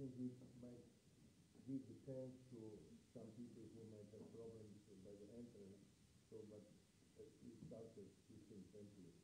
unfortunately, it might give the chance to some people who might have problems by the entrance. So, but we started 15-20.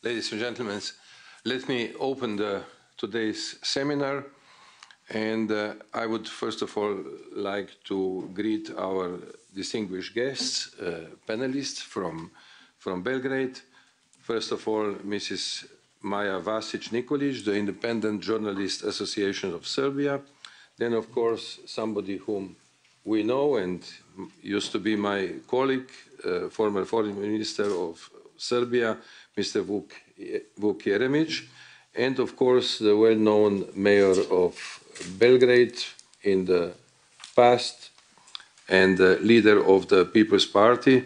Ladies and gentlemen, let me open today's seminar. And I would first of all like to greet our distinguished guests, panelists from Belgrade. First of all, Mrs. Maja Vasic-Nikolic, the Independent Journalist Association of Serbia. Then, of course, somebody whom we know and used to be my colleague, former Foreign Minister of Serbia, Mr. Vuk Jeremić, and of course the well-known mayor of Belgrade in the past and leader of the People's Party.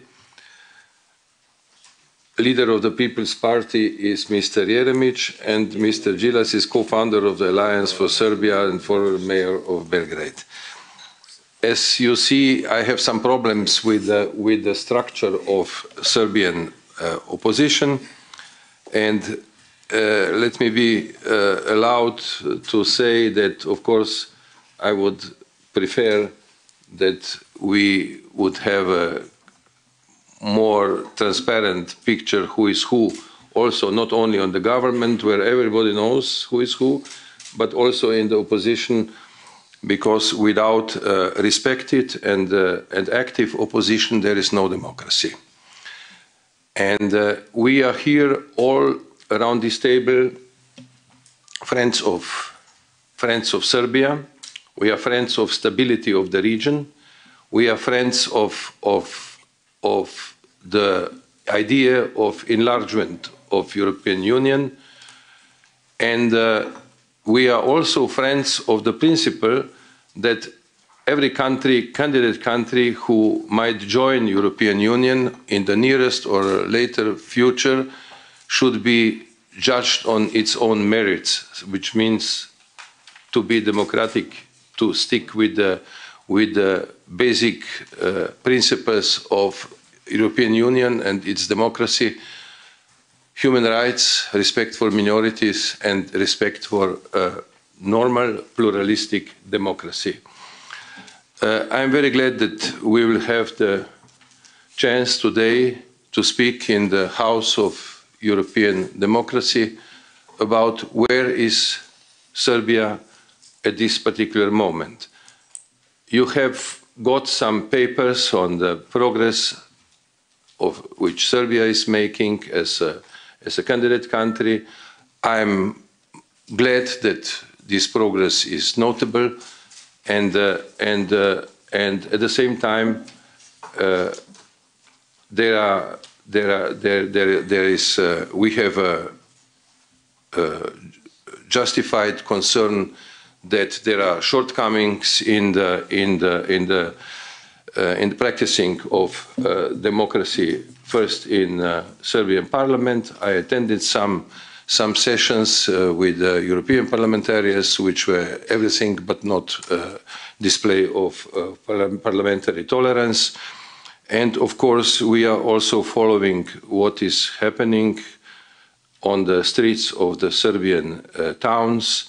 Leader of the People's Party is Mr. Jeremić, and Mr. Đilas is co-founder of the Alliance for Serbia and former mayor of Belgrade. As you see, I have some problems with the structure of Serbian opposition, and let me be allowed to say that, of course, I would prefer that we would have a more transparent picture who is who, also not only on the government, where everybody knows who is who, but also in the opposition, because without respected and active opposition, there is no democracy. And we are here all around this table friends of Serbia. We are friends of stability of the region. We are friends of the idea of enlargement of European Union. And we are also friends of the principle that every country, candidate country who might join European Union in the nearest or later future should be judged on its own merits, which means to be democratic, to stick with the basic principles of European Union and its democracy, human rights, respect for minorities, and respect for normal pluralistic democracy. I'm very glad that we will have the chance today to speak in the House of European Democracy about where is Serbia at this particular moment. You have got some papers on the progress of which Serbia is making as a candidate country. I'm glad that this progress is notable, and at the same time, we have a justified concern that there are shortcomings in the practicing of democracy. First in Serbian Parliament, I attended some sessions with European parliamentarians, which were everything but not display of parliamentary tolerance. And of course, we are also following what is happening on the streets of the Serbian towns,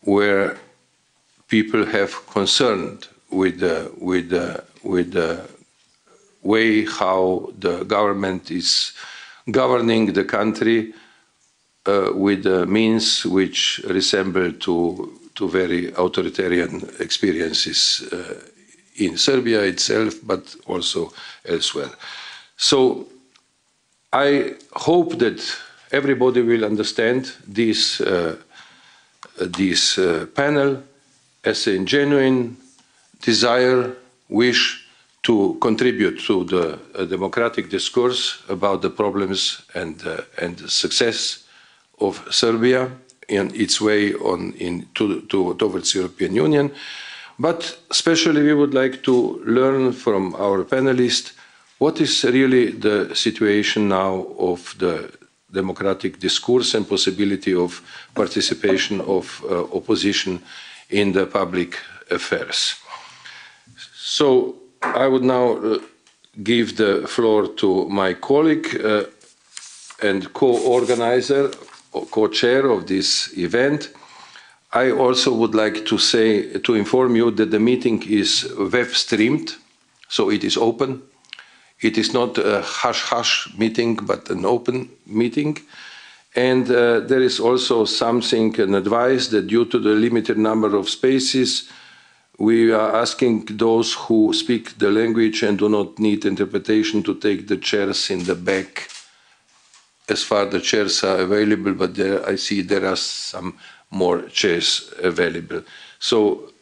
where people have concerned with the way how the government is governing the country with means which resemble to very authoritarian experiences in Serbia itself, but also elsewhere. So I hope that everybody will understand this panel as a genuine desire, wish to contribute to the democratic discourse about the problems and the success of Serbia in its way towards European Union. But especially we would like to learn from our panelists what is really the situation now of the democratic discourse and possibility of participation of opposition in the public affairs. So I would now give the floor to my colleague and co-organizer, co-chair of this event. I also would like to inform you that the meeting is web streamed, so it is open. It is not a hush-hush meeting, but an open meeting. And there is also an advice that due to the limited number of spaces, we are asking those who speak the language and do not need interpretation to take the chairs in the back as far as the chairs are available, but I see there are some more chairs available. So,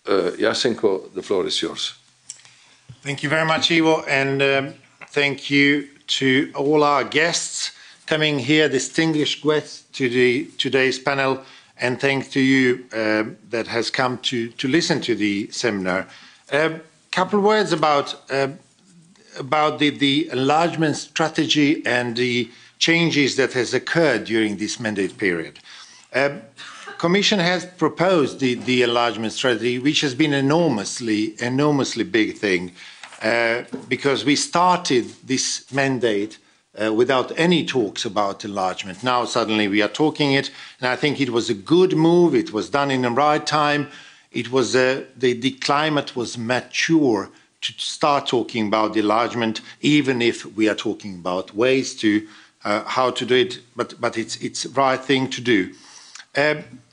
Jasenko, the floor is yours. Thank you very much, Ivo, and thank you to all our guests coming here, distinguished guests to today's panel, and thanks to you that has come to listen to the seminar. A couple of words about the enlargement strategy and the changes that has occurred during this mandate period. Commission has proposed the enlargement strategy, which has been enormously big thing, because we started this mandate without any talks about enlargement. Now suddenly we are talking it, and I think it was a good move. It was done in the right time. It was the climate was mature to start talking about the enlargement, even if we are talking about ways to how to do it, but it's the right thing to do.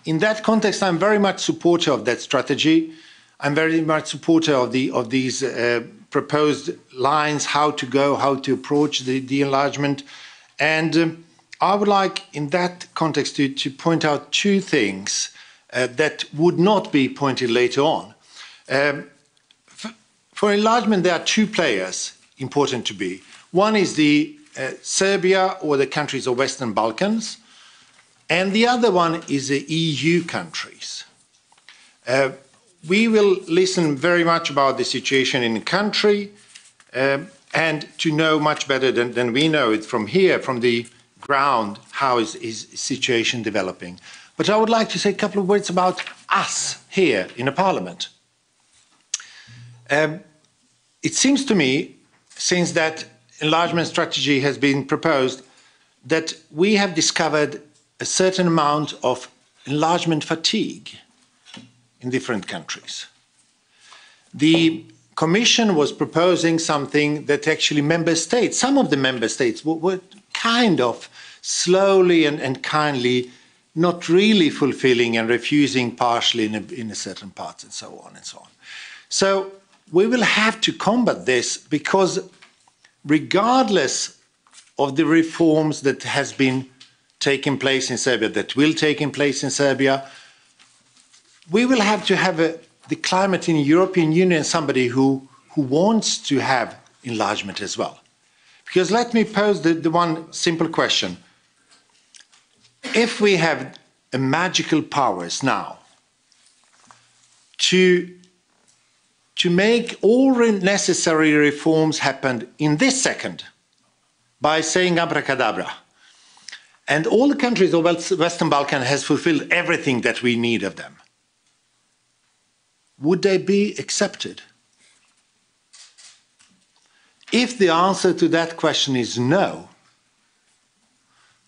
In that context, I'm very much supporter of that strategy. I'm very much supporter of these proposed lines, how to go, how to approach the enlargement. And I would like, in that context, to point out two things that would not be pointed later on. For enlargement, there are two players important to be. One is the Serbia or the countries of Western Balkans, and the other one is the EU countries. We will listen very much about the situation in the country and to know much better than we know it from here, from the ground, how is the situation developing. But I would like to say a couple of words about us here in the Parliament. It seems to me, since that enlargement strategy has been proposed, that we have discovered a certain amount of enlargement fatigue in different countries. The Commission was proposing something that actually member states, some of the member states were kind of slowly and kindly not really fulfilling and refusing partially in a certain parts and so on and so on. So we will have to combat this, because regardless of the reforms that has been taking place in Serbia, that will take place in Serbia, we will have to have the climate in the European Union, somebody who wants to have enlargement as well. Because let me pose the one simple question. If we have a magical powers now to make all necessary reforms happen in this second by saying abracadabra, and all the countries of Western Balkan has fulfilled everything that we need of them, would they be accepted? If the answer to that question is no,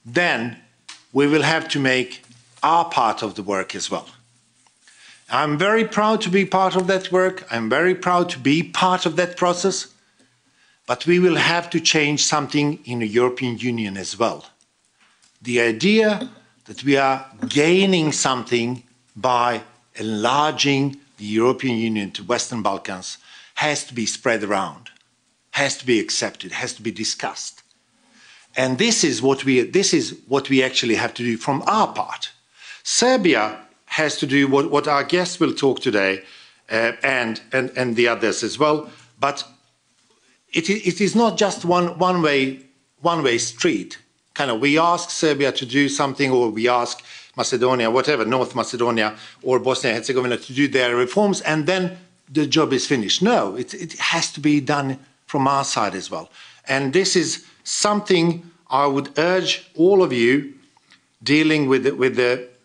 then we will have to make our part of the work as well. I'm very proud to be part of that work. I'm very proud to be part of that process. But we will have to change something in the European Union as well. The idea that we are gaining something by enlarging the European Union to Western Balkans has to be spread around, has to be accepted, has to be discussed. And this is what we actually have to do from our part. Serbia has to do what our guests will talk today, and the others as well. But it is not just one way street. Kind of, we ask Serbia to do something, or we ask Macedonia, whatever, North Macedonia or Bosnia and Herzegovina to do their reforms, and then the job is finished. No, it has to be done from our side as well. And this is something I would urge all of you dealing with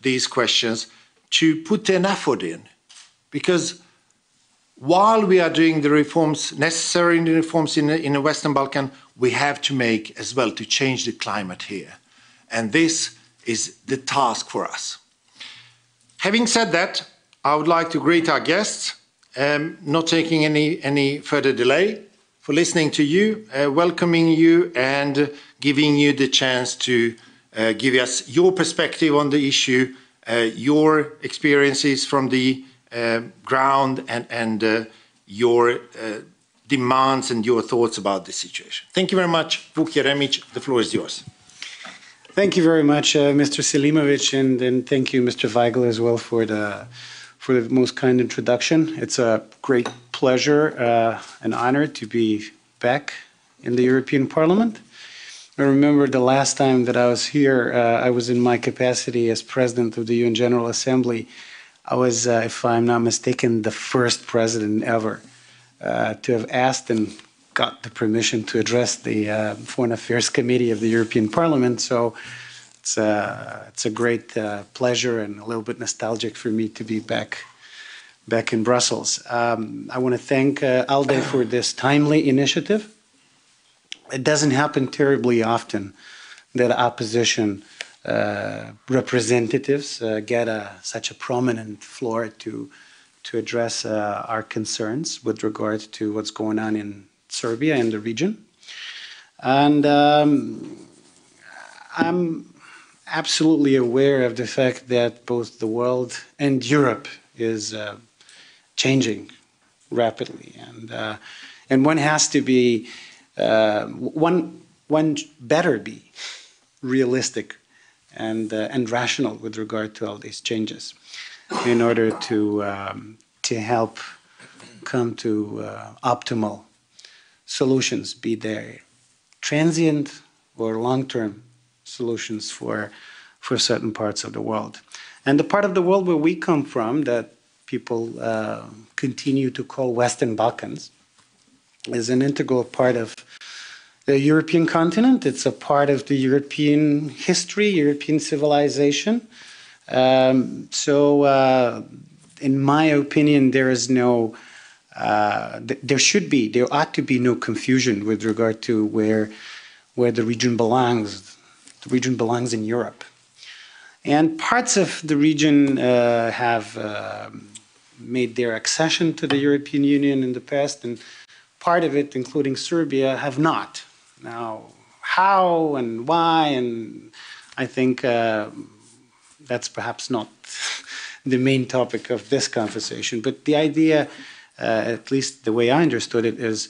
these questions to put an effort in, because while we are doing the reforms, necessary reforms in the Western Balkan, we have to make as well to change the climate here. And this is the task for us. Having said that, I would like to greet our guests, not taking any further delay, for listening to you, welcoming you, and giving you the chance to give us your perspective on the issue, your experiences from the ground, and your demands and your thoughts about the situation. Thank you very much. Vuk Jeremić, the floor is yours. Thank you very much, Mr. Selimovic, and thank you, Mr. Weigel, as well for the most kind introduction. It's a great pleasure, an honor to be back in the European Parliament. I remember the last time that I was here, I was in my capacity as President of the UN General Assembly. I was, if I'm not mistaken, the first president ever to have asked and got the permission to address the Foreign Affairs Committee of the European Parliament. So it's a great pleasure and a little bit nostalgic for me to be back in Brussels. I want to thank ALDE for this timely initiative. It doesn't happen terribly often that opposition representatives get such a prominent floor to address our concerns with regard to what's going on in Serbia and the region. And I'm absolutely aware of the fact that both the world and Europe is changing rapidly, and one has to be one better be realistic and rational with regard to all these changes in order to help come to optimal solutions, be they transient or long-term solutions for certain parts of the world. And the part of the world where we come from, that people continue to call Western Balkans, is an integral part of the European continent. It's a part of the European history, European civilization. So in my opinion, there is no, there ought to be no confusion with regard to where the region belongs. The region belongs in Europe. And parts of the region have made their accession to the European Union in the past, and part of it, including Serbia, have not. Now, how and why, and I think that's perhaps not the main topic of this conversation, but the idea, at least the way I understood it, is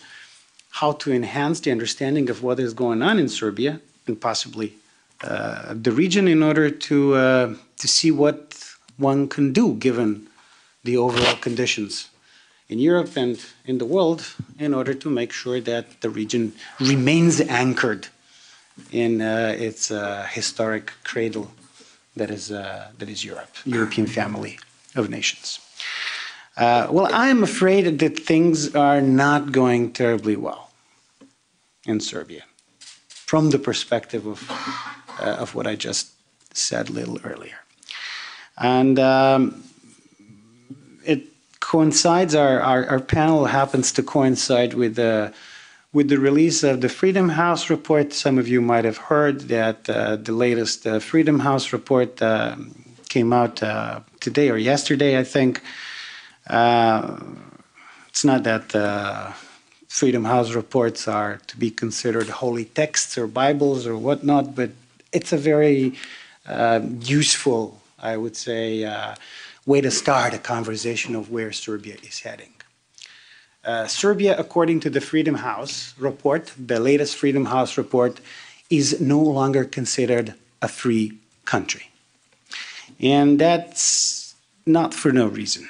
how to enhance the understanding of what is going on in Serbia and possibly the region in order to see what one can do given the overall conditions in Europe and in the world in order to make sure that the region remains anchored in its historic cradle that is Europe, European family of nations. Well, I'm afraid that things are not going terribly well in Serbia from the perspective of what I just said a little earlier. And it coincides, our panel happens to coincide with the release of the Freedom House report. Some of you might have heard that the latest Freedom House report came out today or yesterday, I think. It's not that Freedom House reports are to be considered holy texts or Bibles or whatnot, but it's a very useful, I would say, way to start a conversation of where Serbia is heading. Serbia, according to the Freedom House report, the latest Freedom House report, is no longer considered a free country. And that's not for no reason.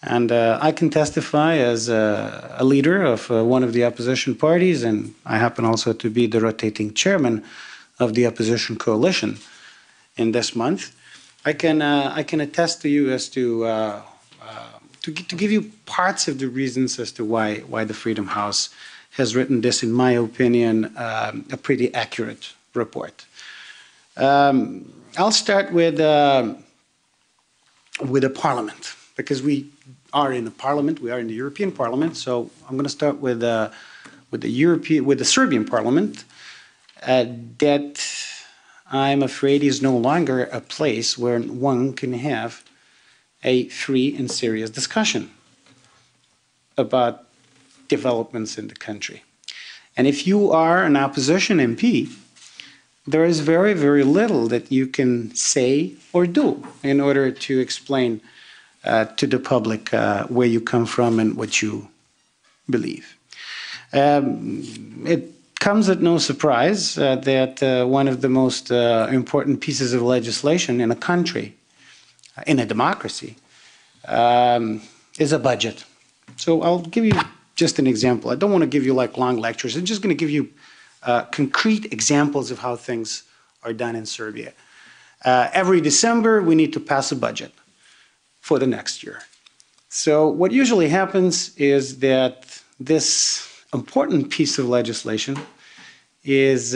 And I can testify as a leader of one of the opposition parties, and I happen also to be the rotating chairman of the opposition coalition in this month. I can attest to you as to give you parts of the reasons as to why the Freedom House has written this, in my opinion, a pretty accurate report. I'll start with the Parliament, because we are in the Parliament. We are in the European Parliament. So I'm going to start with the Serbian Parliament. That I'm afraid is no longer a place where one can have a free and serious discussion about developments in the country. And if you are an opposition MP, there is very, very little that you can say or do in order to explain to the public where you come from and what you believe. It comes at no surprise that one of the most important pieces of legislation in a country, in a democracy, is a budget. So I'll give you just an example. I don't want to give you like long lectures. I'm just going to give you concrete examples of how things are done in Serbia. Every December, we need to pass a budget for the next year. So what usually happens is that this important piece of legislation is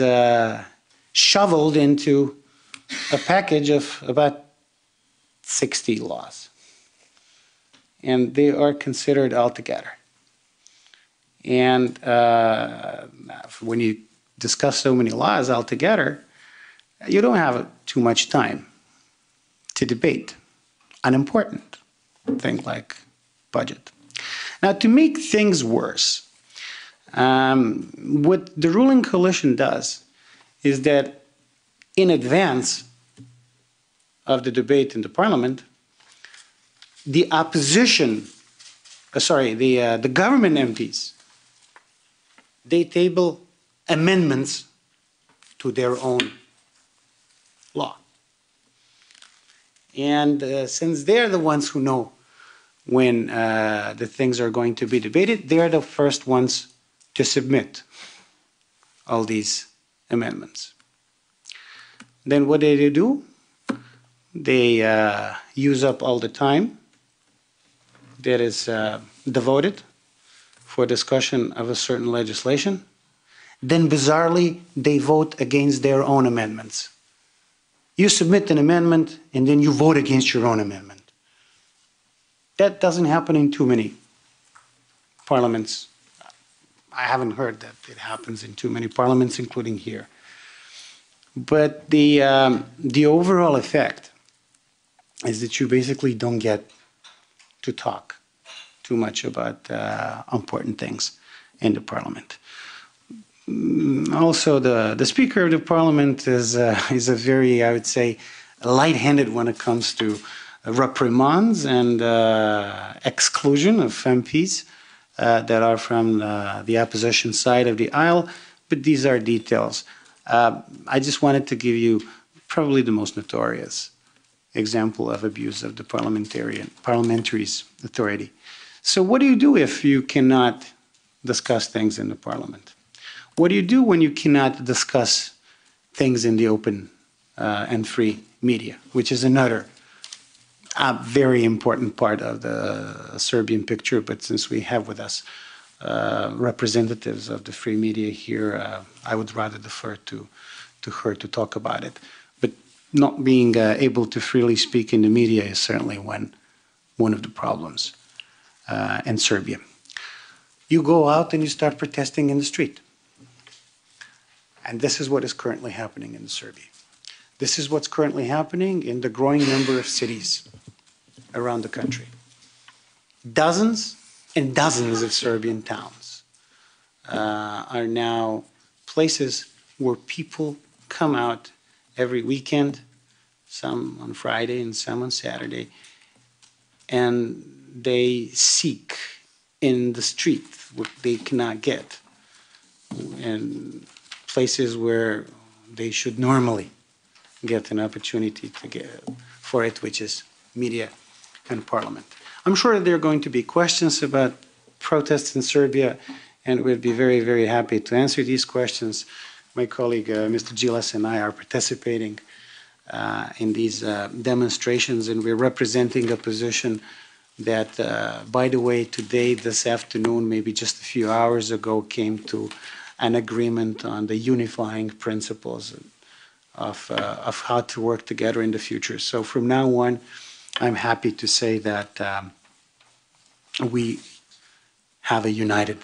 shoveled into a package of about 60 laws. And they are considered altogether. And when you discuss so many laws altogether, you don't have too much time to debate an important thing like budget. Now, to make things worse, what the ruling coalition does is that in advance of the debate in the Parliament, the opposition, the government MPs, they table amendments to their own law. And since they're the ones who know when the things are going to be debated, they're the first ones to submit all these amendments. Then what do? They use up all the time that is devoted for discussion of a certain legislation. Then bizarrely, they vote against their own amendments. You submit an amendment and then you vote against your own amendment. That doesn't happen in too many parliaments. I haven't heard that it happens in too many parliaments, including here. But the overall effect is that you basically don't get to talk too much about important things in the parliament. Also, the Speaker of the Parliament is a very, I would say, light-handed when it comes to reprimands and exclusion of MPs that are from the opposition side of the aisle, but these are details. I just wanted to give you probably the most notorious example of abuse of the parliamentary's authority. So what do you do if you cannot discuss things in the Parliament? What do you do when you cannot discuss things in the open and free media, which is another very important part of the Serbian picture, but since we have with us representatives of the free media here, I would rather defer to her to talk about it. But not being able to freely speak in the media is certainly one of the problems in Serbia. You go out and you start protesting in the street. And this is what is currently happening in Serbia. This is what's currently happening in the growing number of cities around the country. Dozens and dozens of Serbian towns are now places where people come out every weekend, some on Friday and some on Saturday, and they seek in the street what they cannot get, and places where they should normally get an opportunity to get for it, which is media and parliament. I'm sure there are going to be questions about protests in Serbia, and we'd be very, very happy to answer these questions. My colleague, Mr. Đilas, and I are participating in these demonstrations, and we're representing a position that, by the way, today, this afternoon, maybe just a few hours ago, came to an agreement on the unifying principles of how to work together in the future. So from now on, I'm happy to say that we have a united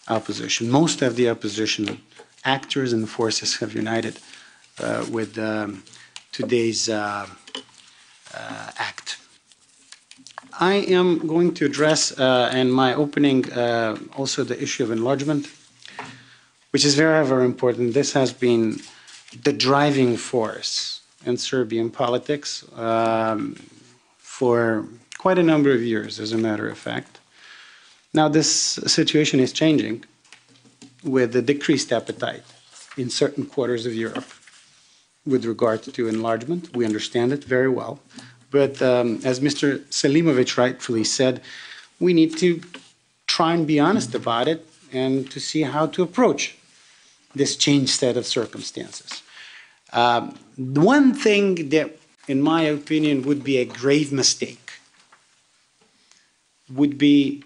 opposition. Most of the opposition actors and forces have united with today's act. I am going to address in my opening also the issue of enlargement, which is very, very important. This has been the driving force in Serbian politics for quite a number of years, as a matter of fact. Now, this situation is changing with the decreased appetite in certain quarters of Europe with regard to enlargement. We understand it very well. But as Mr. Selimovic rightfully said, we need to try and be honest about it and to see how to approach this changed set of circumstances. One thing that, in my opinion, would be a grave mistake would be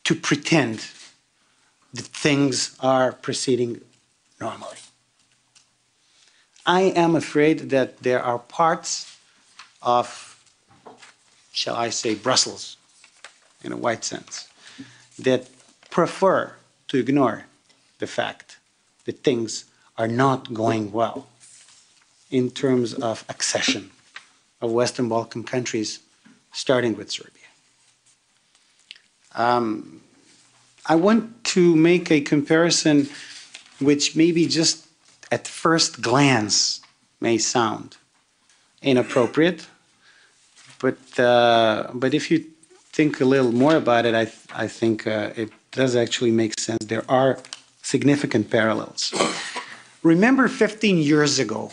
to pretend that things are proceeding normally. I am afraid that there are parts of, shall I say, Brussels, in a wide sense, that prefer to ignore the fact that things are not going well in terms of accession of Western Balkan countries, starting with Serbia. I want to make a comparison which maybe just at first glance may sound inappropriate, but if you think a little more about it, I think it does actually make sense. There are significant parallels. remember 15 years ago,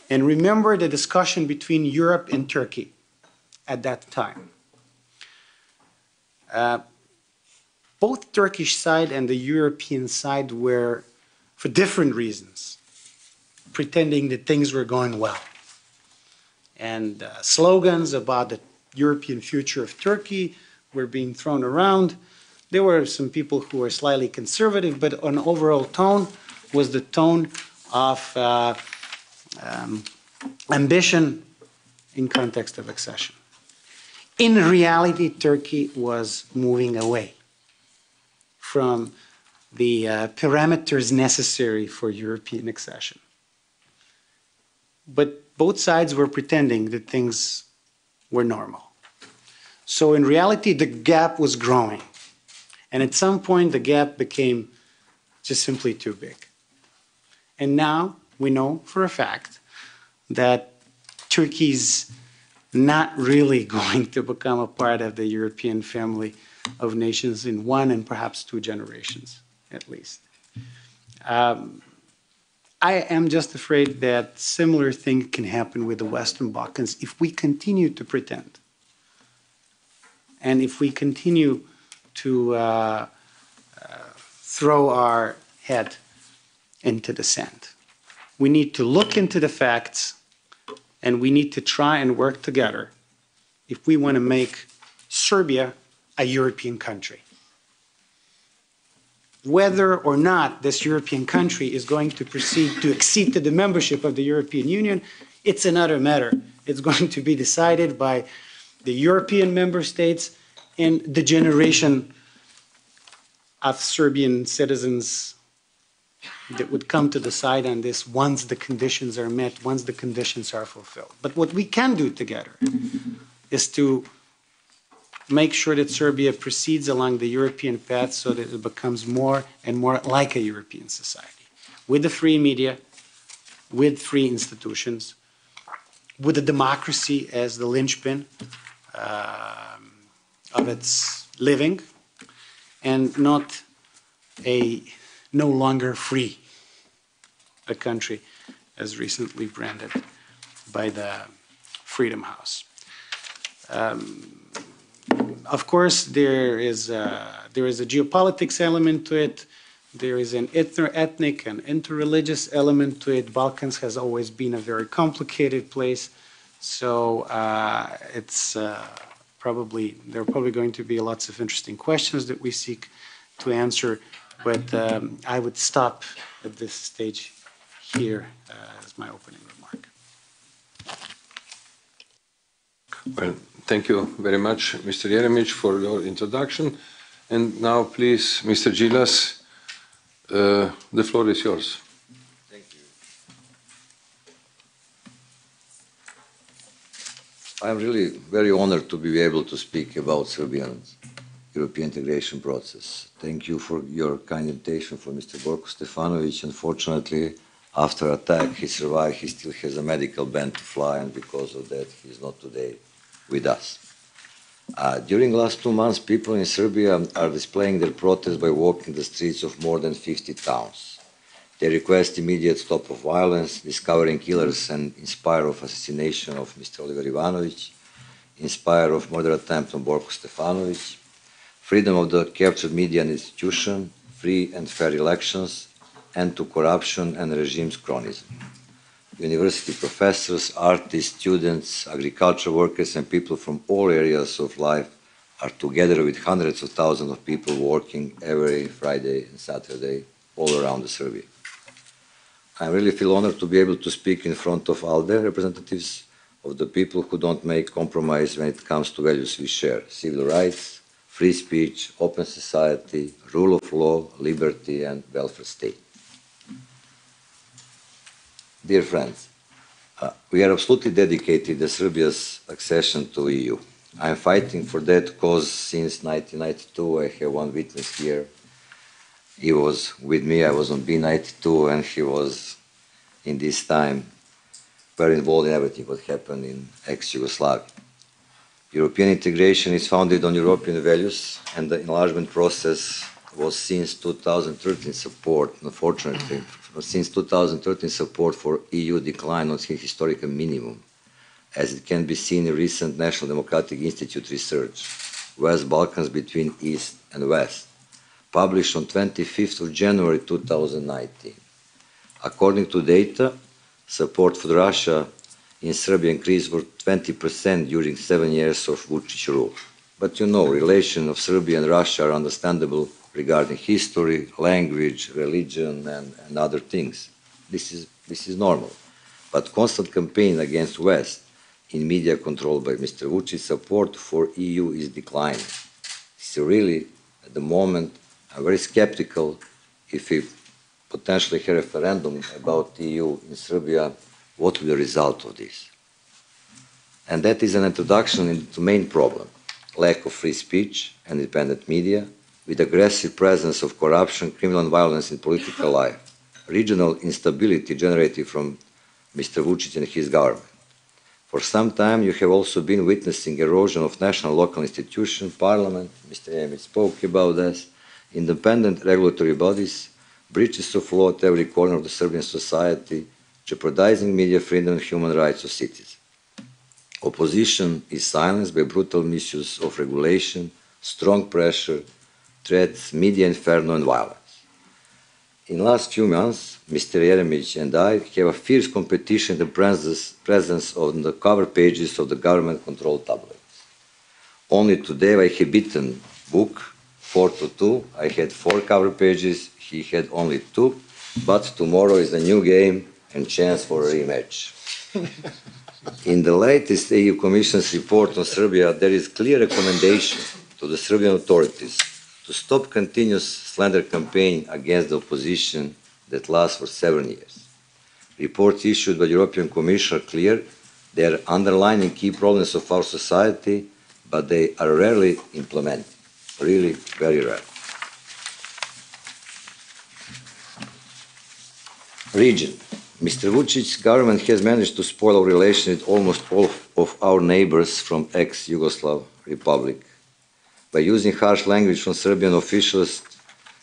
and remember the discussion between Europe and Turkey at that time. Both Turkish side and the European side were, for different reasons, pretending that things were going well. And slogans about the European future of Turkey were being thrown around. There were some people who were slightly conservative, but an overall tone was the tone of ambition in context of accession. In reality, Turkey was moving away from the parameters necessary for European accession. But both sides were pretending that things were normal. So in reality, the gap was growing. And at some point, the gap became just simply too big. And now we know for a fact that Turkey's not really going to become a part of the European family of nations in 1 and perhaps 2 generations, at least. I am just afraid that similar thing can happen with the Western Balkans if we continue to pretend. And if we continue to throw our head into the sand. We need to look into the facts, and we need to try and work together if we want to make Serbia a European country. Whether or not this European country is going to proceed to accede to the membership of the European Union, it's another matter. It's going to be decided by the European member states and the generation of Serbian citizens that would come to decide on this once the conditions are met, once the conditions are fulfilled. But what we can do together is to make sure that Serbia proceeds along the European path so that it becomes more and more like a European society, with the free media, with free institutions, with a democracy as the linchpin of its living, and not a no longer free a country as recently branded by the Freedom House. Of course, there is a geopolitics element to it. There is an ethnic and interreligious element to it. Balkans has always been a very complicated place, so there are probably going to be lots of interesting questions that we seek to answer. But I would stop at this stage here as my opening remark. Well, thank you very much, Mr. Jeremić, for your introduction. And now, please, Mr. Đilas, the floor is yours. Thank you. I'm really very honored to be able to speak about Serbia's European integration process. Thank you for your kind invitation for Mr. Borko Stefanović. Unfortunately, after attack, he survived. He still has a medical ban to fly, and because of that, he is not today with us. During the last 2 months, people in Serbia are displaying their protest by walking the streets of more than 50 towns. They request immediate stop of violence, discovering killers, and inspire of assassination of Mr. Oliver Ivanović, inspire of murder attempt on Borko Stefanović, freedom of the captured media and institution, free and fair elections, end to corruption and regime's cronyism. University professors, artists, students, agriculture workers, and people from all areas of life are together with hundreds of thousands of people working every Friday and Saturday all around Serbia. I really feel honored to be able to speak in front of ALDE representatives of the people who don't make compromise when it comes to values we share: civil rights, free speech, open society, rule of law, liberty, and welfare state. Dear friends, we are absolutely dedicated to Serbia's accession to the EU. I am fighting for that cause since 1992. I have one witness here. He was with me. I was on B92, and he was, in this time, very involved in everything what happened in ex-Yugoslavia. European integration is founded on European values, and the enlargement process was since 2013 support, unfortunately, since 2013 support for EU declined on its historical minimum, as it can be seen in recent National Democratic Institute research, West Balkans between East and West, published on 25th of January 2019. According to data, support for Russia in Serbia increased for 20% during 7 years of Vučić rule. But you know, relations of Serbia and Russia are understandable regarding history, language, religion, and other things. This is normal. But constant campaign against West in media controlled by Mr. Vučić, support for EU is declining. It's really, at the moment, I'm very skeptical if we potentially have a referendum about EU in Serbia, what will be the result of this? And that is an introduction into the main problem, lack of free speech and independent media, with aggressive presence of corruption, criminal and violence in political life, regional instability generated from Mr. Vučić and his government. For some time, you have also been witnessing erosion of national local institutions, parliament, Mr. Jeremić spoke about this, independent regulatory bodies, breaches of law at every corner of the Serbian society, jeopardizing media freedom and human rights of citizens. Opposition is silenced by brutal misuse of regulation, strong pressure, threats, media inferno, and violence. In the last few months, Mr. Jeremić and I have a fierce competition in the presence on the cover pages of the government-controlled tabloids. Only today I have beaten Vuk 4-2. I had 4 cover pages, he had only 2, but tomorrow is a new game and chance for a rematch. In the latest EU Commission's report on Serbia, there is clear recommendation to the Serbian authorities to stop continuous slander campaign against the opposition that lasts for 7 years. Reports issued by the European Commission are clear. They are underlining key problems of our society, but they are rarely implemented, really very rare. Region. Mr. Vučić's government has managed to spoil our relations with almost all of our neighbors from ex-Yugoslav Republic. By using harsh language from Serbian officials,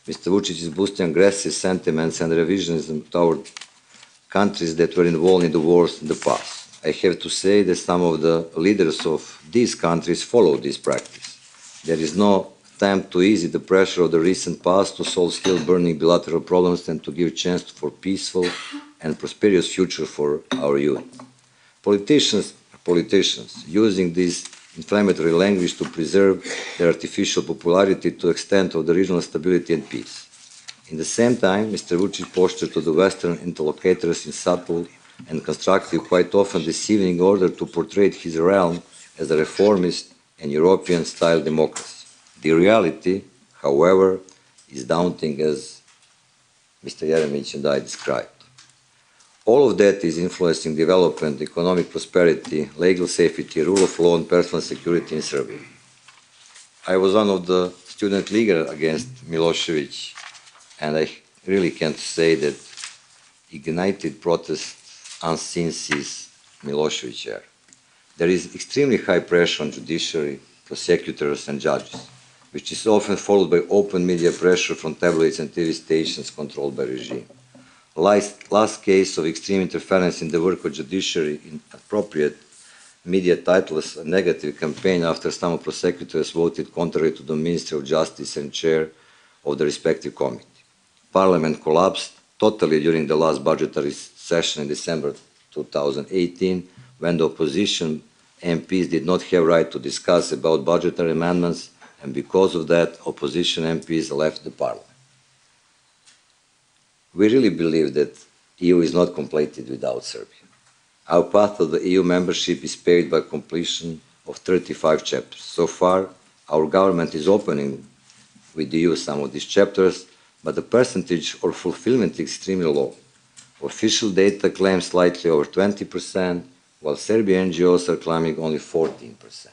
Mr. Vučić is boosting aggressive sentiments and revisionism toward countries that were involved in the wars in the past. I have to say that some of the leaders of these countries follow this practice. There is no time to ease the pressure of the recent past to solve still burning bilateral problems and to give chance for peaceful and prosperous future for our youth. Politicians using this inflammatory language to preserve their artificial popularity to the extent of the regional stability and peace. In the same time, Mr. Vučić postured to the Western interlocutors in subtle and constructive, quite often deceiving order to portray his realm as a reformist and European-style democracy. The reality, however, is daunting as Mr. Jeremić and I described. All of that is influencing development, economic prosperity, legal safety, rule of law, and personal security in Serbia. I was one of the student leaders against Milosevic, and I really can't say that ignited protest unseen since Milosevic era. There is extremely high pressure on judiciary, prosecutors, and judges, which is often followed by open media pressure from tabloids and TV stations controlled by regime. Last case of extreme interference in the work of judiciary in appropriate media titles a negative campaign after some prosecutors voted contrary to the Ministry of Justice and chair of the respective committee. Parliament collapsed totally during the last budgetary session in December 2018 when the opposition MPs did not have right to discuss about budgetary amendments, and because of that, opposition MPs left the parliament. We really believe that EU is not completed without Serbia. Our path to the EU membership is paved by completion of 35 chapters. So far, our government is opening with the EU some of these chapters, but the percentage or fulfillment is extremely low. Official data claims slightly over 20%, while Serbian NGOs are claiming only 14%.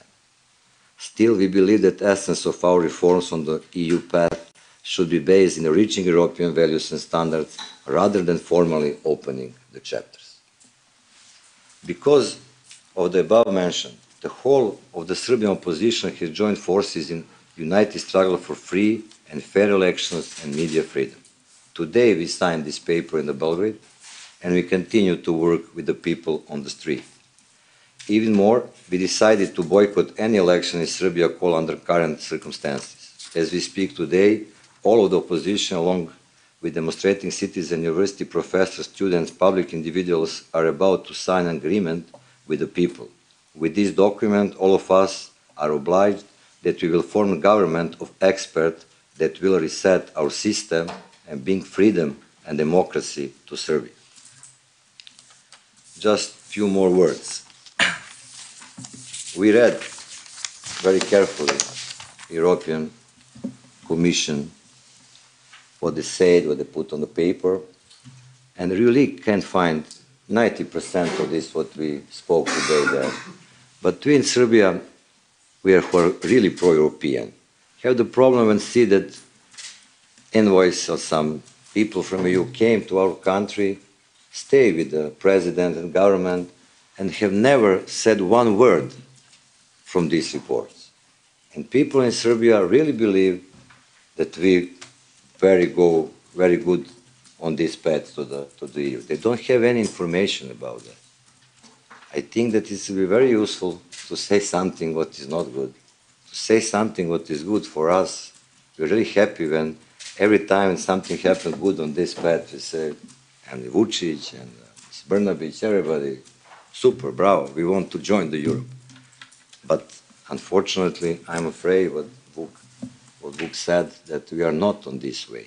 Still, we believe that the essence of our reforms on the EU path should be based in reaching European values and standards rather than formally opening the chapters. Because of the above mentioned, the whole of the Serbian opposition has joined forces in united struggle for free and fair elections and media freedom. Today we signed this paper in Belgrade, and we continue to work with the people on the street. Even more, we decided to boycott any election in Serbia called under current circumstances. As we speak today, all of the opposition, along with demonstrating citizens, university professors, students, public individuals, are about to sign an agreement with the people. With this document, all of us are obliged that we will form a government of experts that will reset our system and bring freedom and democracy to Serbia. Just a few more words. We read very carefully European Commission, what they said, what they put on the paper, and really can't find 90% of this what we spoke today there. But we in Serbia, we are really pro-European. Have the problem when see that envoys or some people from EU came to our country, stay with the president and government, and have never said one word from these reports. And people in Serbia really believe that we go very good on this path to the EU. They don't have any information about that. I think that it will be very useful to say something what is not good, to say something what is good for us. We're really happy when every time something happens good on this path, we say, and Vučić and Brnabić, everybody, super, bravo, we want to join the Europe. But unfortunately, I'm afraid what Vuk said, that we are not on this way.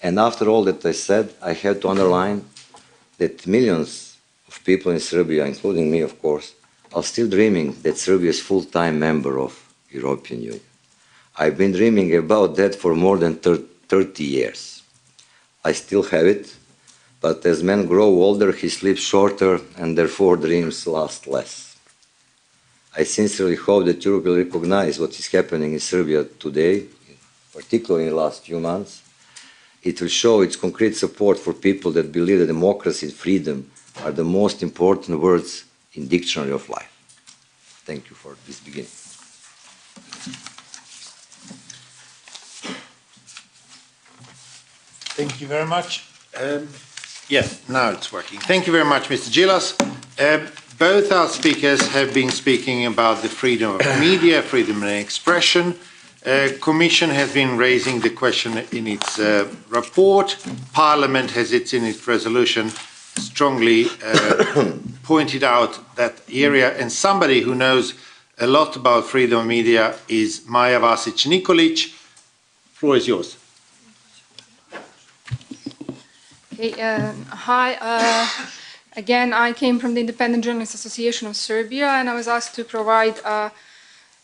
And after all that I said, I have to underline that millions of people in Serbia, including me, of course, are still dreaming that Serbia is a full-time member of European Union. I've been dreaming about that for more than 30 years. I still have it, but as men grow older, he sleeps shorter, and therefore dreams last less. I sincerely hope that Europe will recognize what is happening in Serbia today, particularly in the last few months. It will show its concrete support for people that believe that democracy and freedom are the most important words in the dictionary of life. Thank you for this beginning. Thank you very much. Yes, now it's working. Thank you very much, Mr. Đilas. Both our speakers have been speaking about the freedom of media, freedom of expression. Commission has been raising the question in its report. Parliament has it in its resolution strongly pointed out that area. And somebody who knows a lot about freedom of media is Maja Vasić-Nikolić. Floor is yours. Okay, hi. Again, I came from the Independent Journalists Association of Serbia, and I was asked to provide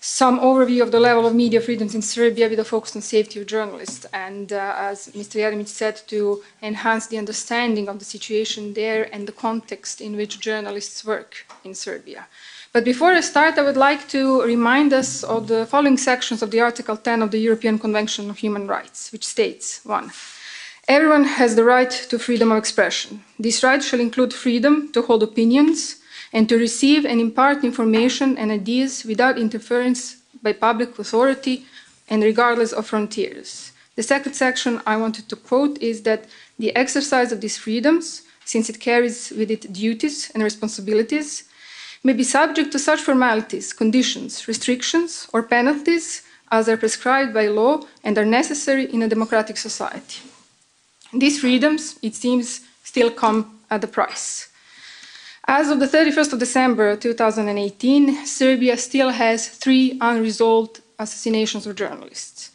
some overview of the level of media freedoms in Serbia with a focus on safety of journalists, and as Mr. Jeremić said, to enhance the understanding of the situation there and the context in which journalists work in Serbia. But before I start, I would like to remind us of the following sections of the Article 10 of the European Convention on Human Rights, which states, 1. Everyone has the right to freedom of expression. This right shall include freedom to hold opinions and to receive and impart information and ideas without interference by public authority and regardless of frontiers. The second section I wanted to quote is that the exercise of these freedoms, since it carries with it duties and responsibilities, may be subject to such formalities, conditions, restrictions, or penalties as are prescribed by law and are necessary in a democratic society. These freedoms, it seems, still come at a price. As of the 31st of December 2018, Serbia still has 3 unresolved assassinations of journalists.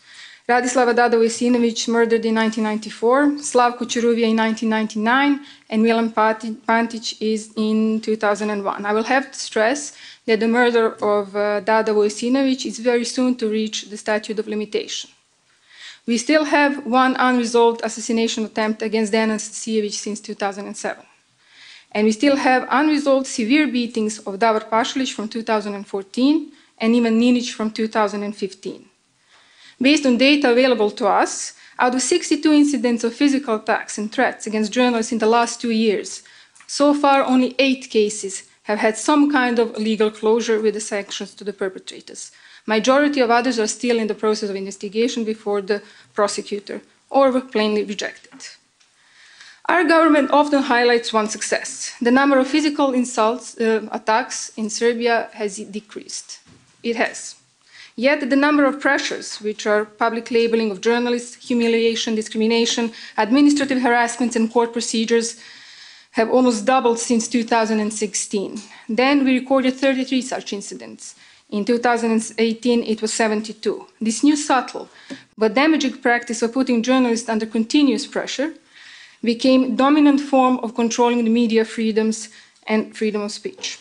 Radislava Dada-Vojsinović, murdered in 1994, Slavko Ćuruvija in 1999, and Milan Pantić is in 2001. I will have to stress that the murder of Dada-Vojsinović is very soon to reach the statute of limitation. We still have 1 unresolved assassination attempt against Dejan Stasijević since 2007. And we still have unresolved severe beatings of Davor Pašalić from 2014 and Ivan Ninić from 2015. Based on data available to us, out of 62 incidents of physical attacks and threats against journalists in the last 2 years, so far only 8 cases have had some kind of legal closure with the sanctions to the perpetrators. Majority of others are still in the process of investigation before the prosecutor or were plainly rejected. Our government often highlights one success. The number of physical attacks in Serbia has decreased. It has. Yet the number of pressures, which are public labeling of journalists, humiliation, discrimination, administrative harassments, and court procedures, have almost doubled since 2016. Then we recorded 33 such incidents. In 2018, it was 72. This new subtle but damaging practice of putting journalists under continuous pressure became a dominant form of controlling the media freedoms and freedom of speech.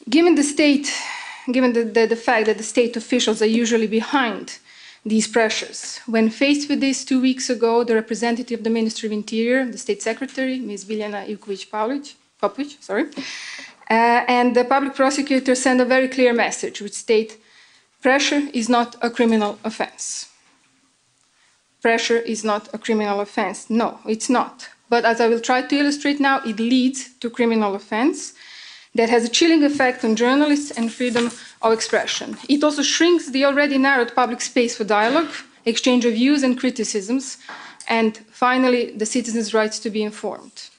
Given the fact that the state officials are usually behind these pressures, when faced with this 2 weeks ago, the representative of the Ministry of Interior, the State Secretary, Ms. Biljana Ivković-Popović, and the public prosecutor sent a very clear message which states, pressure is not a criminal offense. Pressure is not a criminal offense. No, it's not. But as I will try to illustrate now, it leads to criminal offense that has a chilling effect on journalists and freedom of expression. It also shrinks the already narrowed public space for dialogue, exchange of views and criticisms, and finally, the citizens' rights to be informed.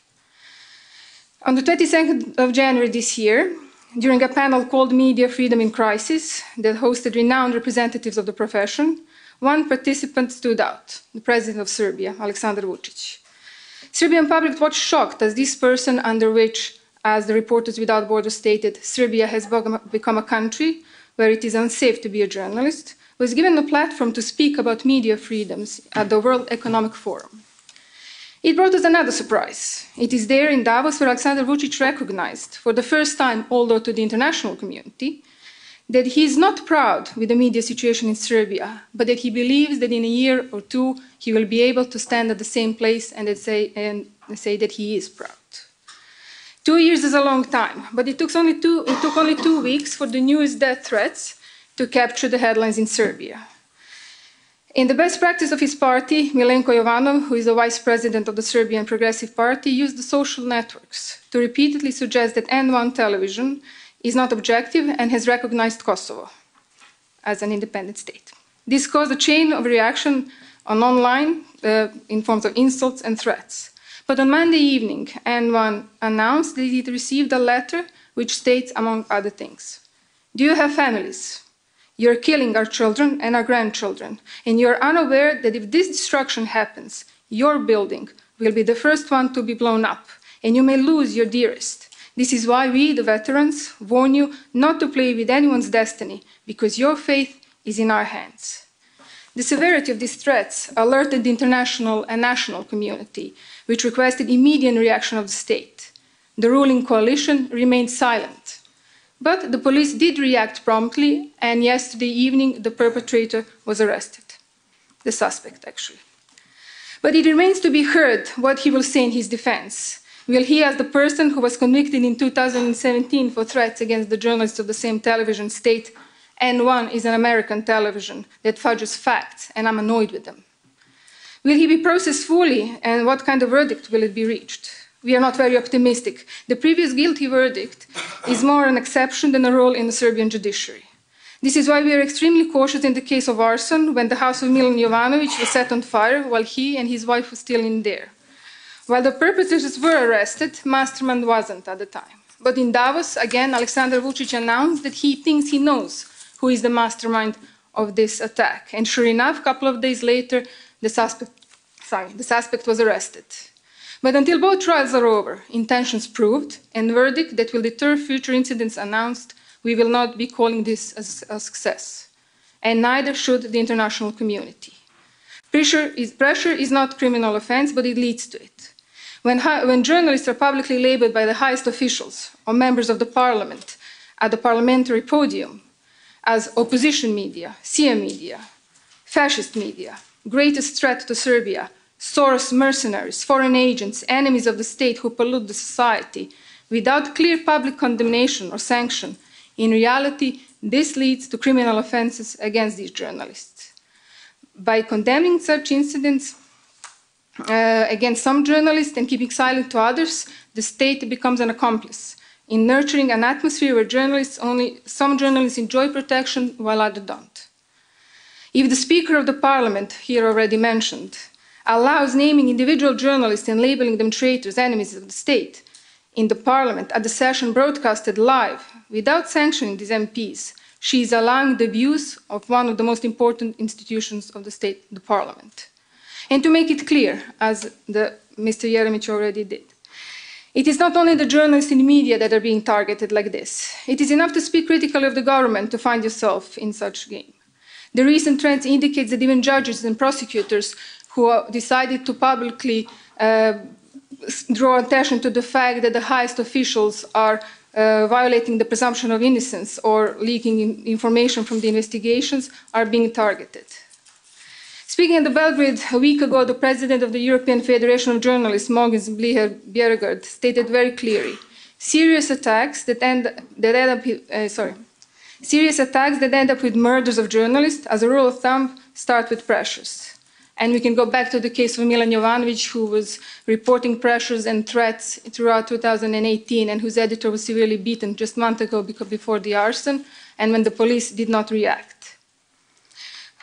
On the 22nd of January this year, during a panel called Media Freedom in Crisis that hosted renowned representatives of the profession, one participant stood out, the President of Serbia, Aleksandar Vučić. Serbian public was shocked as this person, under which, as the Reporters Without Borders stated, Serbia has become a country where it is unsafe to be a journalist, was given a platform to speak about media freedoms at the World Economic Forum. It brought us another surprise. It is there in Davos where Aleksandar Vučić recognized, for the first time, although to the international community, that he is not proud with the media situation in Serbia, but that he believes that in a year or two he will be able to stand at the same place and say that he is proud. 2 years is a long time, but it took only 2 weeks for the newest death threats to capture the headlines in Serbia. In the best practice of his party, Milenko Jovanov, who is the vice president of the Serbian Progressive Party, used the social networks to repeatedly suggest that N1 television is not objective and has recognized Kosovo as an independent state. This caused a chain of reaction on online in forms of insults and threats. But on Monday evening, N1 announced that it received a letter which states, among other things, "Do you have families? You're killing our children and our grandchildren, and you're unaware that if this destruction happens, your building will be the first one to be blown up, and you may lose your dearest. This is why we, the veterans, warn you not to play with anyone's destiny, because your fate is in our hands." The severity of these threats alerted the international and national community, which requested immediate reaction of the state. The ruling coalition remained silent. But the police did react promptly, and yesterday evening the perpetrator was arrested. The suspect, actually. But it remains to be heard what he will say in his defense. Will he, as the person who was convicted in 2017 for threats against the journalists of the same television, state, N1 is an American television that fudges facts, and I'm annoyed with them? Will he be processed fully, and what kind of verdict will it be reached? We are not very optimistic. The previous guilty verdict is more an exception than a rule in the Serbian judiciary. This is why we are extremely cautious in the case of arson, when the house of Milan Jovanović was set on fire while he and his wife were still in there. While the perpetrators were arrested, mastermind wasn't at the time. But in Davos, again, Aleksandar Vučić announced that he thinks he knows who is the mastermind of this attack. And sure enough, a couple of days later, the suspect was arrested. But until both trials are over, intentions proved, and verdict that will deter future incidents announced, we will not be calling this a success. And neither should the international community. Pressure is not criminal offense, but it leads to it. When journalists are publicly labeled by the highest officials or members of the parliament at the parliamentary podium as opposition media, SIA media, fascist media, greatest threat to Serbia, Soros mercenaries, foreign agents, enemies of the state who pollute the society, without clear public condemnation or sanction, in reality, this leads to criminal offenses against these journalists. By condemning such incidents against some journalists and keeping silent to others, the state becomes an accomplice, in nurturing an atmosphere where some journalists enjoy protection while others don't. If the Speaker of the Parliament, here already mentioned, allows naming individual journalists and labeling them traitors, enemies of the state, in the Parliament at the session broadcasted live, without sanctioning these MPs, she is allowing the abuse of one of the most important institutions of the state, the Parliament. And to make it clear, as Mr. Jeremić already did, it is not only the journalists in the media that are being targeted like this. It is enough to speak critically of the government to find yourself in such game. The recent trends indicate that even judges and prosecutors who decided to publicly draw attention to the fact that the highest officials are violating the presumption of innocence or leaking information from the investigations are being targeted. Speaking at Belgrade a week ago, the president of the European Federation of Journalists, Mogis Bjerregaard, stated very clearly, serious attacks that end up with murders of journalists, as a rule of thumb, start with pressures. And we can go back to the case of Milan Jovanovic, who was reporting pressures and threats throughout 2018 and whose editor was severely beaten just a month ago before the arson, and when the police did not react.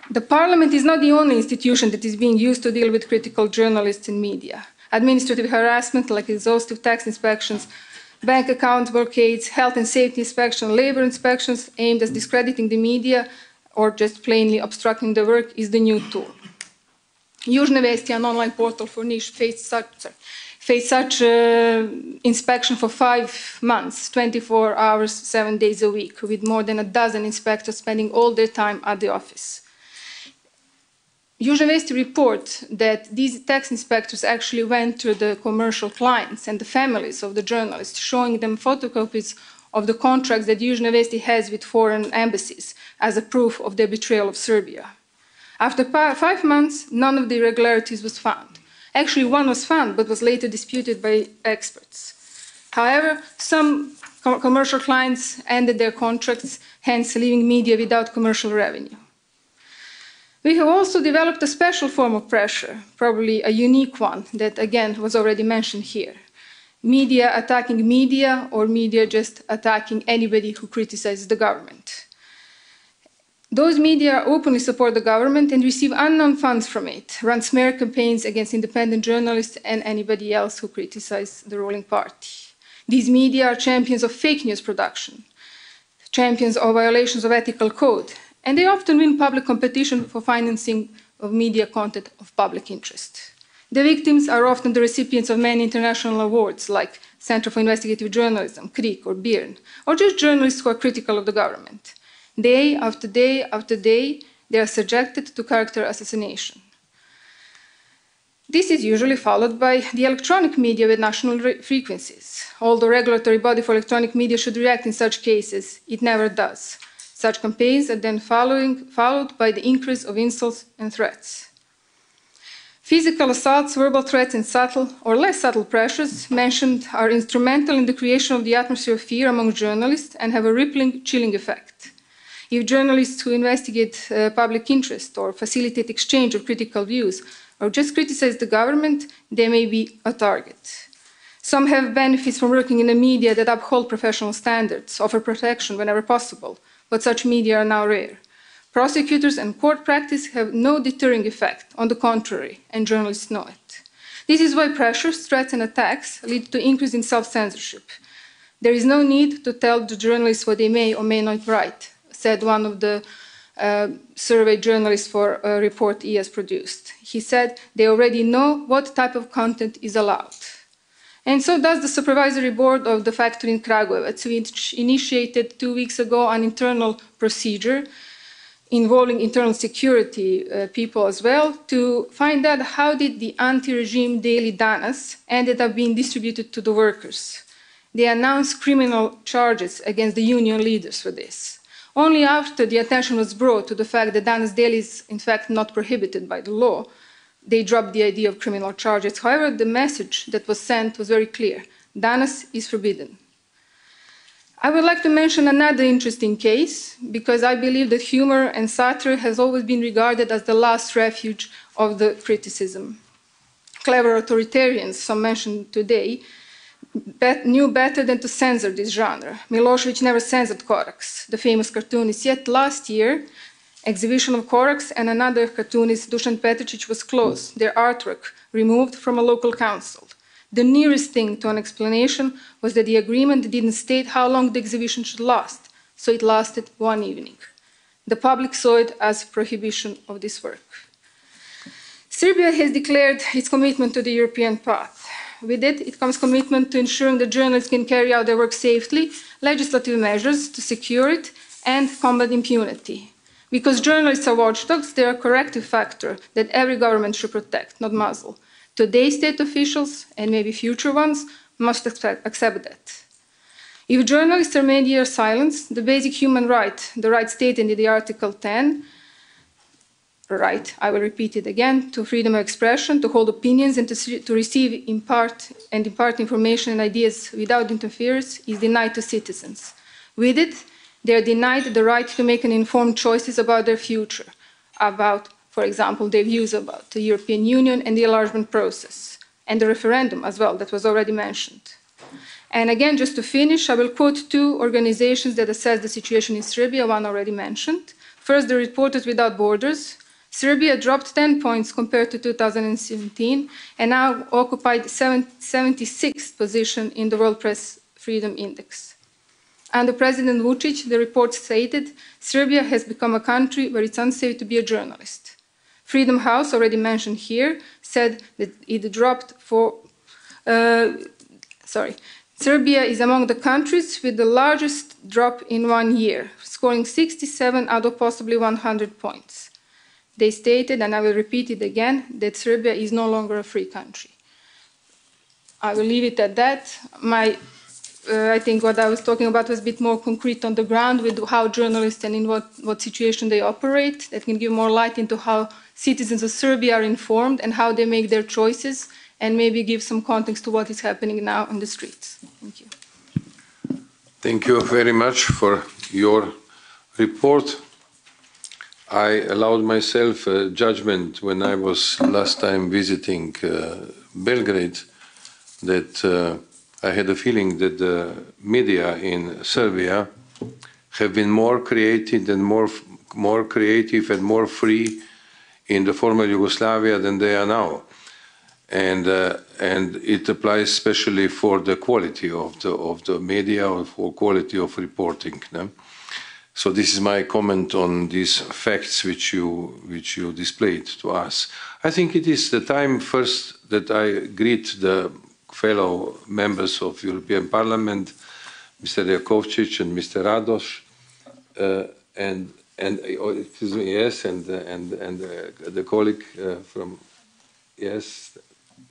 The Parliament is not the only institution that is being used to deal with critical journalists and media. Administrative harassment like exhaustive tax inspections, bank account blockades, health and safety inspections, labor inspections aimed at discrediting the media or just plainly obstructing the work is the new tool. Južne Vesti, an online portal for niche, faced such inspection for 5 months, 24 hours, 7 days a week, with more than a dozen inspectors spending all their time at the office. Južne Vesti report that these tax inspectors actually went to the commercial clients and the families of the journalists, showing them photocopies of the contracts that Južne Vesti has with foreign embassies as a proof of their betrayal of Serbia. After 5 months, none of the irregularities was found. Actually, one was found, but was later disputed by experts. However, some commercial clients ended their contracts, hence leaving media without commercial revenue. We have also developed a special form of pressure, probably a unique one, that again was already mentioned here. Media attacking media, or media just attacking anybody who criticizes the government. Those media openly support the government and receive unknown funds from it, run smear campaigns against independent journalists and anybody else who criticizes the ruling party. These media are champions of fake news production, champions of violations of ethical code, and they often win public competition for financing of media content of public interest. The victims are often the recipients of many international awards like Center for Investigative Journalism, CRIC or BIRN, or just journalists who are critical of the government. Day after day after day, they are subjected to character assassination. This is usually followed by the electronic media with national frequencies. Although the regulatory body for electronic media should react in such cases, it never does. Such campaigns are then followed by the increase of insults and threats. Physical assaults, verbal threats, and subtle or less subtle pressures mentioned are instrumental in the creation of the atmosphere of fear among journalists and have a rippling, chilling effect. If journalists who investigate public interest or facilitate exchange of critical views or just criticize the government, they may be a target. Some have benefits from working in a media that uphold professional standards, offer protection whenever possible, but such media are now rare. Prosecutors and court practice have no deterring effect, on the contrary, and journalists know it. This is why pressures, threats, and attacks lead to increase in self-censorship. There is no need to tell the journalists what they may or may not write, said one of the survey journalists for a report he has produced. He said they already know what type of content is allowed. And so does the supervisory board of the factory in Kragujevac, which initiated 2 weeks ago an internal procedure involving internal security people as well, to find out how did the anti-regime daily danas ended up being distributed to the workers. They announced criminal charges against the union leaders for this. Only after the attention was brought to the fact that danas daily is in fact not prohibited by the law, they dropped the idea of criminal charges. However, the message that was sent was very clear. Danas is forbidden. I would like to mention another interesting case, because I believe that humor and satire has always been regarded as the last refuge of the criticism. Clever authoritarians, some mentioned today, knew better than to censor this genre. Milosevic never censored Koraks, the famous cartoonist, yet last year, exhibition of Koraks and another cartoonist, Dusan Petricic, was closed, their artwork removed from a local council. The nearest thing to an explanation was that the agreement didn't state how long the exhibition should last, so it lasted one evening. The public saw it as prohibition of this work. Serbia has declared its commitment to the European path. With it comes commitment to ensuring that journalists can carry out their work safely, legislative measures to secure it, and combat impunity. Because journalists are watchdogs, they are a corrective factor that every government should protect, not muzzle. Today's state officials, and maybe future ones, must accept that. If journalists are made here silenced, the basic human right, the right stated in the Article 10, right, I will repeat it again, to freedom of expression, to hold opinions and to receive, impart information and ideas without interference, is denied to citizens. With it, they are denied the right to make informed choices about their future, about, for example, their views about the European Union and the enlargement process, and the referendum as well, that was already mentioned. And again, just to finish, I will quote two organizations that assess the situation in Serbia, one already mentioned. First, the Reporters Without Borders. Serbia dropped 10 points compared to 2017 and now occupied 76th position in the World Press Freedom Index. Under President Vučić, the report stated, Serbia has become a country where it's unsafe to be a journalist. Freedom House, already mentioned here, said that it dropped Serbia is among the countries with the largest drop in 1 year, scoring 67 out of possibly 100 points. They stated, and I will repeat it again, that Serbia is no longer a free country. I will leave it at that. I think what I was talking about was a bit more concrete on the ground with how journalists and in what situation they operate. That can give more light into how citizens of Serbia are informed and how they make their choices, and maybe give some context to what is happening now in the streets. Thank you. Thank you very much for your report. I allowed myself a judgment when I was last time visiting Belgrade that I had a feeling that the media in Serbia have been more creative and more creative and more free in the former Yugoslavia than they are now. And it applies especially for the quality of the media or for quality of reporting. No? So this is my comment on these facts which you displayed to us. I think it is the time first that I greet the fellow members of European Parliament, Mr. Jakovčić and Mr. Radoš, and excuse me, yes, and the colleague from, yes,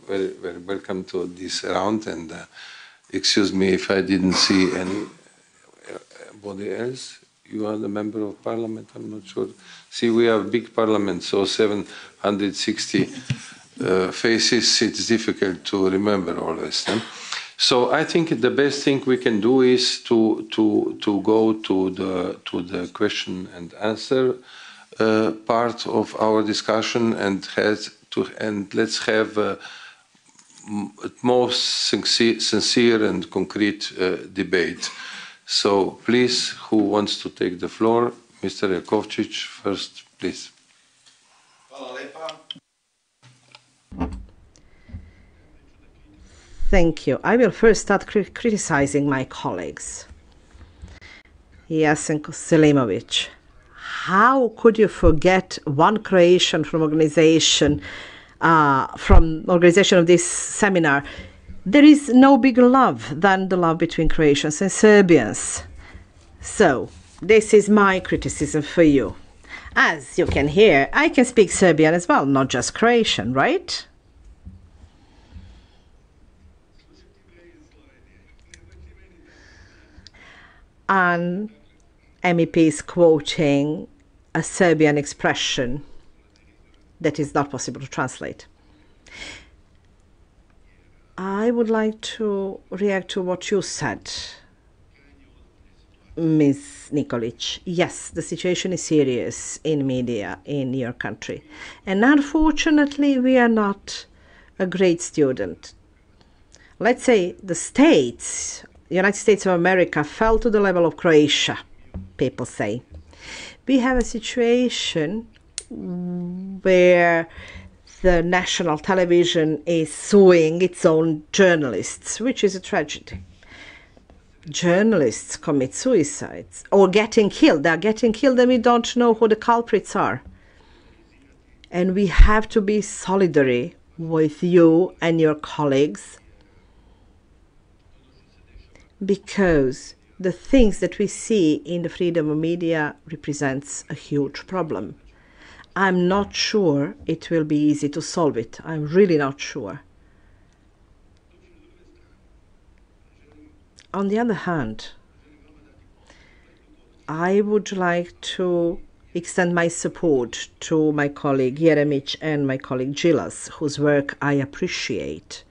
very welcome to this round, and excuse me if I didn't see anybody else. You are the member of parliament, I'm not sure. See, we have a big parliament, so 760 faces, it's difficult to remember always. Eh? So I think the best thing we can do is to go to the question and answer part of our discussion, and let's have most sincere and concrete debate. So please, who wants to take the floor? Mr. Jakovčić first, please. Thank you. I will first start criticizing my colleagues. Jasenko Selimovic, how could you forget one Croatian from organization of this seminar? There is no bigger love than the love between Croatians and Serbians. So, this is my criticism for you. As you can hear, I can speak Serbian as well, not just Croatian, right? And MEP is quoting a Serbian expression that is not possible to translate. I would like to react to what you said, Ms. Nikolic. Yes, the situation is serious in media in your country. And unfortunately, we are not a great student. let's say the States, United States of America, fell to the level of Croatia, people say. We have a situation where the national television is suing its own journalists, which is a tragedy. Journalists commit suicides or getting killed. They are getting killed and we don't know who the culprits are. And we have to be solidary with you and your colleagues, because the things that we see in the freedom of media represents a huge problem. I'm not sure it will be easy to solve it. I'm really not sure. On the other hand, I would like to extend my support to my colleague Jeremić and my colleague Đilas, whose work I appreciate.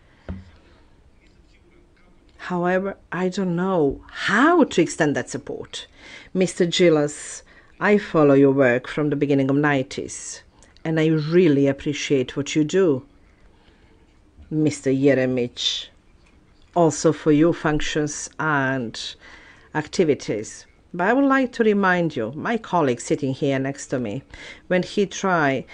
However, I don't know how to extend that support. Mr. Đilas, I follow your work from the beginning of the 90s, and I really appreciate what you do. Mr. Jeremić, also for your functions and activities. But I would like to remind you, my colleague sitting here next to me, when he tried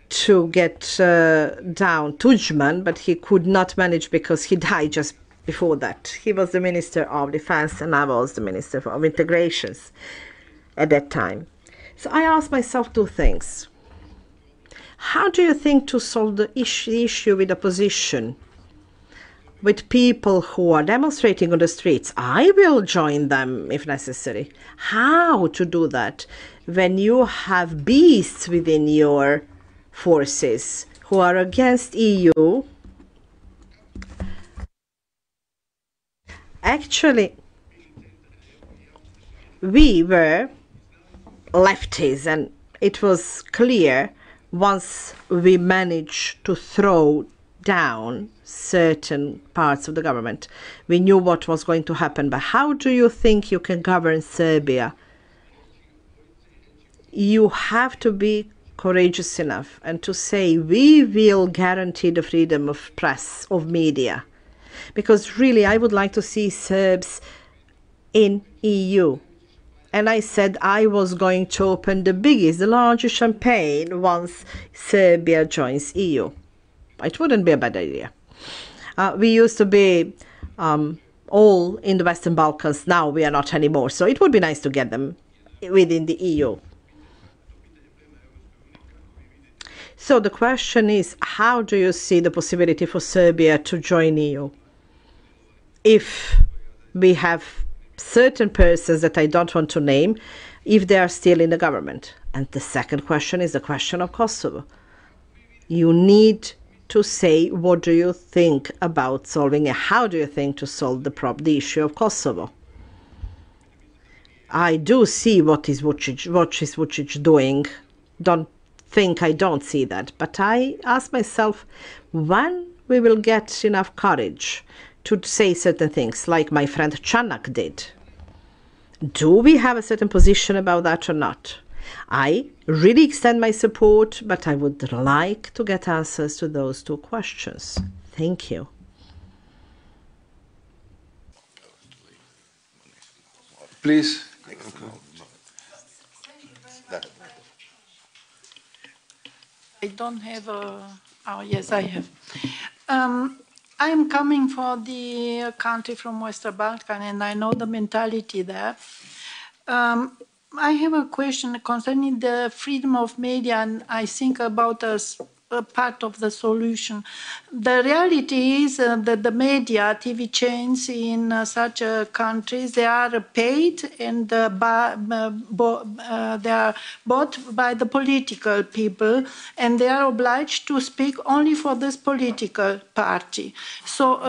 to get down Tudjman, but he could not manage because he died just before that. He was the Minister of Defense and I was the Minister of Integrations at that time. So I asked myself two things. How do you think to solve the issue with opposition? With people who are demonstrating on the streets, I will join them if necessary. How to do that when you have beasts within your forces who are against EU? Actually, we were lefties, and it was clear once we managed to throw down certain parts of the government. We knew what was going to happen, but how do you think you can govern Serbia? You have to be courageous enough and to say, we will guarantee the freedom of press, of media. Because really, I would like to see Serbs in EU. And I said I was going to open the biggest, the largest champagne once Serbia joins EU. It wouldn't be a bad idea. We used to be all in the Western Balkans. Now we are not anymore. So it would be nice to get them within the EU. So the question is, how do you see the possibility for Serbia to join EU? If we have certain persons that I don't want to name, if they are still in the government. And the second question is the question of Kosovo. You need to say, what do you think about solving it? How do you think to solve the issue of Kosovo? I do see what is Vučić doing. Don't think I don't see that. But I ask myself, when we will get enough courage to say certain things, like my friend Čanak did. Do we have a certain position about that or not? I really extend my support, but I would like to get answers to those two questions. Thank you. Please. I don't have a... Oh, yes, I have. I'm coming from the country from Western Balkan, and I know the mentality there. I have a question concerning the freedom of media, and I think about a part of the solution. The reality is that the media, TV chains in such countries, they are paid and they are bought by the political people, and they are obliged to speak only for this political party. So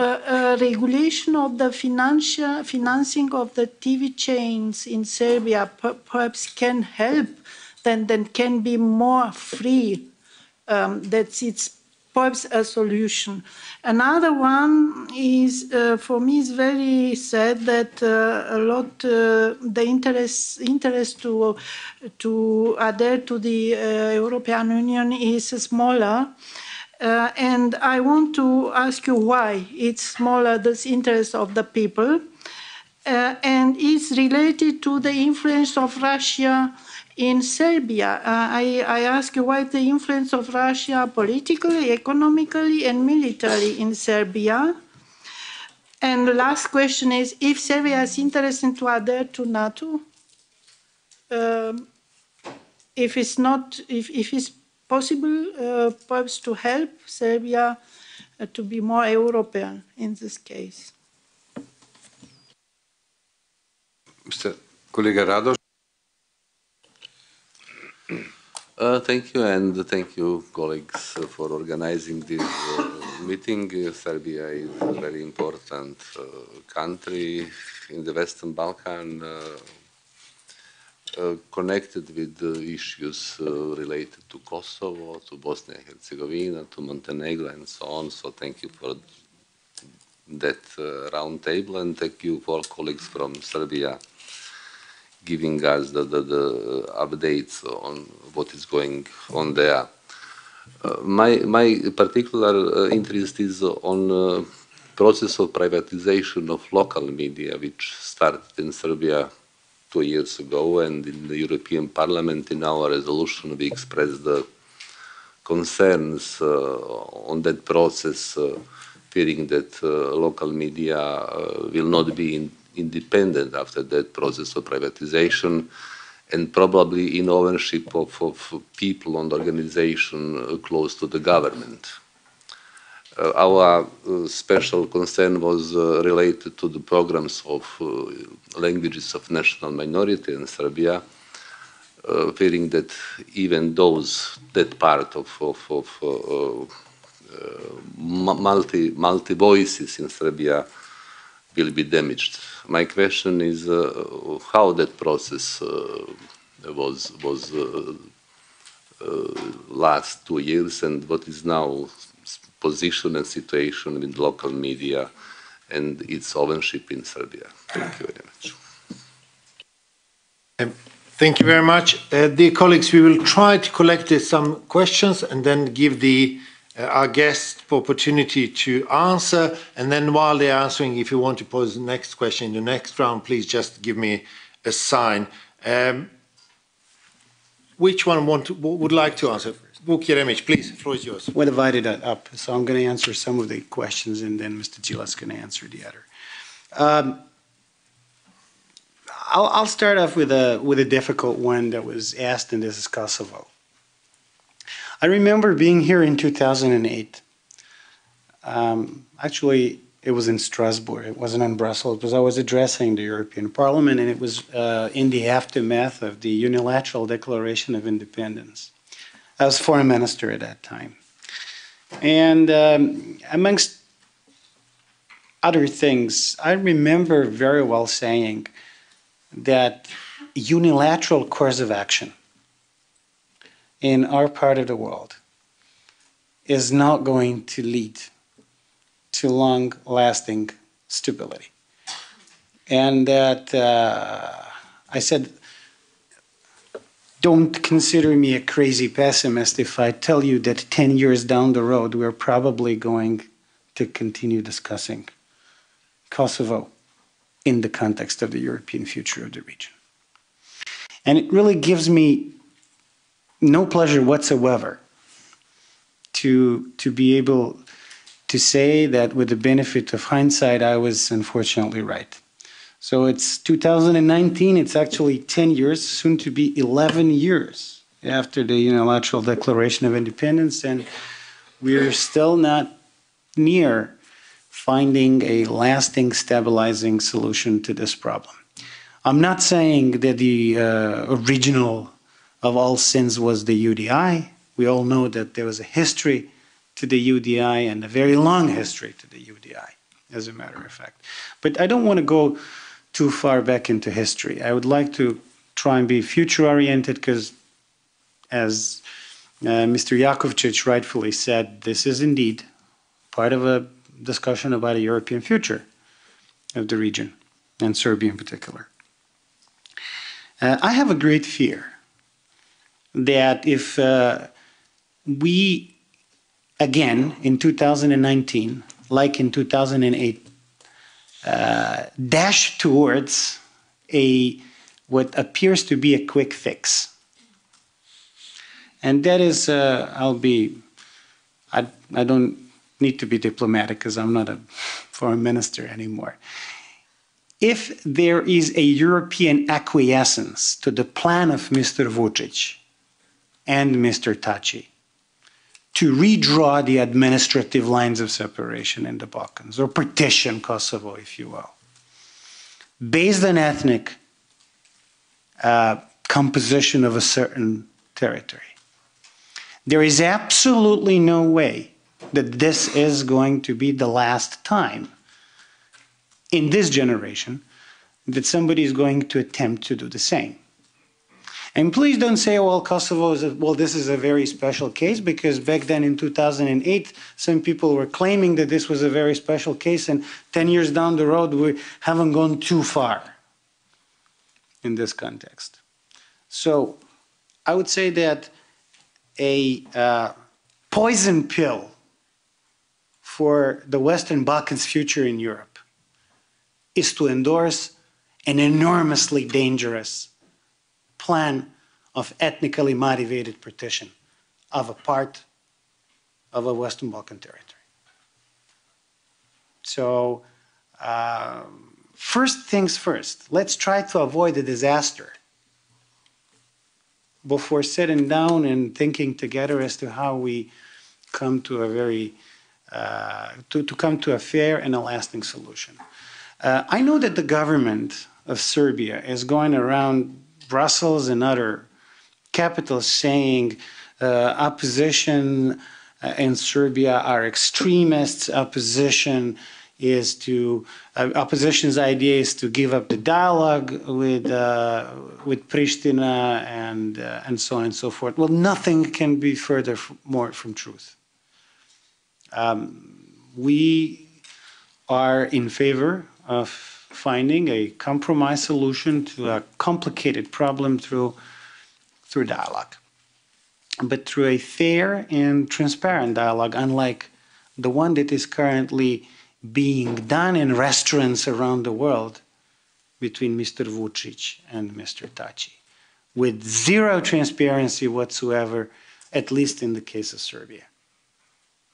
regulation of the financing of the TV chains in Serbia perhaps can help, then can be more free. That's it's perhaps a solution. Another one is, for me, is very sad that a lot the interest to adhere to the European Union is smaller. And I want to ask you why it's smaller, this interest of the people, and it's related to the influence of Russia in Serbia. I ask you why the influence of Russia politically, economically, and militarily in Serbia. And the last question is, if Serbia is interested to adhere to NATO, if it's not, if it's possible, perhaps to help Serbia to be more European in this case. Mr. Kolega Radoš. Thank you, and thank you, colleagues, for organizing this meeting. Serbia is a very important country in the Western Balkan, connected with issues related to Kosovo, to Bosnia and Herzegovina, to Montenegro, and so on. So thank you for that round table, and thank you for colleagues from Serbia giving us the updates on what is going on there. My particular interest is on process of privatization of local media, which started in Serbia 2 years ago, and in the European Parliament, in our resolution, we expressed the concerns on that process, fearing that local media will not be independent after that process of privatization, and probably in ownership of people and organization close to the government. Our special concern was related to the programs of languages of national minority in Serbia, fearing that even that part of multi voices in Serbia will be damaged. My question is how that process was last 2 years, and what is now position and situation with local media and its ownership in Serbia. Thank you very much. Thank you very much. Dear colleagues, we will try to collect some questions and then give our guests the opportunity to answer. And then while they're answering, if you want to pose the next question in the next round, please just give me a sign. Which one would like to answer? Vuk Jeremić, please, the floor is yours. We divided it up, so I'm going to answer some of the questions, and then Mr. Đilas is going to answer the other. I'll start off with a difficult one that was asked, and this is Kosovo. I remember being here in 2008. Actually, it was in Strasbourg. It wasn't in Brussels, because I was addressing the European Parliament, and it was in the aftermath of the unilateral Declaration of Independence. I was foreign minister at that time. And amongst other things, I remember very well saying that unilateral course of action in our part of the world is not going to lead to long-lasting stability. And that I said, don't consider me a crazy pessimist if I tell you that 10 years down the road, we're probably going to continue discussing Kosovo in the context of the European future of the region. And it really gives me no pleasure whatsoever to be able to say that with the benefit of hindsight, I was unfortunately right. So it's 2019, it's actually 10 years, soon to be 11 years after the unilateral Declaration of Independence, and we're still not near finding a lasting, stabilizing solution to this problem. I'm not saying that the original of all sins was the UDI. We all know that there was a history to the UDI and a very long history to the UDI, as a matter of fact. But I don't want to go too far back into history. I would like to try and be future-oriented because, as Mr. Jakovčić rightfully said, this is indeed part of a discussion about a European future of the region, and Serbia in particular. I have a great fear that if we again in 2019, like in 2008, dash towards what appears to be a quick fix. And that is, I don't need to be diplomatic because I'm not a foreign minister anymore. If there is a European acquiescence to the plan of Mr. Vučić and Mr. Taci to redraw the administrative lines of separation in the Balkans, or partition Kosovo, if you will, based on ethnic composition of a certain territory, there is absolutely no way that this is going to be the last time in this generation that somebody is going to attempt to do the same. And please don't say, well, Kosovo is, well, this is a very special case, because back then in 2008, some people were claiming that this was a very special case, and 10 years down the road, we haven't gone too far in this context. So I would say that a poison pill for the Western Balkans' future in Europe is to endorse an enormously dangerous plan of ethnically motivated partition of a part of a Western Balkan territory. So, first things first, let's try to avoid a disaster before sitting down and thinking together as to how we come to a very, to come to a fair and a lasting solution. I know that the government of Serbia is going around Brussels and other capitals saying opposition in Serbia are extremists. Opposition's idea is to give up the dialogue with Pristina and so on and so forth. Well, nothing can be further more from truth. We are in favor of finding a compromise solution to a complicated problem through dialogue, but through a fair and transparent dialogue, unlike the one that is currently being done in restaurants around the world between Mr. Vučić and Mr. Taci, with zero transparency whatsoever, at least in the case of Serbia.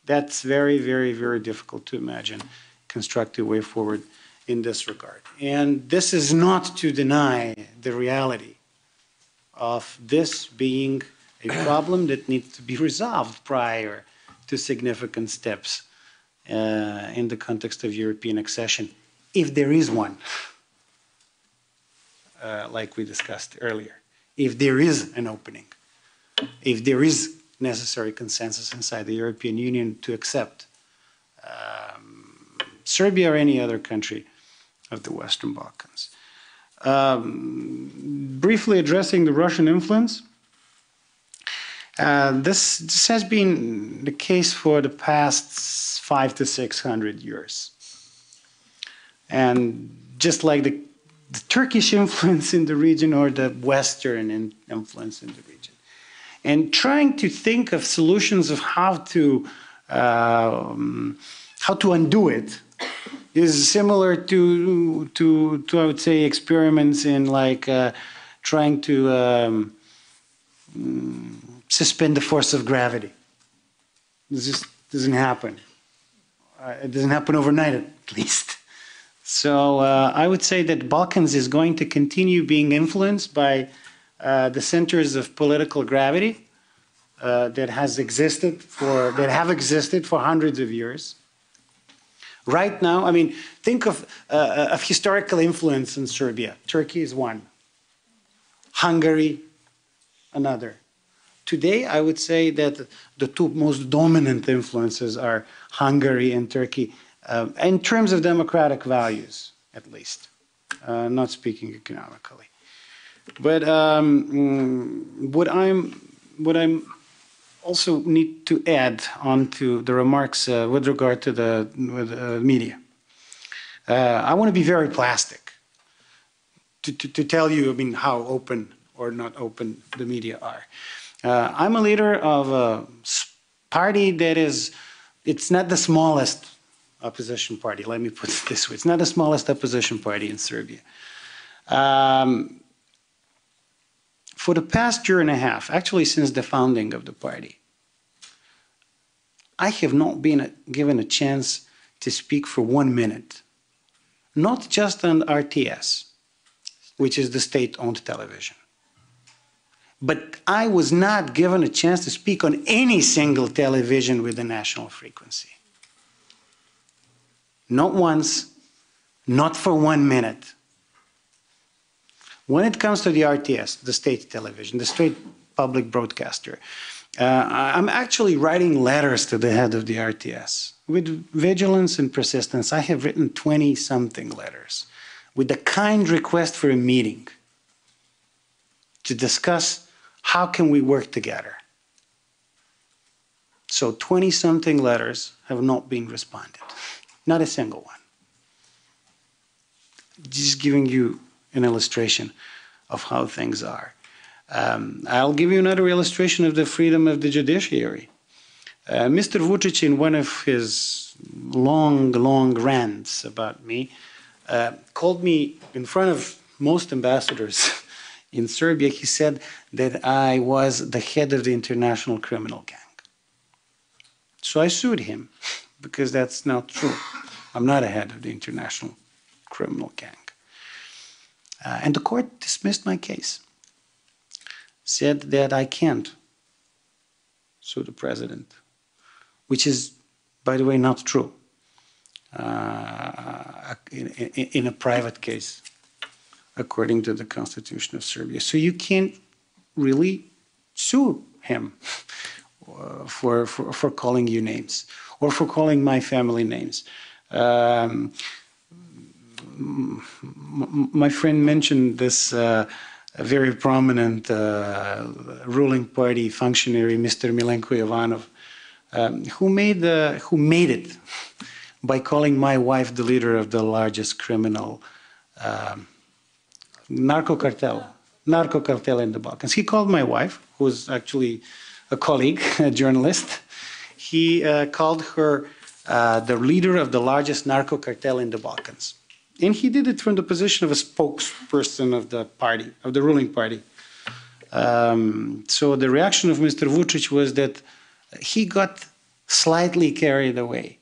That's very, very, very difficult to imagine a constructive way forward in this regard. And this is not to deny the reality of this being a problem that needs to be resolved prior to significant steps in the context of European accession, if there is one, like we discussed earlier, if there is an opening, if there is necessary consensus inside the European Union to accept Serbia or any other country of the Western Balkans. Briefly addressing the Russian influence, this has been the case for the past 500 to 600 years. And just like the Turkish influence in the region or the Western influence in the region. And trying to think of solutions of how to undo it is similar to I would say experiments in like trying to suspend the force of gravity. This just doesn't happen. It doesn't happen overnight, at least. So I would say that Balkans is going to continue being influenced by the centers of political gravity that have existed for hundreds of years. Right now, I mean, think of historical influence in Serbia. Turkey is one. Hungary, another. Today, I would say that the two most dominant influences are Hungary and Turkey, in terms of democratic values, at least, not speaking economically. But what I'm also need to add on to the remarks with regard to the media. I want to be very plastic to tell you, I mean, how open or not open the media are. I'm a leader of a party that is, it's not the smallest opposition party, let me put it this way. It's not the smallest opposition party in Serbia. For the past year and a half, actually since the founding of the party, I have not been given a chance to speak for 1 minute, not just on RTS, which is the state-owned television, but I was not given a chance to speak on any single television with a national frequency. Not once, not for 1 minute. When it comes to the RTS, the state television, the state public broadcaster, I'm actually writing letters to the head of the RTS. With vigilance and persistence, I have written 20-something letters with a kind request for a meeting to discuss how can we work together. So 20-something letters have not been responded. Not a single one. Just giving you an illustration of how things are. I'll give you another illustration of the freedom of the judiciary. Mr. Vučić, in one of his long rants about me, called me in front of most ambassadors in Serbia. He said that I was the head of the international criminal gang. So I sued him because that's not true. I'm not a head of the international criminal gang. And the court dismissed my case, said that I can't sue the president, which is, by the way, not true in a private case, according to the Constitution of Serbia. So you can't really sue him for calling you names or for calling my family names. My friend mentioned this very prominent ruling party functionary, Mr. Milenko Jovanov, who made it by calling my wife the leader of the largest criminal narco cartel in the Balkans. He called my wife, who was actually a colleague, a journalist, he called her the leader of the largest narco cartel in the Balkans. And he did it from the position of a spokesperson of the party, of the ruling party. So the reaction of Mr. Vučić was that he got slightly carried away.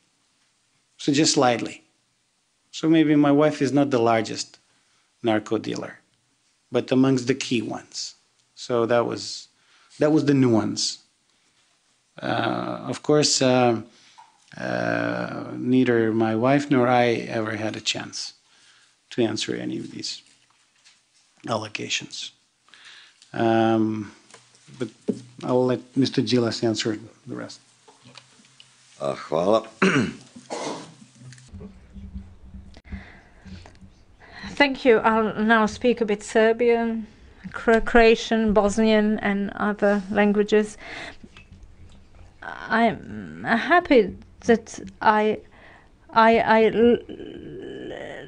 So just slightly. So maybe my wife is not the largest narco dealer, but amongst the key ones. So that was the nuance. Of course, neither my wife nor I ever had a chance to answer any of these allegations. But I'll let Mr. Đilas answer the rest. Hvala. Thank you. I'll now speak a bit Serbian, Croatian, Bosnian, and other languages. I'm happy that I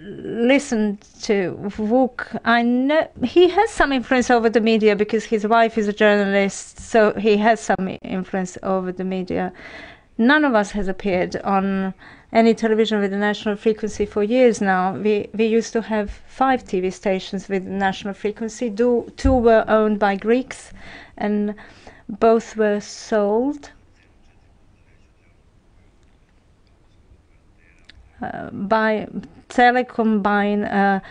listened to Vuk. I know he has some influence over the media because his wife is a journalist, so he has some influence over the media. None of us has appeared on any television with a national frequency for years now. We used to have 5 TV stations with national frequency. 2 were owned by Greeks, and both were sold by Telecom buying a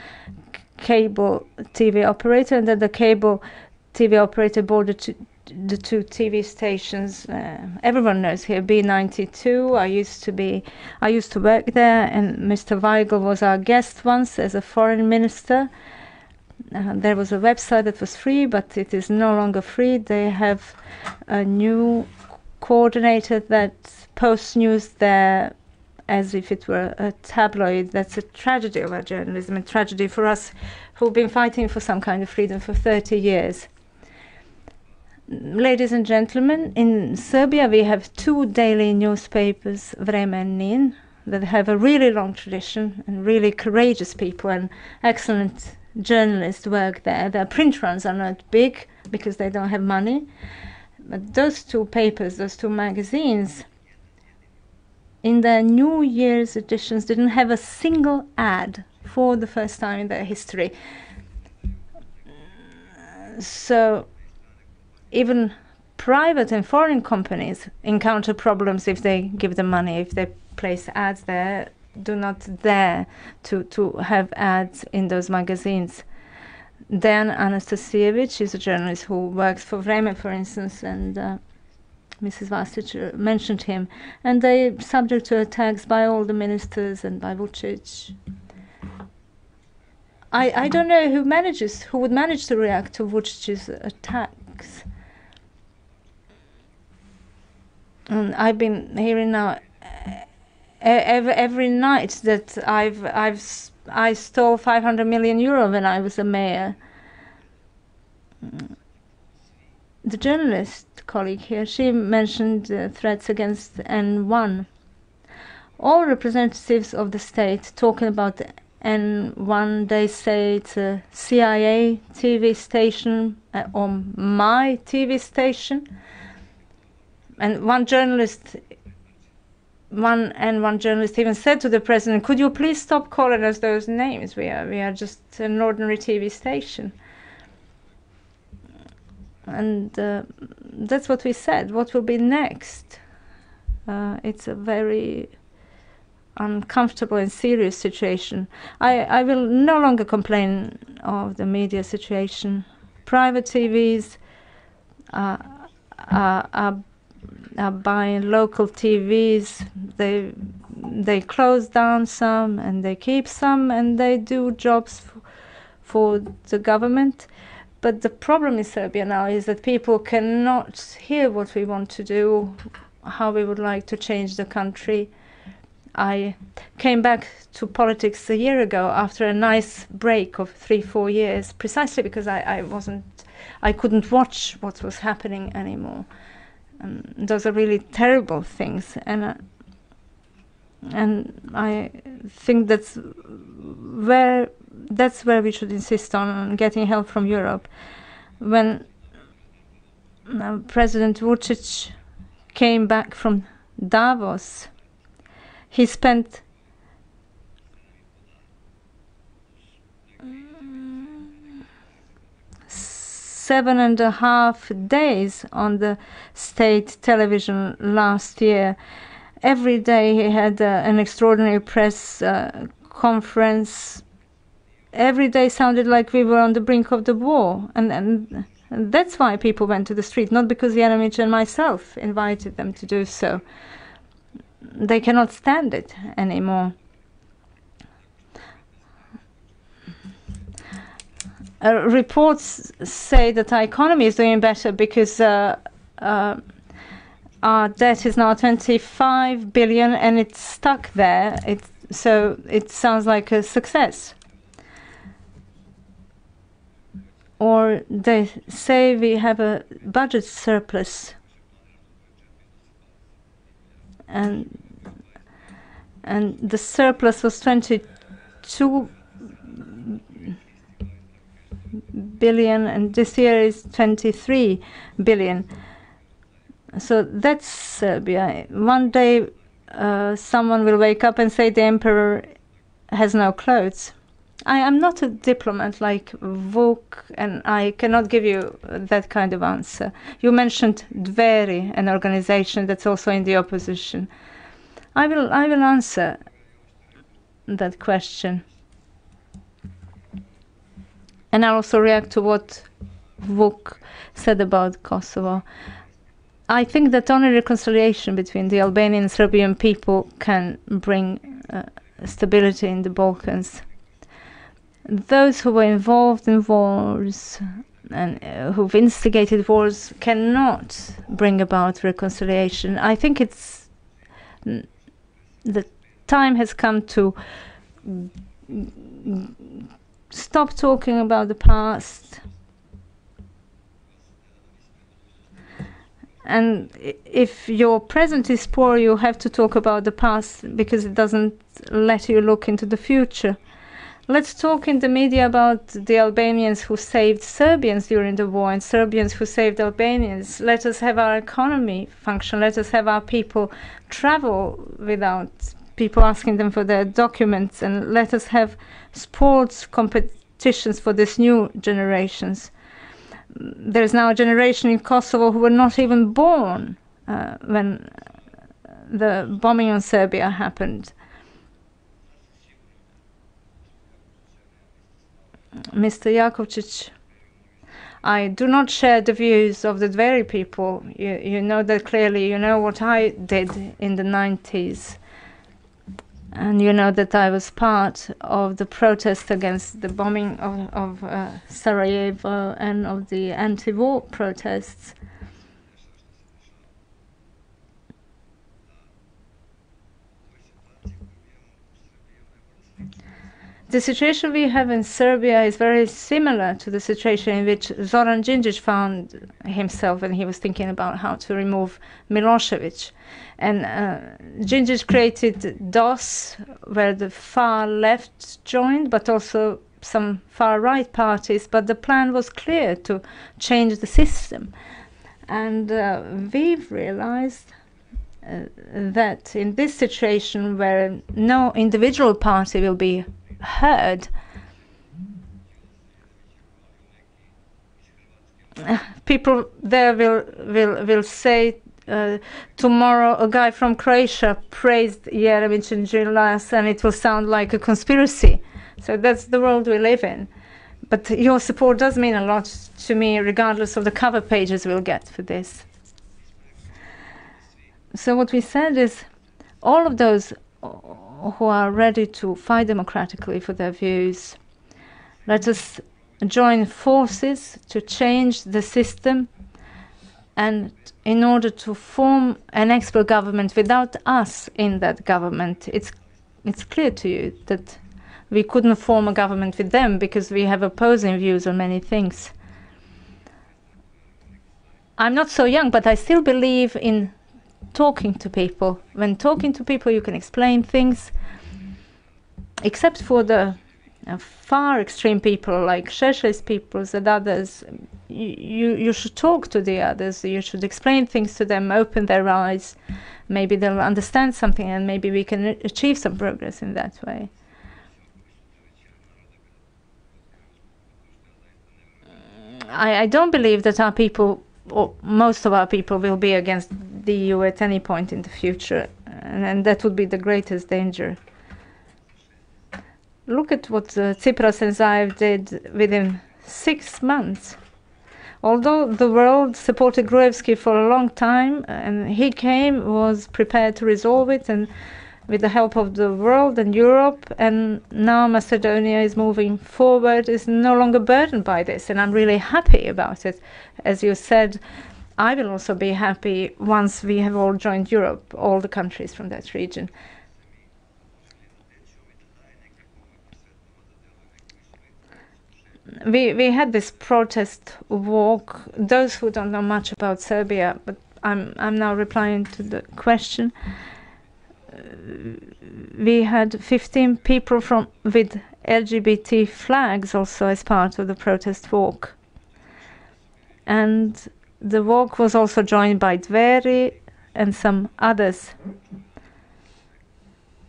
cable TV operator, and then the cable TV operator bought the 2 TV stations. Everyone knows here B92. I used to work there, and Mr. Weigl was our guest once as a foreign minister. There was a website that was free, but it is no longer free. They have a new coordinator that posts news there as if it were a tabloid. That's a tragedy of our journalism, and tragedy for us who've been fighting for some kind of freedom for 30 years. Ladies and gentlemen, in Serbia we have 2 daily newspapers, Vreme and Nin, that have a really long tradition, and really courageous people and excellent journalists work there. Their print runs are not big because they don't have money, But those two papers, those two magazines, in their New Year's editions didn't have a single ad for the first time in their history. So even private and foreign companies encounter problems if they give them money, if they place ads there, do not dare to have ads in those magazines. Dan Anastasievich is a journalist who works for Vreme, for instance, and Mrs. Vasic mentioned him, and they're subject to attacks by all the ministers and by Vučić. I don't know who would manage to react to Vučić's attacks. And I've been hearing now every night that I stole 500 million euro when I was a mayor. The journalist colleague here, she mentioned threats against N1. All representatives of the state talking about N1, they say it's a CIA TV station or my TV station. And one N1 journalist even said to the president, "Could you please stop calling us those names? We are just an ordinary TV station." And that's what we said. What will be next? It's a very uncomfortable and serious situation. I will no longer complain of the media situation. Private TVs are buying local TVs. They close down some and they keep some, and they do jobs for the government. But the problem in Serbia now is that people cannot hear what we want to do, how we would like to change the country. I came back to politics a year ago after a nice break of 3-4 years, precisely because I couldn't watch what was happening anymore. Those are really terrible things, and I think that's where we should insist on getting help from Europe. When President Vučić came back from Davos, he spent seven and a half days on the state television last year. Every day he had an extraordinary press conference. Every day sounded like we were on the brink of the war. And that's why people went to the street, not because Jeremić and myself invited them to do so. They cannot stand it anymore. Reports say that our economy is doing better because our debt is now 25 billion and it's stuck there. So it sounds like a success. Or they say we have a budget surplus. And the surplus was 22 billion, and this year is 23 billion. So that's Serbia. One day someone will wake up and say the emperor has no clothes. I am not a diplomat like Vuk, and I cannot give you that kind of answer. You mentioned Dveri, an organization that's also in the opposition. I will answer that question. And I'll also react to what Vuk said about Kosovo. I think that only reconciliation between the Albanian and Serbian people can bring stability in the Balkans. Those who were involved in wars and who've instigated wars cannot bring about reconciliation. I think the time has come to stop talking about the past. And if your present is poor, you have to talk about the past because it doesn't let you look into the future. let's talk in the media about the Albanians who saved Serbians during the war and Serbians who saved Albanians. Let us have our economy function. Let us have our people travel without people asking them for their documents. And let us have sports competitions for this new generations. There is now a generation in Kosovo who were not even born when the bombing on Serbia happened. Mr. Jakovčić, I do not share the views of the Dveri people. You know that clearly. You know what I did in the 90s. And you know that I was part of the protest against the bombing of Sarajevo and of the anti-war protests. The situation we have in Serbia is very similar to the situation in which Zoran Đinđić found himself when he was thinking about how to remove Milošević. And Đinđić created DOS, where the far left joined, but also some far right parties. But the plan was clear, to change the system. And we've realized that in this situation where no individual party will be heard, people there will say tomorrow a guy from Croatia praised Jeremić and Đilas, and it will sound like a conspiracy. So that's the world we live in. But your support does mean a lot to me, regardless of the cover pages we'll get for this. So what we said is, all of those who are ready to fight democratically for their views, let us join forces to change the system, and in order to form an expert government without us in that government, it's clear to you that we couldn't form a government with them because we have opposing views on many things. I'm not so young, but I still believe in talking to people. When talking to people, you can explain things. Except for the far extreme people like Šešelj's people and others, you should talk to the others. You should explain things to them, open their eyes. Maybe they'll understand something, and maybe we can achieve some progress in that way. I don't believe that our people, or most of our people, will be against the EU at any point in the future, and that would be the greatest danger. Look at what Tsipras and Zaev did within 6 months. Although the world supported Gruevski for a long time, and he was prepared to resolve it, and with the help of the world and Europe, and now Macedonia is moving forward, is no longer burdened by this, and I'm really happy about it. As you said, I will also be happy once we have all joined Europe, all the countries from that region. We had this protest walk. Those who don't know much about Serbia, but I'm now replying to the question. We had 15 people with LGBT flags also as part of the protest walk. And the walk was also joined by Dveri and some others.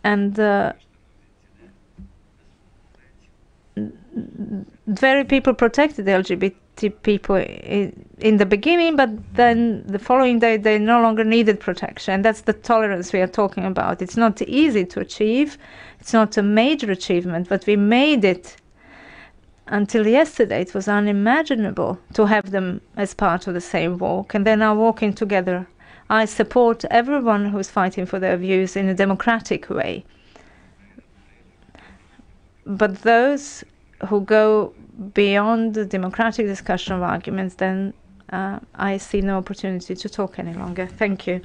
And Dveri people protected the LGBT people in the beginning, but then the following day they no longer needed protection. And that's the tolerance we are talking about. It's not easy to achieve. It's not a major achievement, but we made it. Until yesterday, it was unimaginable to have them as part of the same walk, and they're now walking together. I support everyone who's fighting for their views in a democratic way. But those who go beyond the democratic discussion of arguments, then I see no opportunity to talk any longer. Thank you.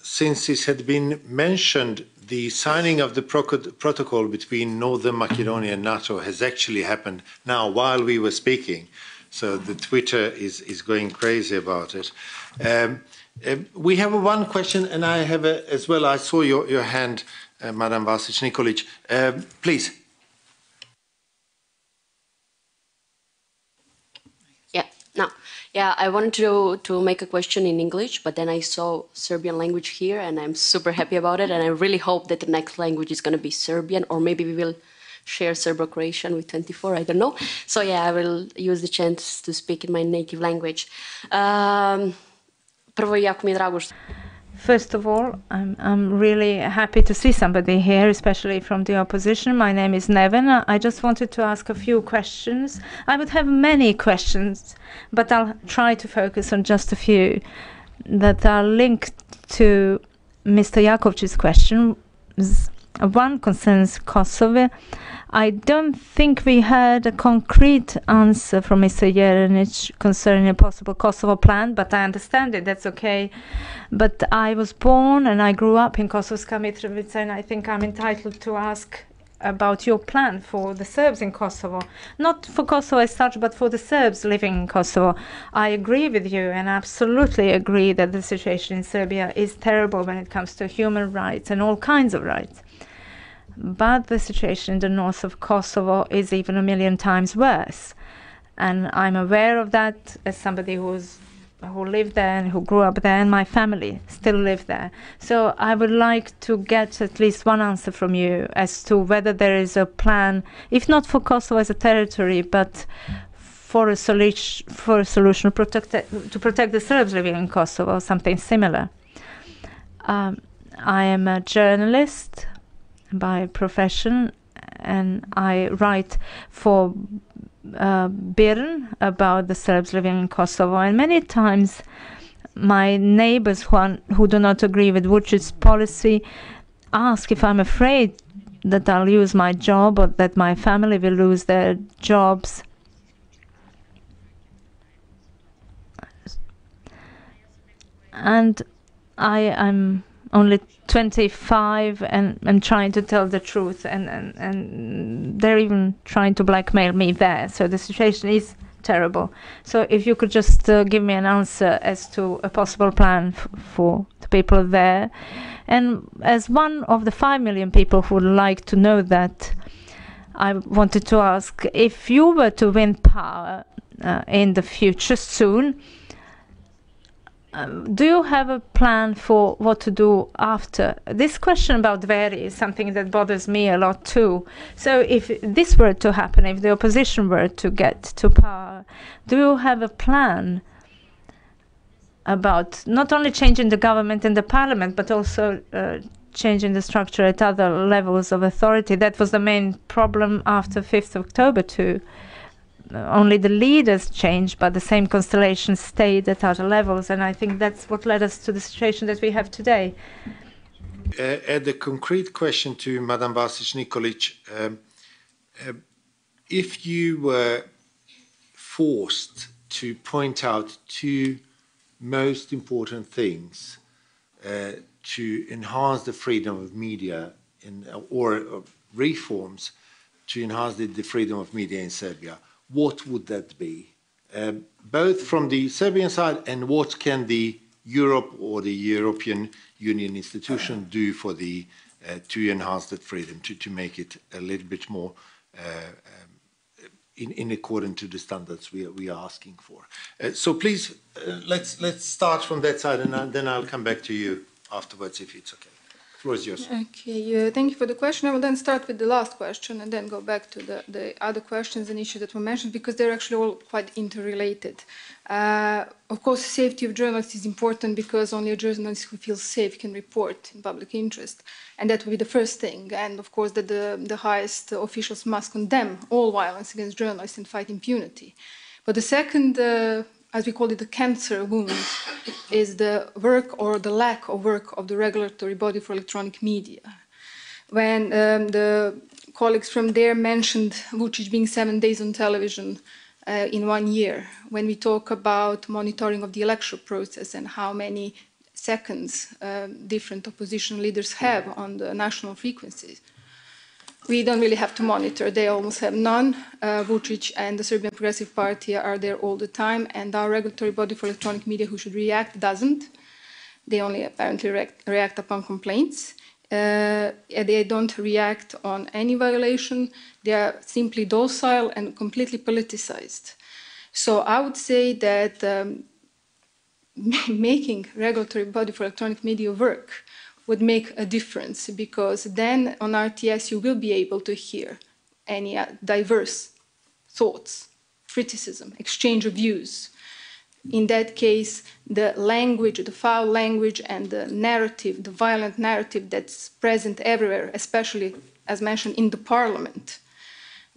Since it had been mentioned, the signing of the protocol between Northern Macedonia and NATO has actually happened now while we were speaking. So the Twitter is going crazy about it. We have one question, and I have as well. I saw your hand, Madam Vasic Nikolic. Please. No, yeah, I wanted to make a question in English, but then I saw Serbian language here, and I'm super happy about it, and I really hope that the next language is going to be Serbian, or maybe we will share Serbo-Croatian with 24, I don't know. So yeah, I will use the chance to speak in my native language. Prvo, jako mi je drago što... First of all, I'm really happy to see somebody here, especially from the opposition. My name is Neven. I just wanted to ask a few questions. I would have many questions, but I'll try to focus on just a few that are linked to Mr. Jakovčic's question. One concerns Kosovo. I don't think we had a concrete answer from Mr. Jeremić concerning a possible Kosovo plan, but I understand it, that's okay. But I was born and I grew up in Kosovska Mitrovica, and I think I'm entitled to ask about your plan for the Serbs in Kosovo. Not for Kosovo as such, but for the Serbs living in Kosovo. I agree with you, and absolutely agree that the situation in Serbia is terrible when it comes to human rights and all kinds of rights. But the situation in the north of Kosovo is even a million times worse. And I'm aware of that as somebody who lived there and who grew up there, and my family still live there. So I would like to get at least one answer from you as to whether there is a plan, if not for Kosovo as a territory, but for a solution to protect the Serbs living in Kosovo, or something similar. I am a journalist by profession, and I write for BIRN about the Serbs living in Kosovo, and many times my neighbors who do not agree with Vučić's policy ask if I'm afraid that I'll lose my job or that my family will lose their jobs. And I'm only 25 and trying to tell the truth, and they're even trying to blackmail me there. So the situation is terrible. So if you could just give me an answer as to a possible plan for the people there. And as one of the 5 million people who would like to know that, I wanted to ask, if you were to win power in the future soon, do you have a plan for what to do after? This question about Dveri is something that bothers me a lot too. So if this were to happen, if the opposition were to get to power, do you have a plan about not only changing the government and the parliament, but also changing the structure at other levels of authority? That was the main problem after 5th of October too. Only the leaders changed, but the same constellation stayed at other levels, and I think that's what led us to the situation that we have today. The concrete question to Madam Vasic Nikolic, if you were forced to point out two most important things to enhance the freedom of media or reforms to enhance the freedom of media in Serbia, what would that be? Both from the Serbian side, and what can the Europe or the European Union institution do for the to enhance that freedom, to make it a little bit more in accordance to the standards we are asking for. So please, let's start from that side, and then I'll come back to you afterwards if it's okay. The floor is yours. Okay, thank you for the question. I will then start with the last question and then go back to the other questions and issues that were mentioned, because they're actually all quite interrelated. Of course, safety of journalists is important, because only a journalist who feels safe can report in public interest. And that will be the first thing. And of course, that the highest officials must condemn all violence against journalists and fight impunity. But the second, as we call it, the cancer wound, is the work or the lack of work of the regulatory body for electronic media. When the colleagues from there mentioned Vučić being 7 days on television in 1 year, when we talk about monitoring of the election process and how many seconds different opposition leaders have on the national frequencies, we don't really have to monitor. They almost have none. Vučić and the Serbian Progressive Party are there all the time, and our regulatory body for electronic media, who should react, doesn't. They only apparently react upon complaints. They don't react on any violation. They are simply docile and completely politicized. So I would say that making regulatory body for electronic media work would make a difference, because then on RTS you will be able to hear any diverse thoughts, criticism, exchange of views. In that case, the language, the foul language, and the narrative, the violent narrative that's present everywhere, especially, as mentioned, in the parliament,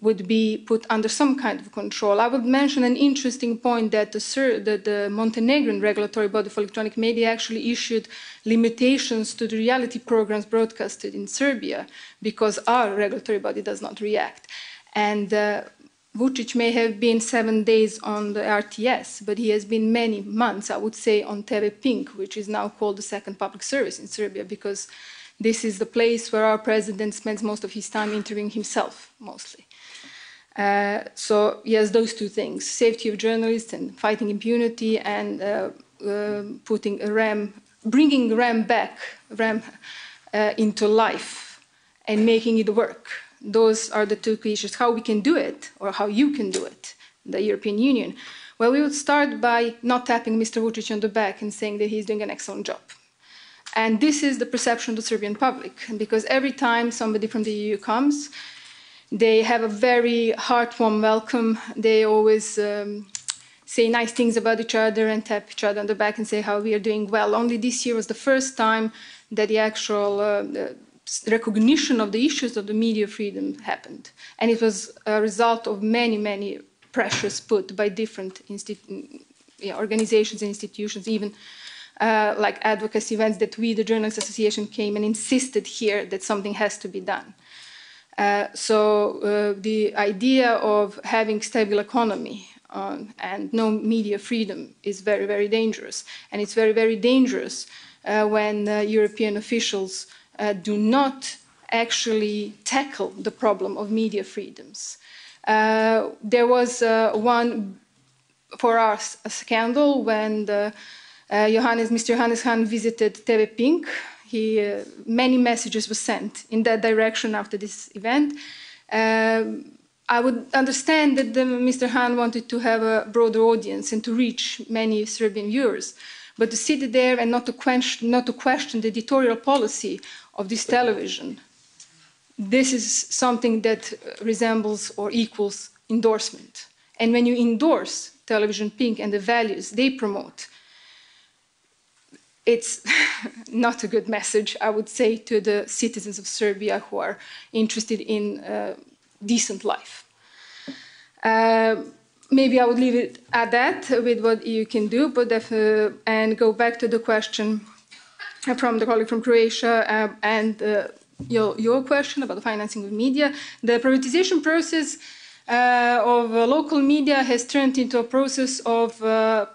would be put under some kind of control. I would mention an interesting point that the Montenegrin regulatory body for electronic media actually issued limitations to the reality programs broadcasted in Serbia, because our regulatory body does not react. And Vučić may have been 7 days on the RTS, but he has been many months, I would say, on TV Pink, which is now called the second public service in Serbia, because this is the place where our president spends most of his time interviewing himself, mostly. So yes, those two things: safety of journalists and fighting impunity, and bringing RAM back into life and making it work. Those are the two key issues. How we can do it, or how you can do it, the European Union. Well, we would start by not tapping Mr. Vučić on the back and saying that he's doing an excellent job. And this is the perception of the Serbian public, because every time somebody from the EU comes, they have a very heartwarming welcome. They always say nice things about each other and tap each other on the back and say how we are doing well. Only this year was the first time that the actual recognition of the issues of the media freedom happened. And it was a result of many, many pressures put by different organizations and institutions, even like advocacy events that we, the Journalists Association, came and insisted here that something has to be done. So the idea of having stable economy and no media freedom is very, very dangerous. And it's very, very dangerous when European officials do not actually tackle the problem of media freedoms. There was one, for us, a scandal when Mr. Johannes Hahn visited TV Pink. Many messages were sent in that direction after this event. I would understand that Mr. Hahn wanted to have a broader audience and to reach many Serbian viewers, but to sit there and not to question the editorial policy of this television, this is something that resembles or equals endorsement. And when you endorse Television Pink and the values they promote, it's not a good message, I would say, to the citizens of Serbia who are interested in decent life. Maybe I would leave it at that with what you can do, but and go back to the question from the colleague from Croatia and your question about the financing of media. The privatization process of local media has turned into a process of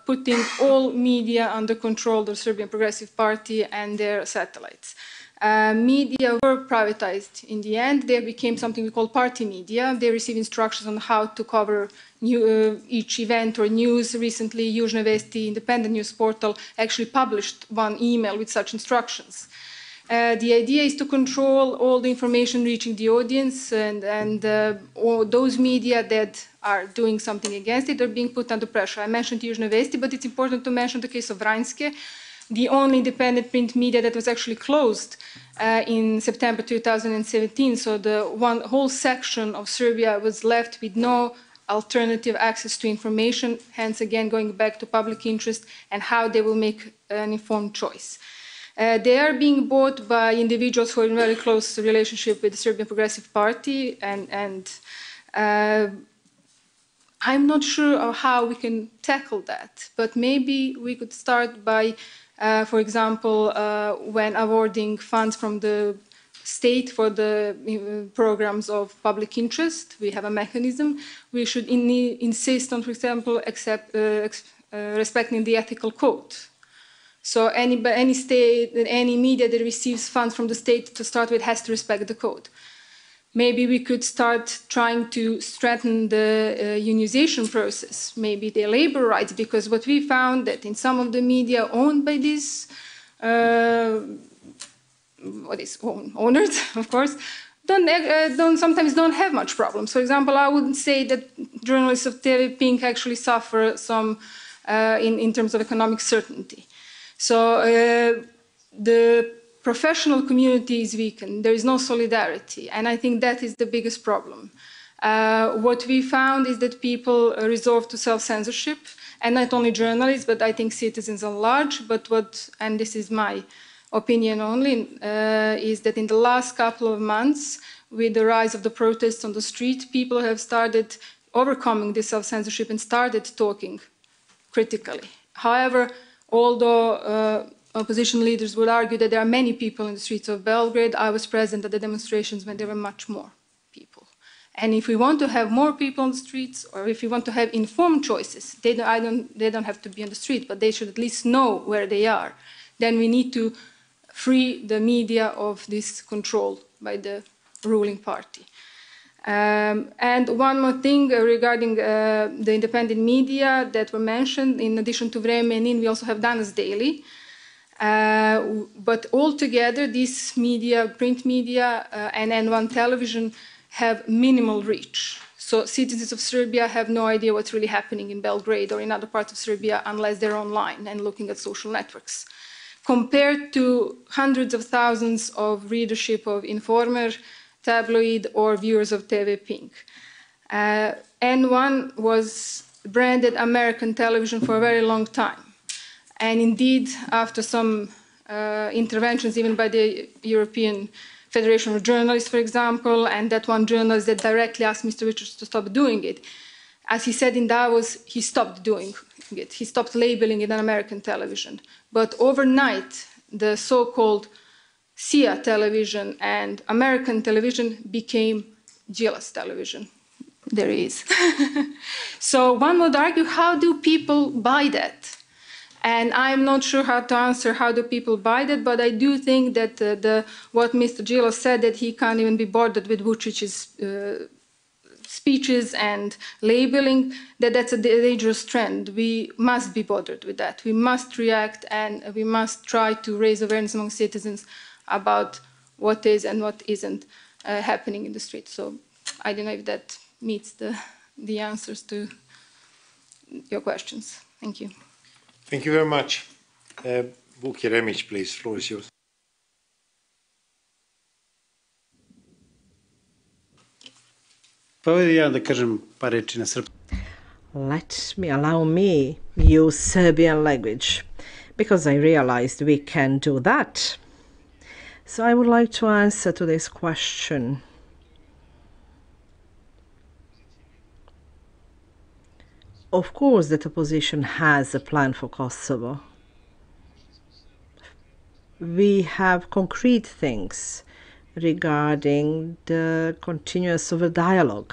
putting all media under control of the Serbian Progressive Party and their satellites. Media were privatized in the end. They became something we call party media. They receive instructions on how to cover each event or news. Recently, Južne Vesti, independent news portal, actually published one email with such instructions. The idea is to control all the information reaching the audience, and all those media that are doing something against it are being put under pressure. I mentioned Južne Vesti, but it's important to mention the case of Vranjske, the only independent print media that was actually closed in September 2017. So the whole section of Serbia was left with no alternative access to information, hence again going back to public interest and how they will make an informed choice. They are being bought by individuals who are in very close relationship with the Serbian Progressive Party, and I'm not sure of how we can tackle that, but maybe we could start by, for example, when awarding funds from the state for the programs of public interest, we have a mechanism. We should insist on, for example, respecting the ethical code. So any state, any media that receives funds from the state to start with has to respect the code. Maybe we could start trying to strengthen the unionization process, maybe the labor rights, because what we found that in some of the media owned by these, owners, of course, sometimes don't have much problems. For example, I would say that journalists of TV Pink actually suffer some in terms of economic certainty. So the professional community is weakened. There is no solidarity, and I think that is the biggest problem. What we found is that people resort to self-censorship, and not only journalists, but I think citizens at large. But and this is my opinion only, is that in the last couple of months, with the rise of the protests on the street, people have started overcoming this self-censorship and started talking critically. However, although opposition leaders would argue that there are many people in the streets of Belgrade, I was present at the demonstrations when there were much more people. And if we want to have more people on the streets, or if we want to have informed choices, they don't have to be on the street, but they should at least know where they are. Then we need to free the media of this control by the ruling party. And one more thing regarding the independent media that were mentioned, in addition to Vreme and In, we also have Danas Daily. But altogether, this media, print media and N1 television have minimal reach. So citizens of Serbia have no idea what's really happening in Belgrade or in other parts of Serbia unless they're online and looking at social networks. Compared to hundreds of thousands of readership of Informer, Tabloid, or viewers of TV Pink. N1 was branded American television for a very long time. And indeed, after some interventions, even by the European Federation of Journalists, for example, and that one journalist that directly asked Mr. Richards to stop doing it, as he said in Davos, he stopped doing it. He stopped labeling it an American television. But overnight, the so-called SIA television and American television became Đilas television. There is. So one would argue, how do people buy that? And I'm not sure how to answer how do people buy that, but I do think that what Mr. Đilas said, that he can't even be bothered with Vučić's speeches and labeling, that's a dangerous trend. We must be bothered with that. We must react, and we must try to raise awareness among citizens about what is and what isn't happening in the streets. So I don't know if that meets the answers to your questions. Thank you. Thank you very much. Vuk Jeremić, please, floor is yours. Allow me use Serbian language, because I realized we can do that. So I would like to answer to this question. Of course, the opposition has a plan for Kosovo. We have concrete things regarding the continuance of a dialogue.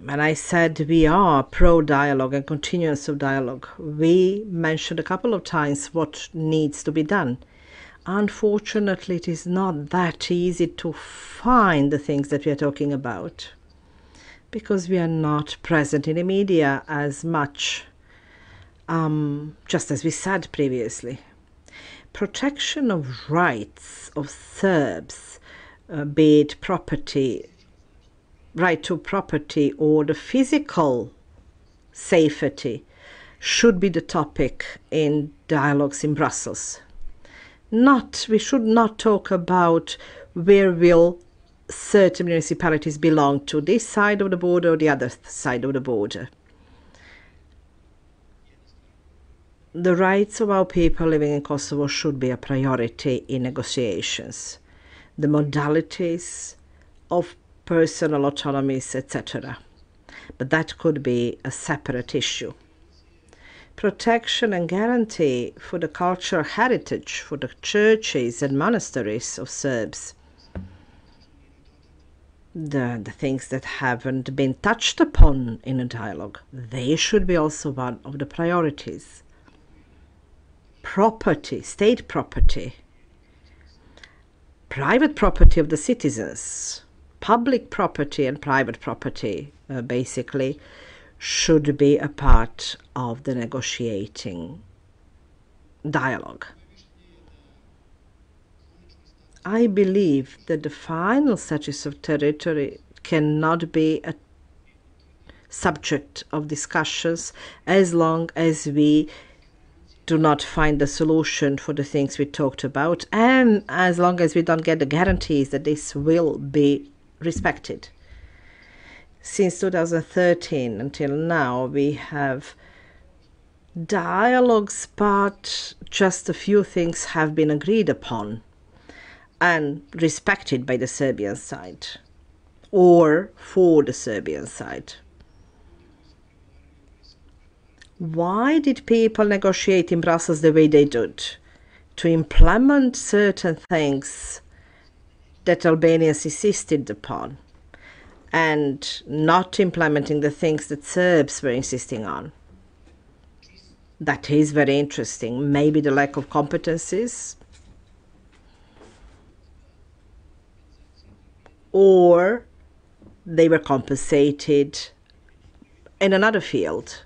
And I said we are pro-dialogue and continuance of dialogue. We mentioned a couple of times what needs to be done. Unfortunately, it is not that easy to find the things that we are talking about, because we are not present in the media as much, just as we said previously. Protection of rights of Serbs, be it property, right to property, or the physical safety, should be the topic in dialogues in Brussels. We should not talk about where will certain municipalities belong to, this side of the border or the other side of the border. The rights of our people living in Kosovo should be a priority in negotiations. The modalities of personal autonomies, etc. But that could be a separate issue. Protection and guarantee for the cultural heritage, for the churches and monasteries of Serbs. The things that haven't been touched upon in a dialogue, they should be also one of the priorities. Property, state property, private property of the citizens, public property and private property, basically, should be a part of the negotiating dialogue. I believe that the final status of territory cannot be a subject of discussions as long as we do not find a solution for the things we talked about, and as long as we don't get the guarantees that this will be respected. Since 2013 until now, we have dialogues, but just a few things have been agreed upon and respected by the Serbian side or for the Serbian side. Why did people negotiate in Brussels the way they did? To implement certain things that Albanians insisted upon and not implementing the things that Serbs were insisting on. That is very interesting. Maybe the lack of competencies, or they were compensated in another field.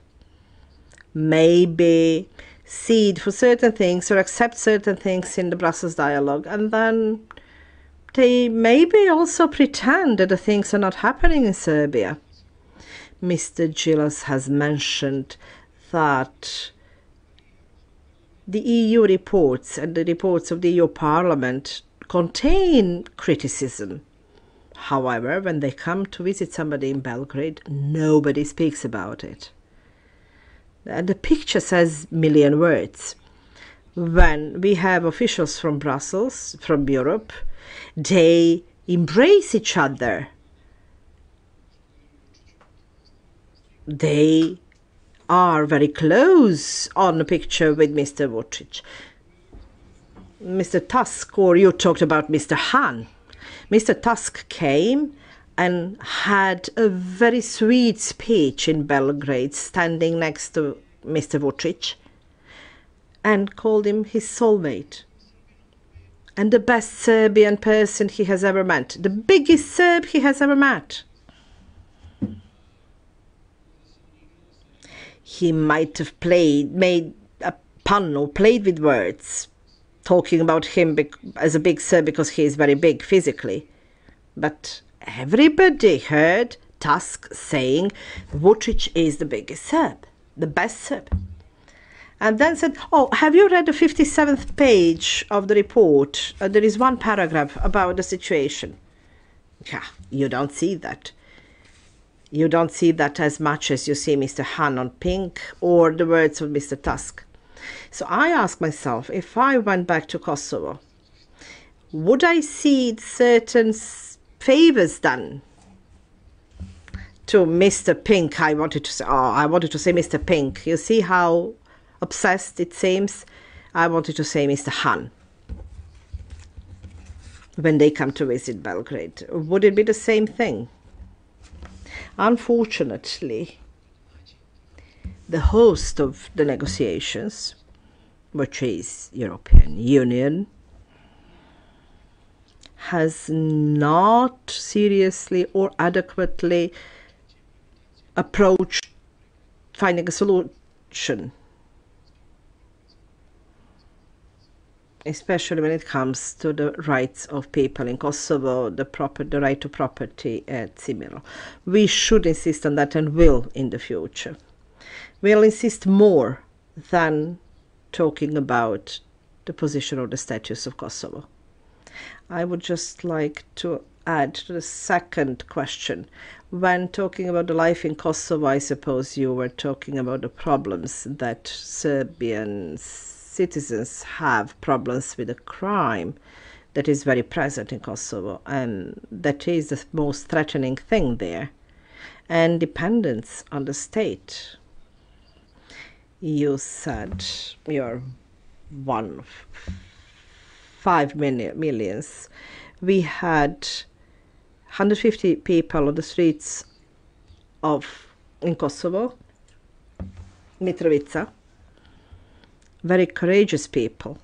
Maybe cede for certain things or accept certain things in the Brussels dialogue, and then they maybe also pretend that the things are not happening in Serbia. Mr. Đilas has mentioned that the EU reports and the reports of the EU Parliament contain criticism. However, when they come to visit somebody in Belgrade, nobody speaks about it. And the picture says a million words. When we have officials from Brussels, from Europe, they embrace each other. They are very close on a picture with Mr. Vučić. Mr. Tusk, or you talked about Mr. Hahn. Mr. Tusk came and had a very sweet speech in Belgrade, standing next to Mr. Vučić, and called him his soulmate and the best Serbian person he has ever met, the biggest Serb he has ever met. He might have made a pun or played with words, talking about him as a big Serb because he is very big physically. But everybody heard Tusk saying Vučić is the biggest Serb, the best Serb. And then said, oh, have you read the 57th page of the report? There is one paragraph about the situation. Yeah, you don't see that. You don't see that as much as you see Mr. Hahn on pink or the words of Mr. Tusk. So I ask myself, if I went back to Kosovo, would I see certain favors done to Mr. Pink? I wanted to say Mr. Pink. You see how obsessed it seems? I wanted to say Mr. Hahn. When they come to visit Belgrade, would it be the same thing? Unfortunately, the host of the negotiations, which is European Union, has not seriously or adequately approached finding a solution, especially when it comes to the rights of people in Kosovo, the right to property, and similar. We should insist on that and will in the future. We'll insist more than talking about the position of the status of Kosovo. I would just like to add to the second question. When talking about the life in Kosovo, I suppose you were talking about the problems that Serbian citizens have, problems with the crime that is very present in Kosovo, and that is the most threatening thing there, and dependence on the state. You said you're one of 5 million. We had 150 people on the streets in Kosovo, Mitrovica, very courageous people.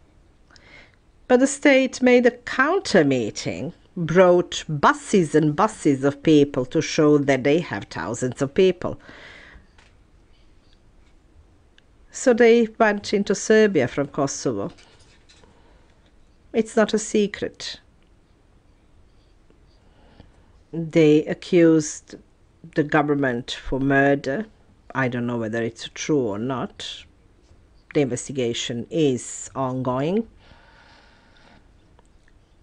But the state made a counter meeting, brought buses and buses of people to show that they have thousands of people. So they went into Serbia from Kosovo. It's not a secret They accused the government for murder. I don't know whether it's true or not. The investigation is ongoing.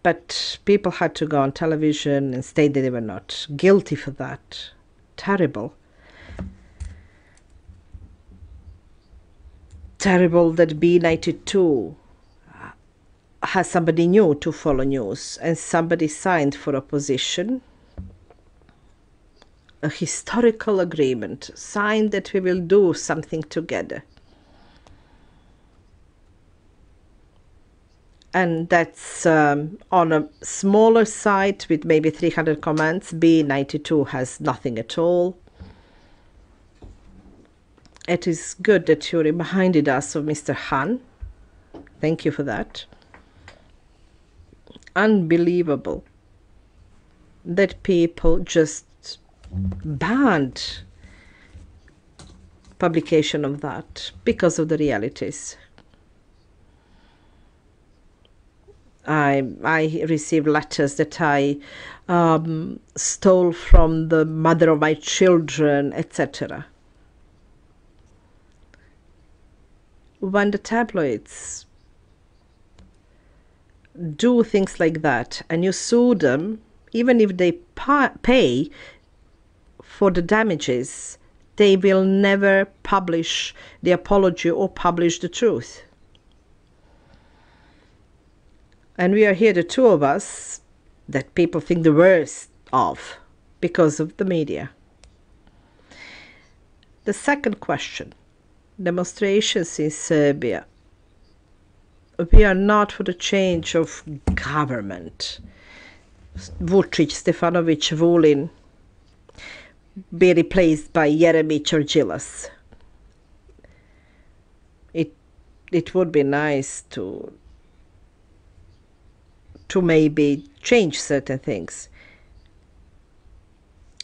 But people had to go on television and state that they were not guilty for that. Terrible. Terrible that B92 has somebody new to follow news and somebody signed for opposition. A historical agreement signed that we will do something together. And that's on a smaller site with maybe 300 comments. B92 has nothing at all. It is good that you reminded us of Mr. Han. Thank you for that. Unbelievable that people just banned publication of that because of the realities. I received letters that I stole from the mother of my children, etc. When the tabloids do things like that and you sue them, even if they pay for the damages, they will never publish the apology or publish the truth. And we are here, the two of us, that people think the worst of because of the media. The second question, demonstrations in Serbia. We are not for the change of government. Vučić, Stefanović, Vulin be replaced by Jeremić or Đilas. It would be nice to maybe change certain things.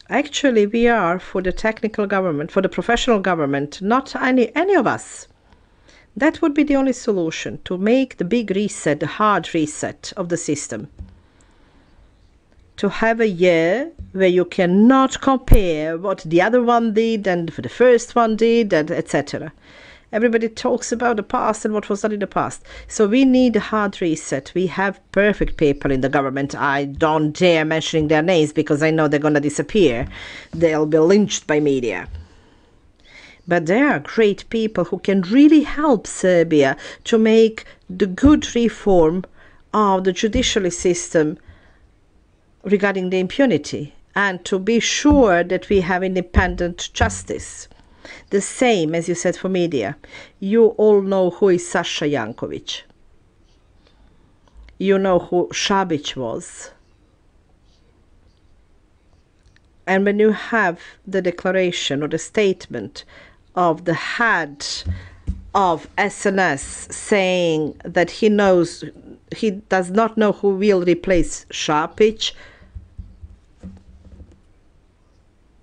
Actually, we are for the technical government, for the professional government, not any of us. That would be the only solution, to make the big reset, the hard reset of the system. To have a year where you cannot compare what the other one did and the first one did, and etc. Everybody talks about the past and what was done in the past. So we need a hard reset. We have perfect people in the government. I don't dare mentioning their names because I know they're going to disappear. They'll be lynched by media. But there are great people who can really help Serbia to make the good reform of the judicial system regarding the impunity and to be sure that we have independent justice. The same, as you said, for media. You all know who is Saša Janković. You know who Šabić was. And when you have the declaration or the statement of the head of SNS saying that he does not know who will replace Šabić,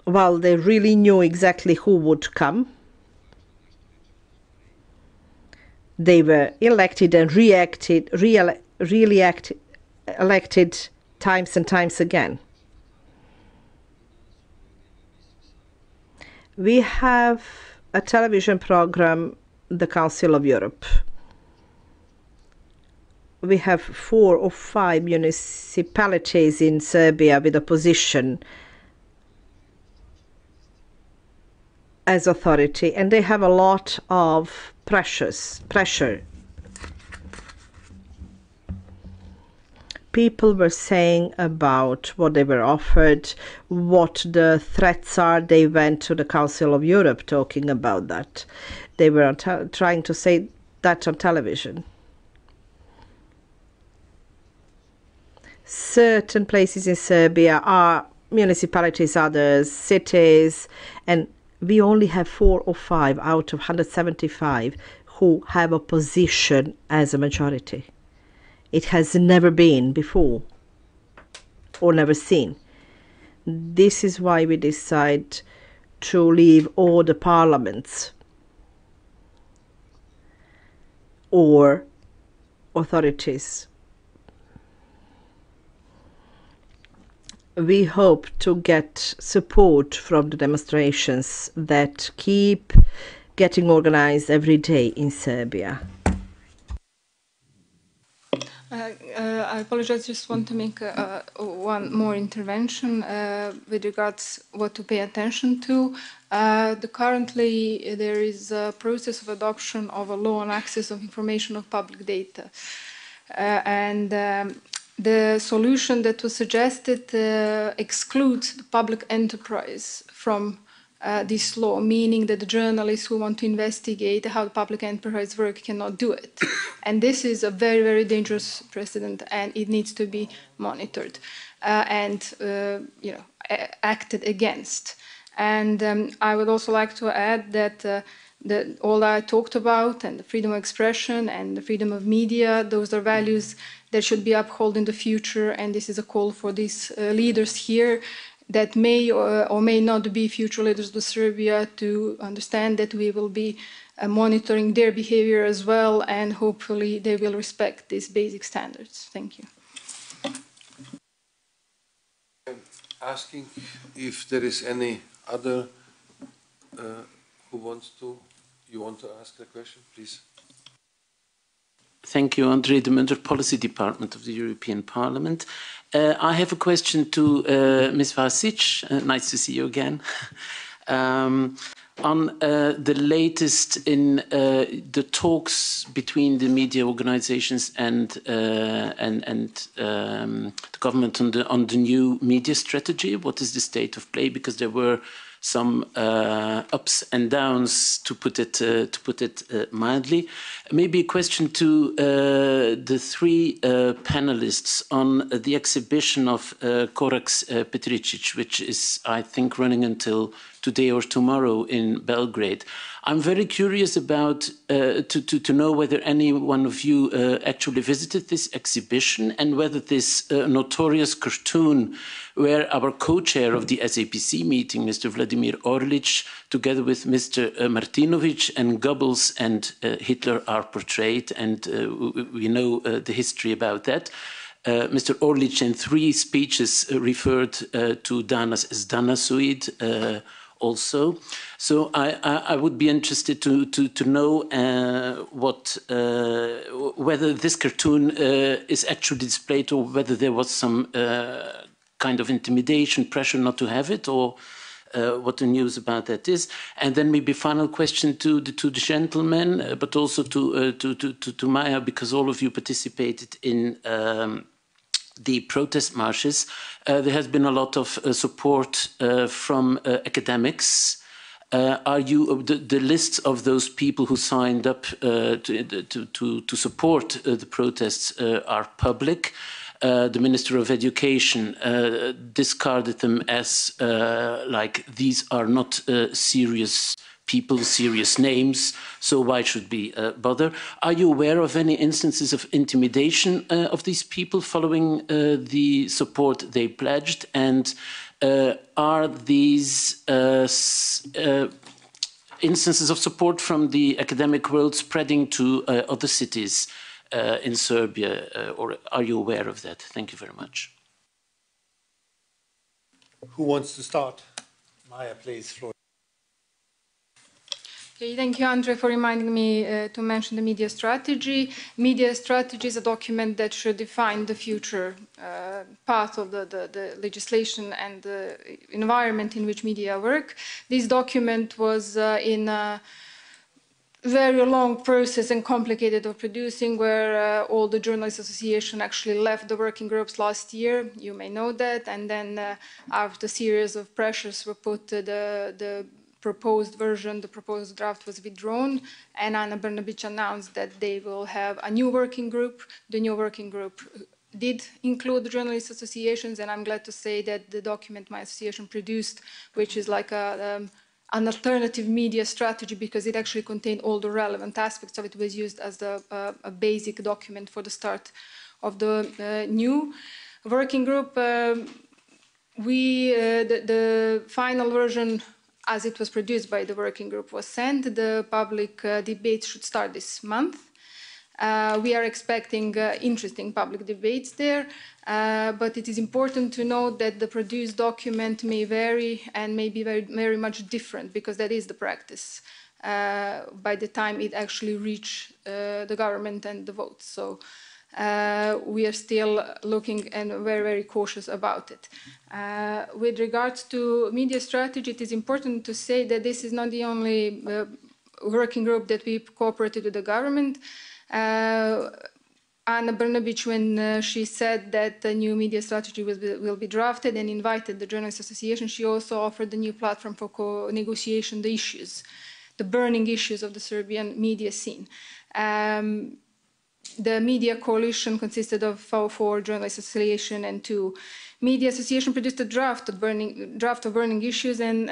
while they really knew exactly who would come. They were elected and elected times and times again. We have a television program, the Council of Europe. We have 4 or 5 municipalities in Serbia with opposition as authority, and they have a lot of pressure. People were saying about what they were offered, what the threats are. They went to the Council of Europe talking about that. They were trying to say that on television. Certain places in Serbia are municipalities, others cities, and we only have 4 or 5 out of 175 who have opposition as a majority. It has never been before or never seen. This is why we decide to leave all the parliaments or authorities. we hope to get support from the demonstrations that keep getting organized every day in Serbia. I apologize, just want to make one more intervention with regards what to pay attention to. Currently, there is a process of adoption of a law on access of information of public data. The solution that was suggested excludes the public enterprise from this law, meaning that the journalists who want to investigate how the public enterprise work cannot do it. And this is a very, very dangerous precedent, and it needs to be monitored and acted against. And I would also like to add that all that I talked about, and the freedom of expression and the freedom of media, those are values that should be upheld in the future, and this is a call for these leaders here that may or may not be future leaders of Serbia to understand that we will be monitoring their behavior as well, and hopefully they will respect these basic standards. Thank you. Asking if there is any other who wants to, you want to ask a question, please. Thank you, Andre de Munder, Policy Department of the European Parliament. I have a question to Ms. Vasic. Nice to see you again. On the latest in the talks between the media organizations and the government on the new media strategy, what is the state of play? Because there were some ups and downs, to put it mildly. Maybe a question to the three panelists on the exhibition of Koraks Petricic, which is, I think, running until today or tomorrow in Belgrade. I'm very curious about to know whether any one of you actually visited this exhibition, and whether this notorious cartoon, where our co-chair of the SAPC meeting, Mr. Vladimir Orlic, together with Mr. Martinovic and Goebbels and Hitler are portrayed, and we know the history about that. Mr. Orlic in 3 speeches referred to Danas as Danasuid also. So I would be interested to know whether this cartoon is actually displayed, or whether there was some kind of intimidation, pressure not to have it, or what the news about that is. And then maybe final question to the gentlemen, but also to Maya, because all of you participated in the protest marches. There has been a lot of support from academics. Are you the lists of those people who signed up to support the protests are public? The Minister of Education discarded them as like these are not serious people, serious names, so why should we bother? Are you aware of any instances of intimidation of these people following the support they pledged? And are these instances of support from the academic world spreading to other cities in Serbia, or are you aware of that? Thank you very much. Who wants to start? Maya, please, floor. Okay, thank you, Andre, for reminding me to mention the media strategy. Media strategy is a document that should define the future path of the legislation and the environment in which media work. This document was in a very long process and complicated of producing, where all the journalists association actually left the working groups last year. You may know that. And then after a series of pressures were put, the proposed version, the proposed draft was withdrawn, and Ana Brnabić announced that they will have a new working group. The new working group did include the journalist associations, and I'm glad to say that the document my association produced, which is like an alternative media strategy, because it actually contained all the relevant aspects of it, was used as a basic document for the start of the new working group. The final version, as it was produced by the working group, was sent. The public debate should start this month. We are expecting interesting public debates there, but it is important to note that the produced document may vary and may be very much different, because that is the practice by the time it actually reaches the government and the votes. So we are still looking and very cautious about it. With regards to media strategy, it is important to say that this is not the only working group that we cooperated with the government. Anna Brnabić, when she said that the new media strategy will be drafted and invited the Journalists Association, she also offered the new platform for negotiation, the issues, the burning issues of the Serbian media scene. The media coalition consisted of 4 Journalists Association and 2 media association produced a draft of burning issues and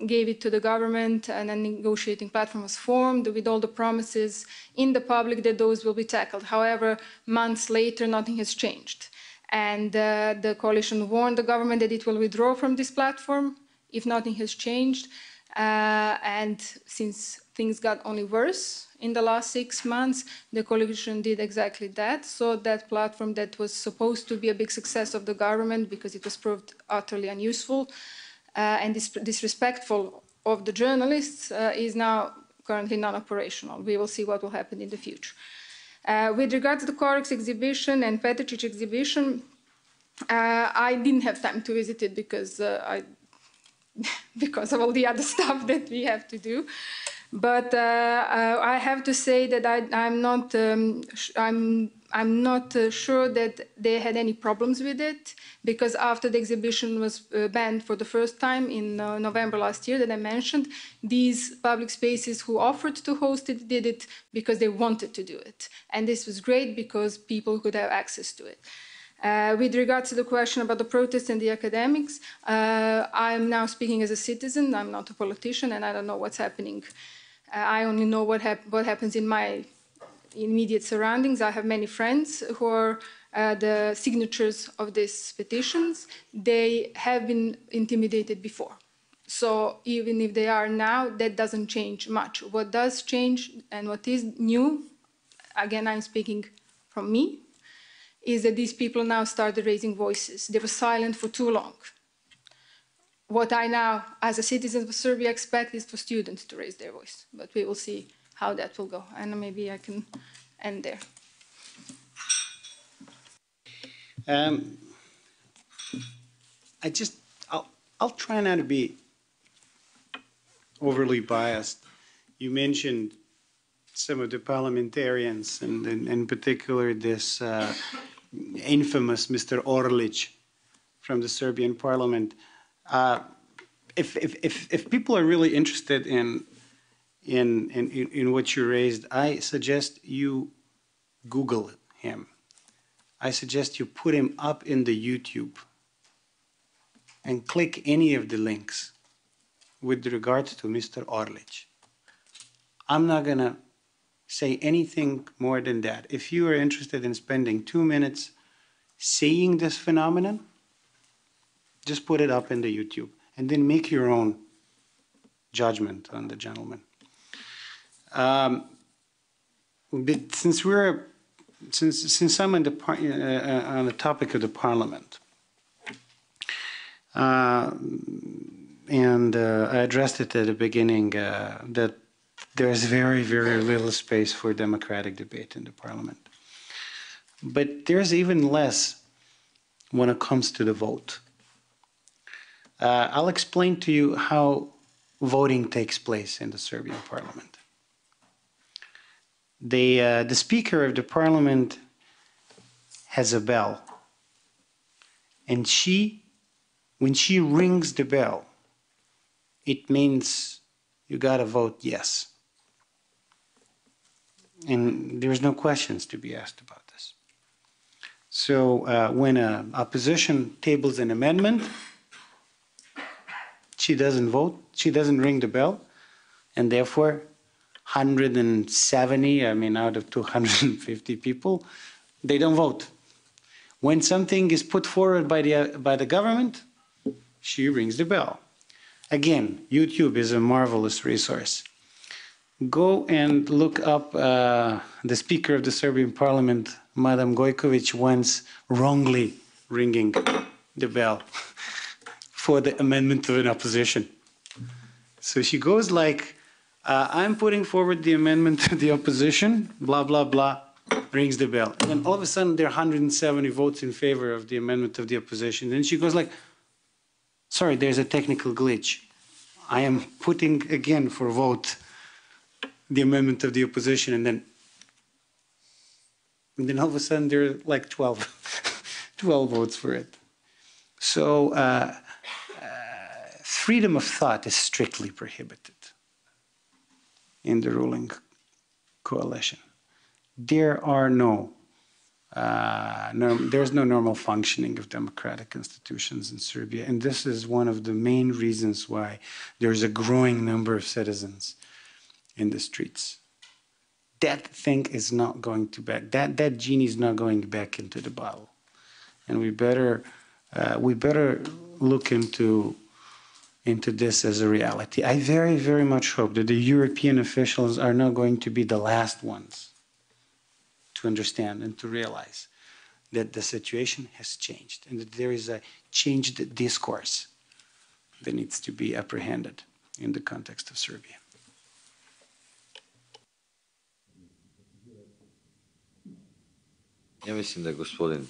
gave it to the government, and a negotiating platform was formed with all the promises in the public that those will be tackled. However, months later, nothing has changed. And the coalition warned the government that it will withdraw from this platform if nothing has changed. And since things got only worse in the last 6 months, the coalition did exactly that. So that platform that was supposed to be a big success of the government because it was proved utterly unuseful and disrespectful of the journalists is now currently non-operational. We will see what will happen in the future. With regard to the Corex exhibition and Petričić exhibition, I didn't have time to visit it because because of all the other stuff that we have to do. But I have to say that I'm not sure that they had any problems with it, because after the exhibition was banned for the first time in November last year that I mentioned, these public spaces who offered to host it did it because they wanted to do it. And this was great because people could have access to it. With regards to the question about the protests and the academics, I'm now speaking as a citizen. I'm not a politician, and I don't know what's happening. I only know what happens in my immediate surroundings. I have many friends who are the signatures of these petitions. They have been intimidated before. So even if they are now, that doesn't change much. What does change and what is new, again, I'm speaking from me, is that these people now started raising voices. They were silent for too long. What I now, as a citizen of Serbia, expect is for students to raise their voice. But we will see how that will go. And maybe I can end there. I'll try not to be overly biased. You mentioned some of the parliamentarians, and in particular this infamous Mr. Orlić from the Serbian parliament. If people are really interested in what you raised, I suggest you Google him. I suggest you put him up in the YouTube and click any of the links with regard to Mr. Orlić. I'm not going to say anything more than that. If you are interested in spending 2 minutes seeing this phenomenon, just put it up in the YouTube and then make your own judgment on the gentleman. But since I'm on the topic of the parliament, and I addressed it at the beginning that there's very little space for democratic debate in the parliament. But there's even less when it comes to the vote. I'll explain to you how voting takes place in the Serbian parliament. The speaker of the parliament has a bell, and when she rings the bell, it means you gotta vote yes. And there's no questions to be asked about this. So when an opposition tables an amendment, she doesn't vote, she doesn't ring the bell, and therefore 170, out of 250 people, they don't vote. When something is put forward by the government, she rings the bell. Again, YouTube is a marvelous resource. go and look up the Speaker of the Serbian Parliament, Madam Gojković, once wrongly ringing the bell for the amendment of an opposition. So she goes like, I'm putting forward the amendment to the opposition, blah, blah, blah, rings the bell. And then all of a sudden there are 170 votes in favor of the amendment of the opposition. Then she goes like, sorry, there's a technical glitch. I am putting again for vote the amendment of the opposition, and then all of a sudden there are like 12 votes for it. So freedom of thought is strictly prohibited in the ruling coalition. There are there's no normal functioning of democratic institutions in Serbia, and this is one of the main reasons why there's a growing number of citizens in the streets. That thing is not going to back, that genie is not going back into the bottle. And we better look into this as a reality. I very, very much hope that the European officials are not going to be the last ones to understand and to realize that the situation has changed and that there is a changed discourse that needs to be apprehended in the context of Serbia. Ja mislim da gospodin.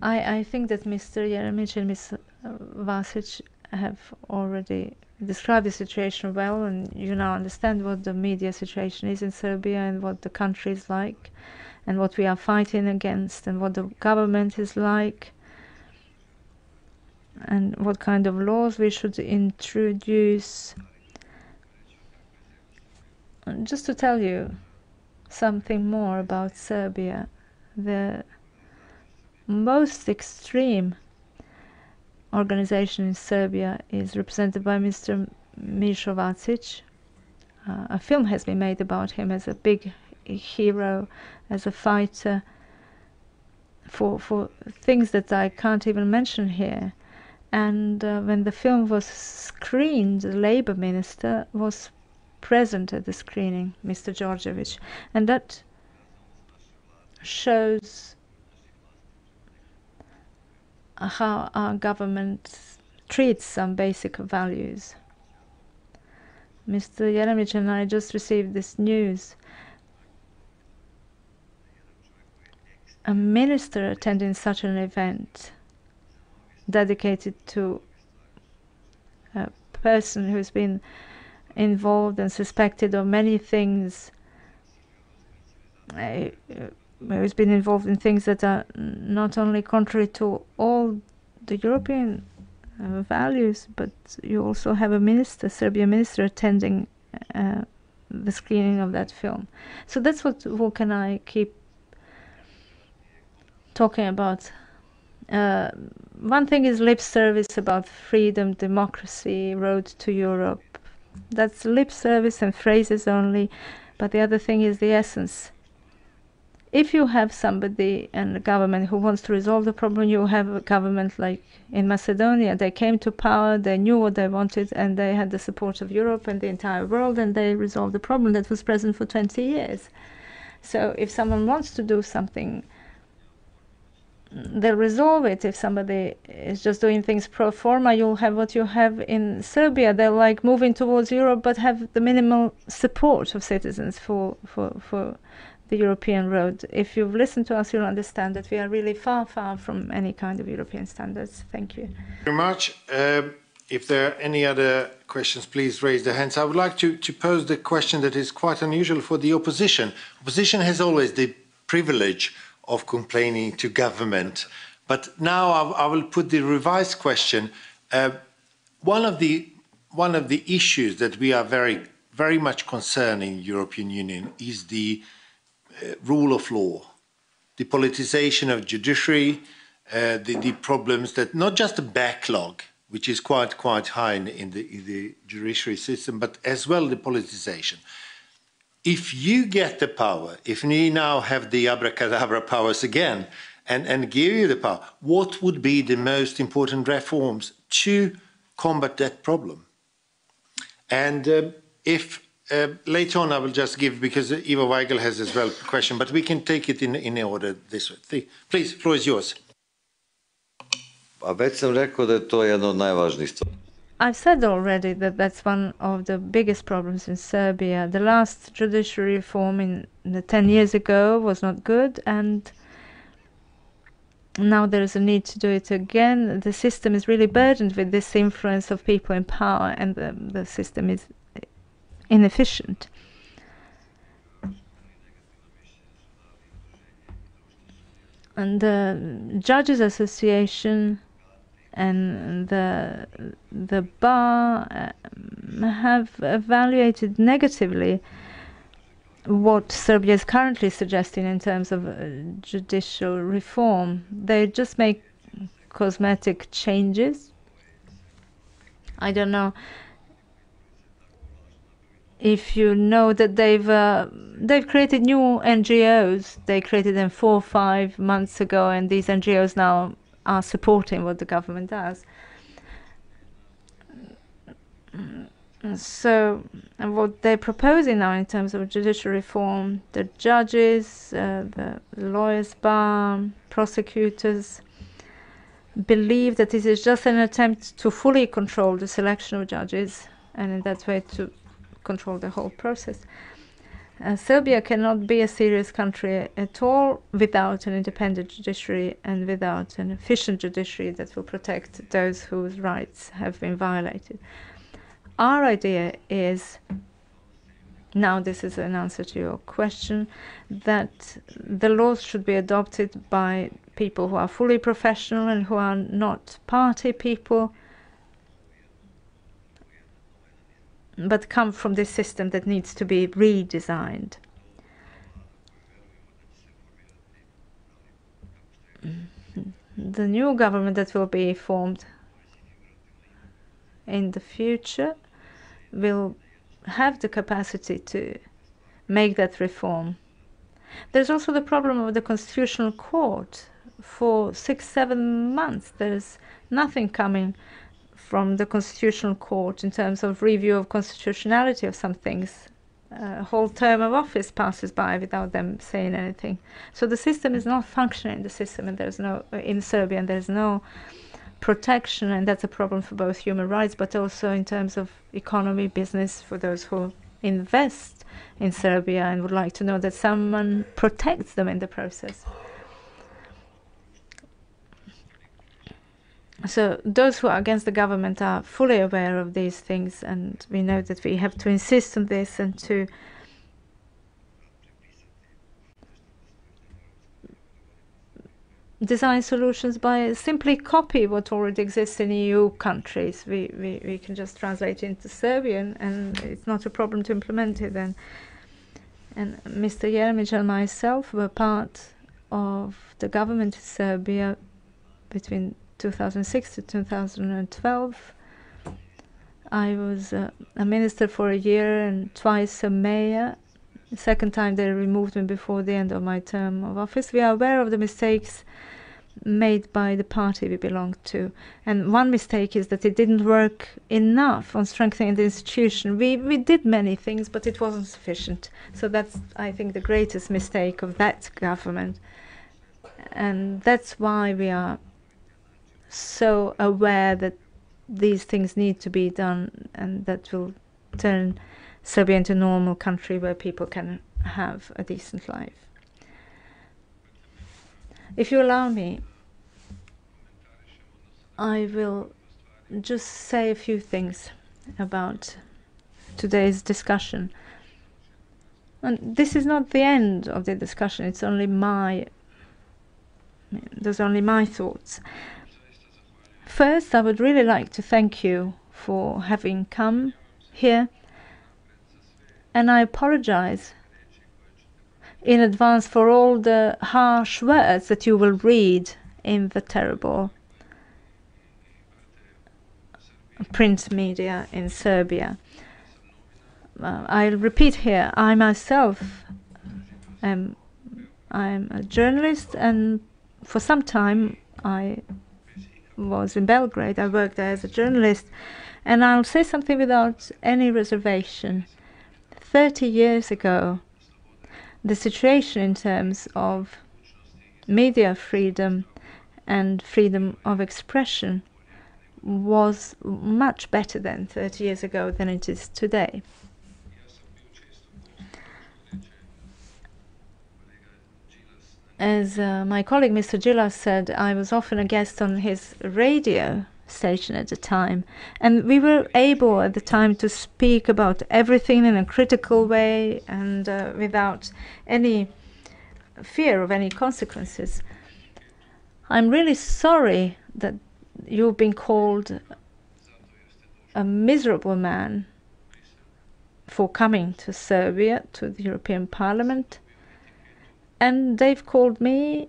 I think that Mr. Jeremić and Ms. Vasic have already described the situation well, and you now understand what the media situation is in Serbia and what the country is like and what we are fighting against and what the government is like and what kind of laws we should introduce. And just to tell you something more about Serbia, the most extreme organization in Serbia is represented by Mr. Mišo Vacic. A film has been made about him as a big hero, as a fighter, for things that I can't even mention here. And when the film was screened, the Labour minister was present at the screening, Mr. Đorđević, and that shows how our government treats some basic values. Mr. Jeremić and I just received this news. A minister attending such an event dedicated to a person who's been involved and suspected of many things, who's been involved in things that are not only contrary to all the European values, but you also have a minister, Serbian minister, attending the screening of that film. So that's what Vuk and I keep talking about. One thing is lip service about freedom, democracy, road to Europe. That's lip service and phrases only, but the other thing is the essence. If you have somebody and a government who wants to resolve the problem, you have a government like in Macedonia. They came to power, they knew what they wanted, and they had the support of Europe and the entire world, and they resolved the problem that was present for 20 years. So if someone wants to do something, they'll resolve it. If somebody is just doing things pro forma, you'll have what you have in Serbia. They're like moving towards Europe, but have the minimal support of citizens for the European road. If you've listened to us, you'll understand that we are really far, far from any kind of European standards. Thank you. Very much. If there are any other questions, please raise their hands. I would like to pose the question that is quite unusual for the opposition. Opposition has always the privilege of complaining to government. But now I will put the revised question. One of the issues that we are very, very much concerned in the European Union is the rule of law, the politicization of judiciary, the problems that not just the backlog, which is quite high in the judiciary system, but as well the politicization. If you get the power, if we now have the abracadabra powers again and give you the power, what would be the most important reforms to combat that problem? And If later on I will just give, because Ivo Weigel has as well a question, but we can take it in order this way. Please, floor is yours. A već sam rekao da je to jedna od najvažnijih stvari. I've said already that that's one of the biggest problems in Serbia. The last judicial reform in 10 years ago was not good, and now there is a need to do it again. The system is really burdened with this influence of people in power, and the system is inefficient. And the Judges Association and the bar have evaluated negatively what Serbia is currently suggesting in terms of judicial reform. They just make cosmetic changes. I don't know if you know that they've created new NGOs. They created them 4 or 5 months ago, and these NGOs now are supporting what the government does. So what they're proposing now in terms of judicial reform, the judges, the lawyers bar, prosecutors believe that this is just an attempt to fully control the selection of judges, and in that way to control the whole process. Serbia cannot be a serious country at all without an independent judiciary and without an efficient judiciary that will protect those whose rights have been violated. Our idea is, now this is an answer to your question, that the laws should be adopted by people who are fully professional and who are not party people, but come from this system that needs to be redesigned. The new government that will be formed in the future will have the capacity to make that reform. There's also the problem of the Constitutional Court. For 6-7 months, there's nothing coming from the Constitutional Court in terms of review of constitutionality of some things. A whole term of office passes by without them saying anything. So the system is not functioning. The system, and there's no in Serbia, and there's no protection, and that's a problem for both human rights, but also in terms of economy, business, for those who invest in Serbia and would like to know that someone protects them in the process. So those who are against the government are fully aware of these things, and we know that we have to insist on this and to design solutions by simply copy what already exists in EU countries. We can just translate it into Serbian, and it's not a problem to implement it. And Mr. Jeremić and myself were part of the government in Serbia between 2006 to 2012. I was a minister for a year and twice a mayor. The second time they removed me before the end of my term of office. We are aware of the mistakes made by the party we belong to. And one mistake is that it didn't work enough on strengthening the institution. We did many things, but it wasn't sufficient. So that's, I think, the greatest mistake of that government. And that's why we are so aware that these things need to be done, and that will turn Serbia into a normal country where people can have a decent life. If you allow me, I will just say a few things about today's discussion. And this is not the end of the discussion, it's only those are only my thoughts. First, I would really like to thank you for having come here, and I apologize in advance for all the harsh words that you will read in the terrible print media in Serbia. I'll repeat here, I myself I'm a journalist, and for some time I was in Belgrade. I worked there as a journalist, and I'll say something without any reservation. 30 years ago, the situation in terms of media freedom and freedom of expression was much better than 30 years ago than it is today. As my colleague Mr. Đilas said, I was often a guest on his radio station at the time, and we were able at the time to speak about everything in a critical way and without any fear of any consequences. I'm really sorry that you've been called a miserable man for coming to Serbia, to the European Parliament, and they've called me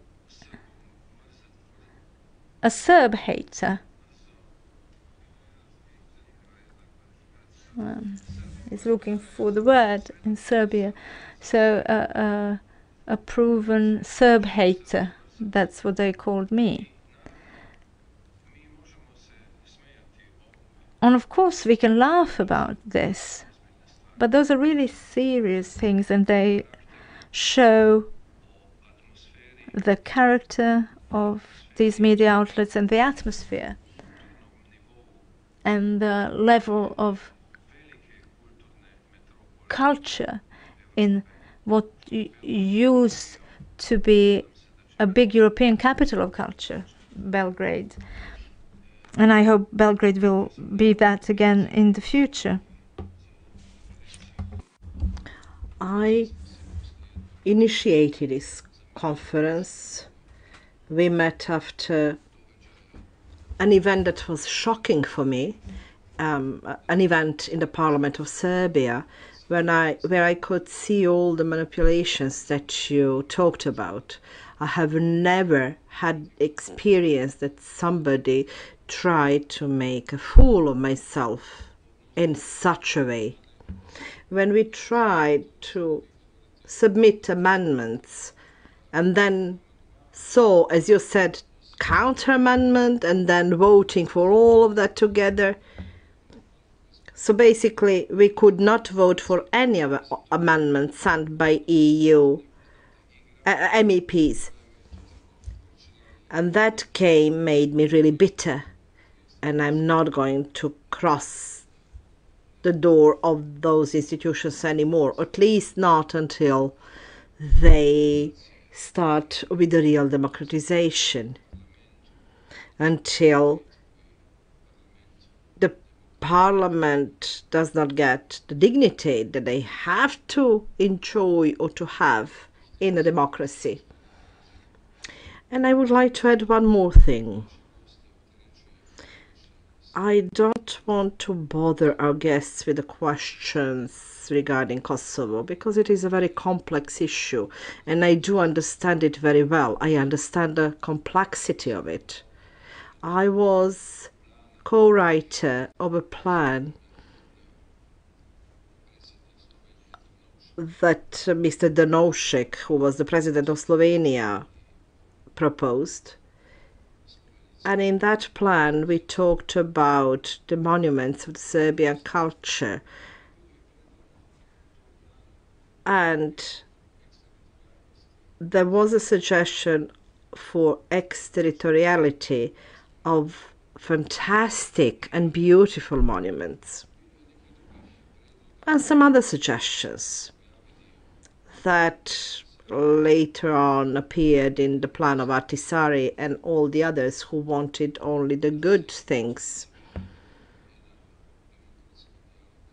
a Serb hater. He's looking for the word in Serbia. So a proven Serb hater, that's what they called me. And of course we can laugh about this, but those are really serious things, and they show the character of these media outlets and the atmosphere and the level of culture in what used to be a big European capital of culture, Belgrade. And I hope Belgrade will be that again in the future. I initiated this conference. We met after an event that was shocking for me, an event in the Parliament of Serbia, where I could see all the manipulations that you talked about. I have never had experience that somebody tried to make a fool of myself in such a way. When we tried to submit amendments and then saw, as you said, counter amendment and then voting for all of that together. So basically we could not vote for any of the amendments sent by EU MEPs. And that made me really bitter, and I'm not going to cross the door of those institutions anymore, at least not until they start with the real democratization, until the Parliament does not get the dignity that they have to enjoy or to have in a democracy. And I would like to add one more thing. I don't want to bother our guests with the questions regarding Kosovo, because it is a very complex issue, and I do understand it very well. I understand the complexity of it. I was co-writer of a plan that Mr. Drnovšek, who was the president of Slovenia, proposed. And in that plan we talked about the monuments of the Serbian culture, and there was a suggestion for exterritoriality of fantastic and beautiful monuments, and some other suggestions that later on appeared in the plan of Ahtisaari and all the others who wanted only the good things.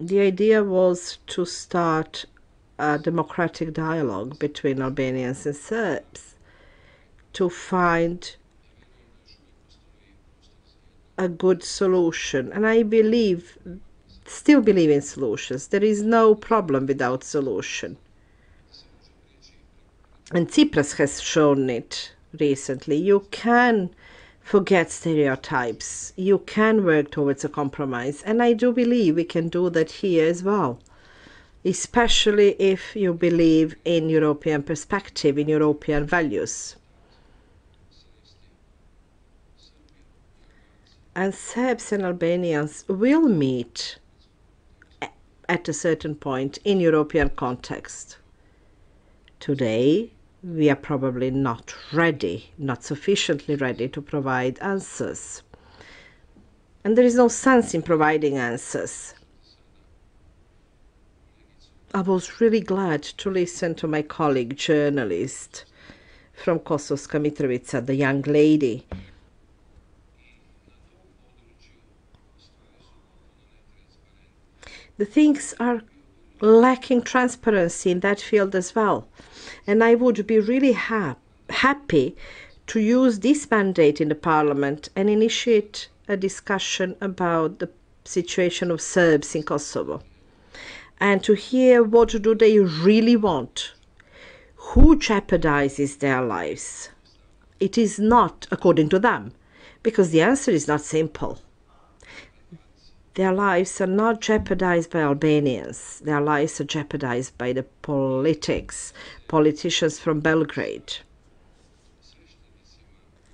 The idea was to start a democratic dialogue between Albanians and Serbs to find a good solution. And I still believe in solutions. There is no problem without solution. And Tsipras has shown it recently. You can forget stereotypes. You can work towards a compromise. And I do believe we can do that here as well, especially if you believe in European perspective, in European values. and Serbs and Albanians will meet at a certain point in European context. Today, we are probably not ready, not sufficiently ready to provide answers. And there is no sense in providing answers. I was really glad to listen to my colleague journalist from Kosovska Mitrovica, the young lady. The things are lacking transparency in that field as well. And I would be really happy to use this mandate in the Parliament and initiate a discussion about the situation of Serbs in Kosovo, and to hear what do they really want, who jeopardizes their lives. It is not according to them, because the answer is not simple. Their lives are not jeopardized by Albanians. Their lives are jeopardized by the politicians from Belgrade.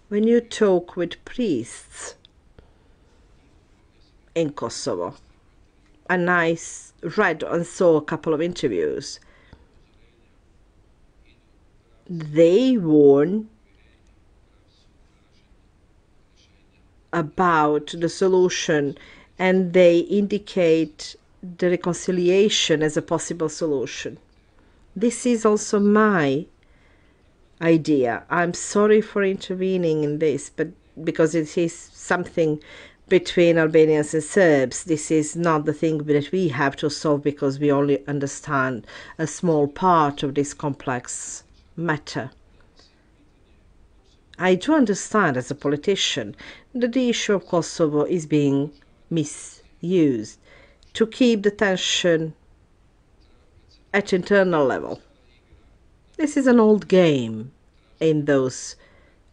When you talk with priests in Kosovo, and I read and saw a couple of interviews, they warn about the solution, and they indicate the reconciliation as a possible solution. This is also my idea. I'm sorry for intervening in this, but because it is something between Albanians and Serbs, this is not the thing that we have to solve, because we only understand a small part of this complex matter. I do understand as a politician that the issue of Kosovo is being misused to keep the tension at internal level. This is an old game in those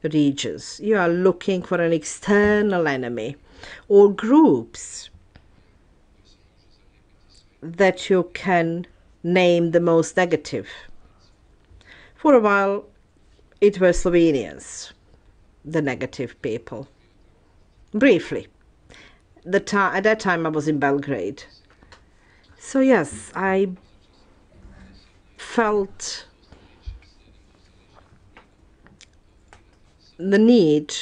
regions. You are looking for an external enemy or groups that you can name the most negative. For a while, it were Slovenians, the negative people. Briefly. At that time, I was in Belgrade. So yes, I felt the need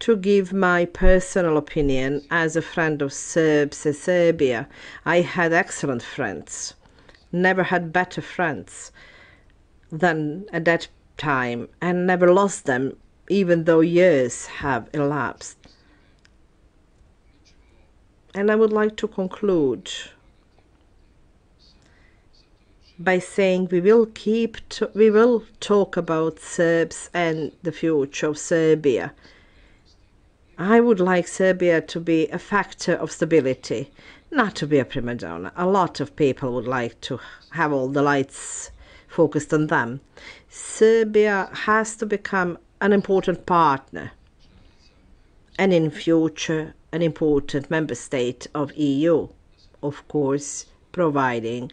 to give my personal opinion as a friend of Serbs and Serbia. I had excellent friends, never had better friends than at that time, and never lost them, even though years have elapsed. And I would like to conclude by saying we will talk about Serbs and the future of Serbia. I would like Serbia to be a factor of stability, not to be a prima donna. A lot of people would like to have all the lights focused on them. Serbia has to become an important partner, and in future an important member state of EU, of course, providing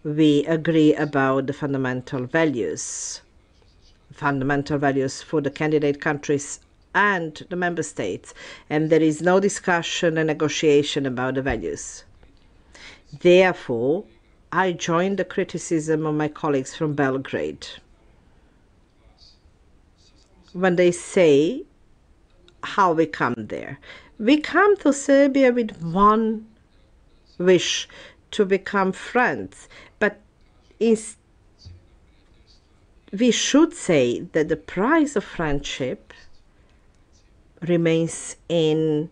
we agree about the fundamental values for the candidate countries and the member states, and there is no discussion and negotiation about the values. Therefore, I join the criticism of my colleagues from Belgrade when they say how we come there. We come to Serbia with one wish, to become friends, but we should say that the price of friendship remains in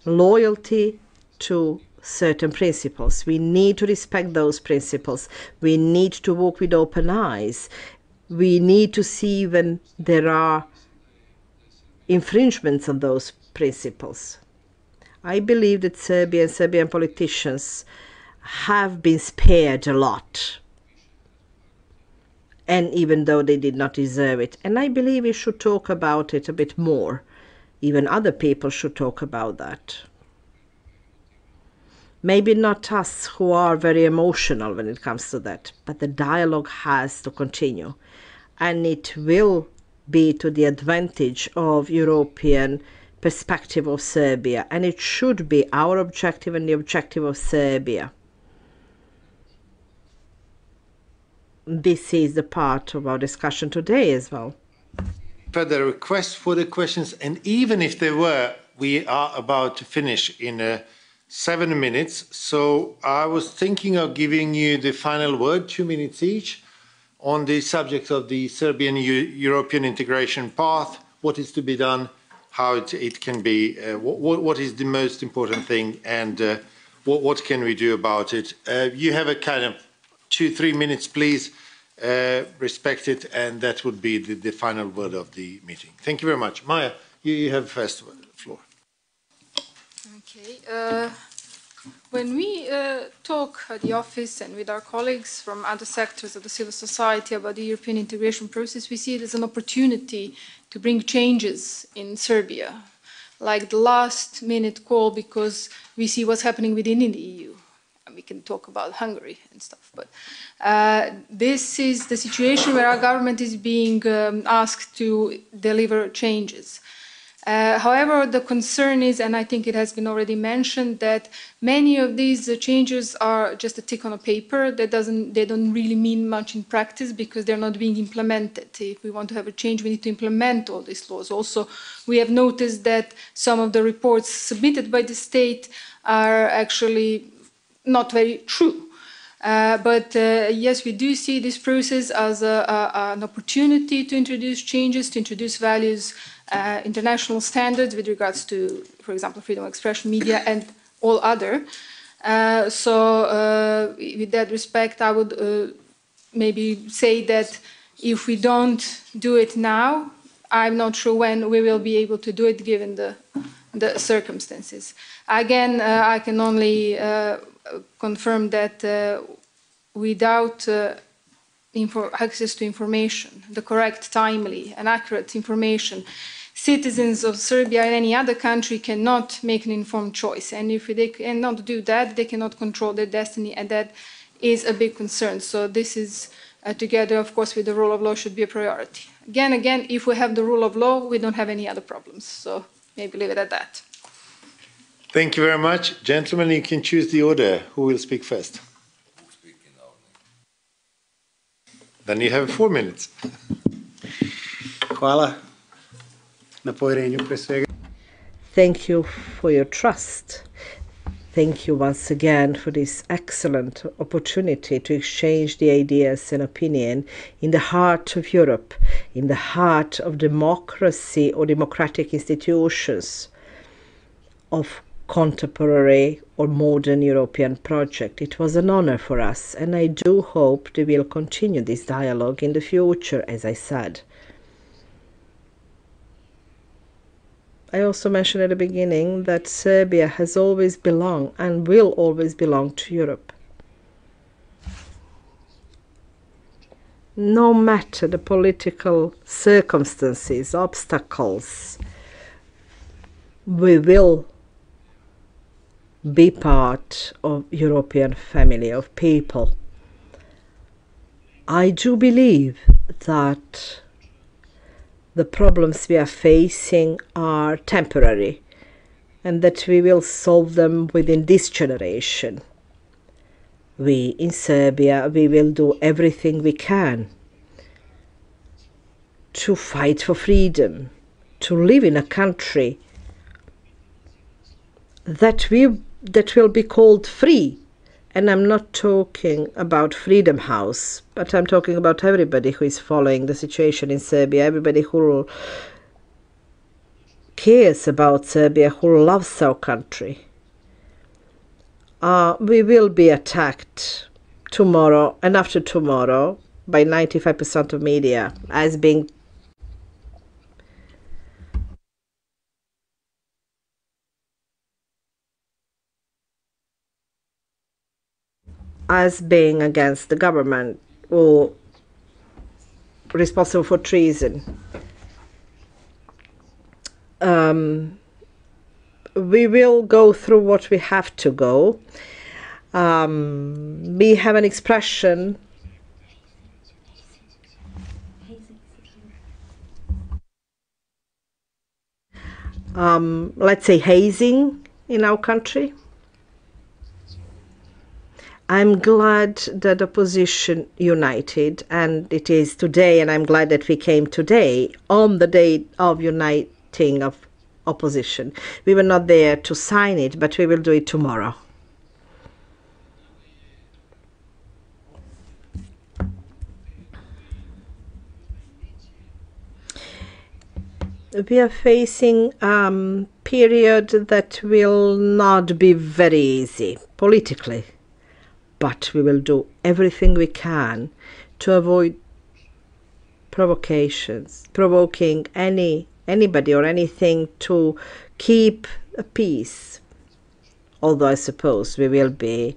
loyalty to certain principles. We need to respect those principles. We need to walk with open eyes. We need to see when there are infringements on those principles. I believe that Serbia and Serbian politicians have been spared a lot, and even though they did not deserve it. And I believe we should talk about it a bit more. Even other people should talk about that. Maybe not us who are very emotional when it comes to that, but the dialogue has to continue, and it will be to the advantage of European perspective of Serbia, and it should be our objective and the objective of Serbia. This is the part of our discussion today as well. Further requests for the questions, and even if there were, we are about to finish in 7 minutes. So I was thinking of giving you the final word, 2 minutes each, on the subject of the Serbian European integration path, what is to be done, how it can be, what is the most important thing, and what can we do about it. You have a kind of 2-3 minutes, please. Respect it, and that would be the final word of the meeting. Thank you very much. Maya, you have first floor. Okay. When we talk at the office and with our colleagues from other sectors of the civil society about the European integration process, we see it as an opportunity to bring changes in Serbia, like the last-minute call because we see what's happening within the EU. We can talk about Hungary and stuff, but this is the situation where our government is being asked to deliver changes. However, the concern is, and I think it has been already mentioned, that many of these changes are just a tick on a paper. They don't really mean much in practice because they're not being implemented. If we want to have a change, we need to implement all these laws. Also, we have noticed that some of the reports submitted by the state are actually not very true. But yes, we do see this process as an opportunity to introduce changes, to introduce values, international standards with regards to, for example, freedom of expression, media, and all other. So with that respect, I would maybe say that if we don't do it now, I'm not sure when we will be able to do it given the circumstances. Again, I can only confirm that without access to information, the correct, timely, and accurate information, citizens of Serbia and any other country cannot make an informed choice. And if they cannot do that, they cannot control their destiny, and that is a big concern. So this is, together, of course, with the rule of law, should be a priority. Again, if we have the rule of law, we don't have any other problems. So maybe leave it at that. Thank you very much. Gentlemen, you can choose the order. Who will speak first? Then you have 4 minutes. Hvala na poverenju pre svega. Thank you for your trust. Thank you once again for this excellent opportunity to exchange the ideas and opinion in the heart of Europe, in the heart of democracy or democratic institutions of contemporary or modern European project. It was an honor for us, and I do hope they will continue this dialogue in the future, as I said. I also mentioned at the beginning that Serbia has always belonged and will always belong to Europe. No matter the political circumstances, obstacles, we will be part of European family of people. I do believe that the problems we are facing are temporary and that we will solve them within this generation. We in Serbia, we will do everything we can to fight for freedom, to live in a country that will be called free. And I'm not talking about Freedom House, but I'm talking about everybody who is following the situation in Serbia, everybody who cares about Serbia, who loves our country. We will be attacked tomorrow and after tomorrow by 95% of media as being against the government or responsible for treason. We will go through what we have to go. We have an expression let's say, hazing in our country. I'm glad that opposition united, and it is today, and I'm glad that we came today on the day of uniting of opposition. We were not there to sign it, but we will do it tomorrow. We are facing a period that will not be very easy politically, but we will do everything we can to avoid provoking anybody or anything to keep a peace. Although I suppose we will be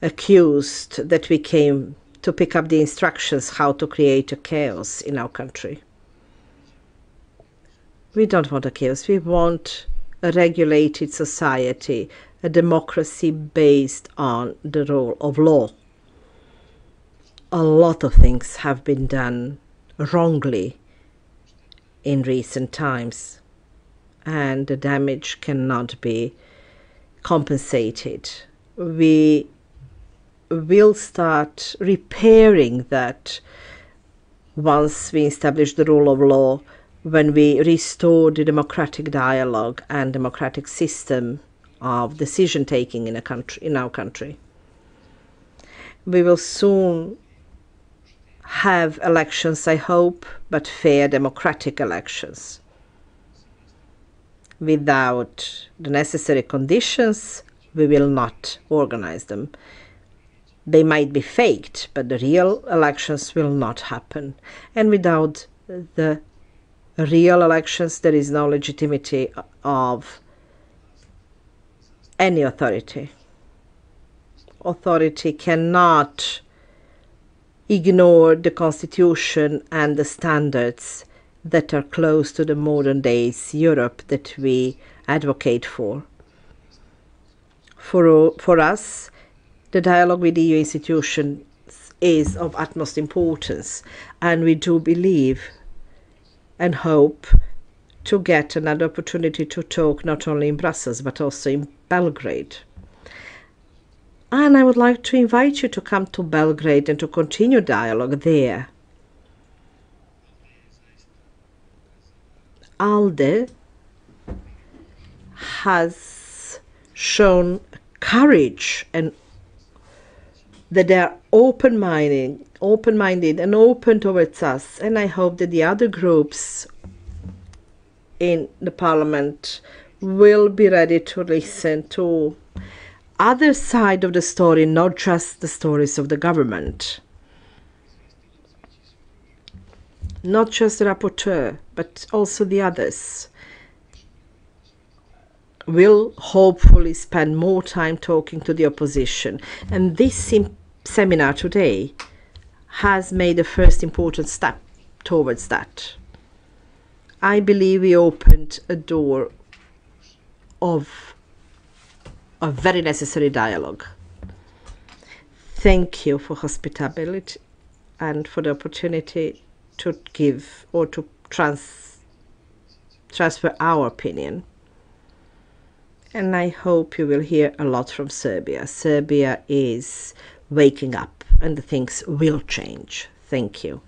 accused that we came to pick up the instructions how to create a chaos in our country. We don't want a chaos. We want a regulated society, a democracy based on the rule of law. A lot of things have been done wrongly in recent times, and the damage cannot be compensated. We will start repairing that once we establish the rule of law, when we restore the democratic dialogue and democratic system of decision-taking in our country. We will soon have elections, I hope, but fair democratic elections. Without the necessary conditions, we will not organize them. They might be faked, but the real elections will not happen. And without the real elections, there is no legitimacy of any authority. Authority cannot ignore the Constitution and the standards that are close to the modern days Europe that we advocate for. For us, the dialogue with EU institutions is of utmost importance, and we do believe and hope to get another opportunity to talk not only in Brussels but also in Belgrade. And I would like to invite you to come to Belgrade and to continue dialogue there. ALDE has shown courage and that they are open-minded and open towards us, and I hope that the other groups in the Parliament will be ready to listen to other side of the story, not just the stories of the government. Not just the rapporteur, but also the others will hopefully spend more time talking to the opposition. And this seminar today has made a first important step towards that. I believe we opened a door of a very necessary dialogue. Thank you for hospitality and for the opportunity to give or to transfer our opinion. And I hope you will hear a lot from Serbia. Serbia is waking up and the things will change. Thank you.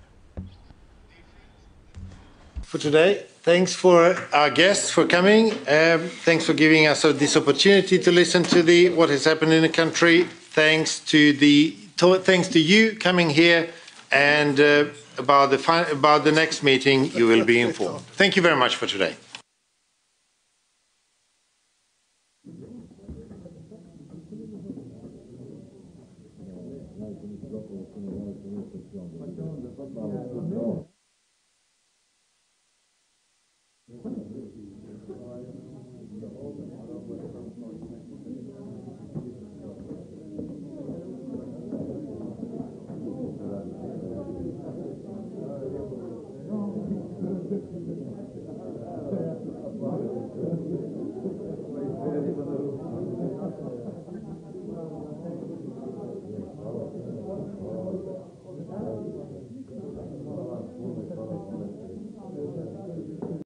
For today, thanks for our guests for coming. Thanks for giving us this opportunity to listen to what has happened in the country. Thanks to you coming here, and about the next meeting you will be informed. Thank you very much for today. No.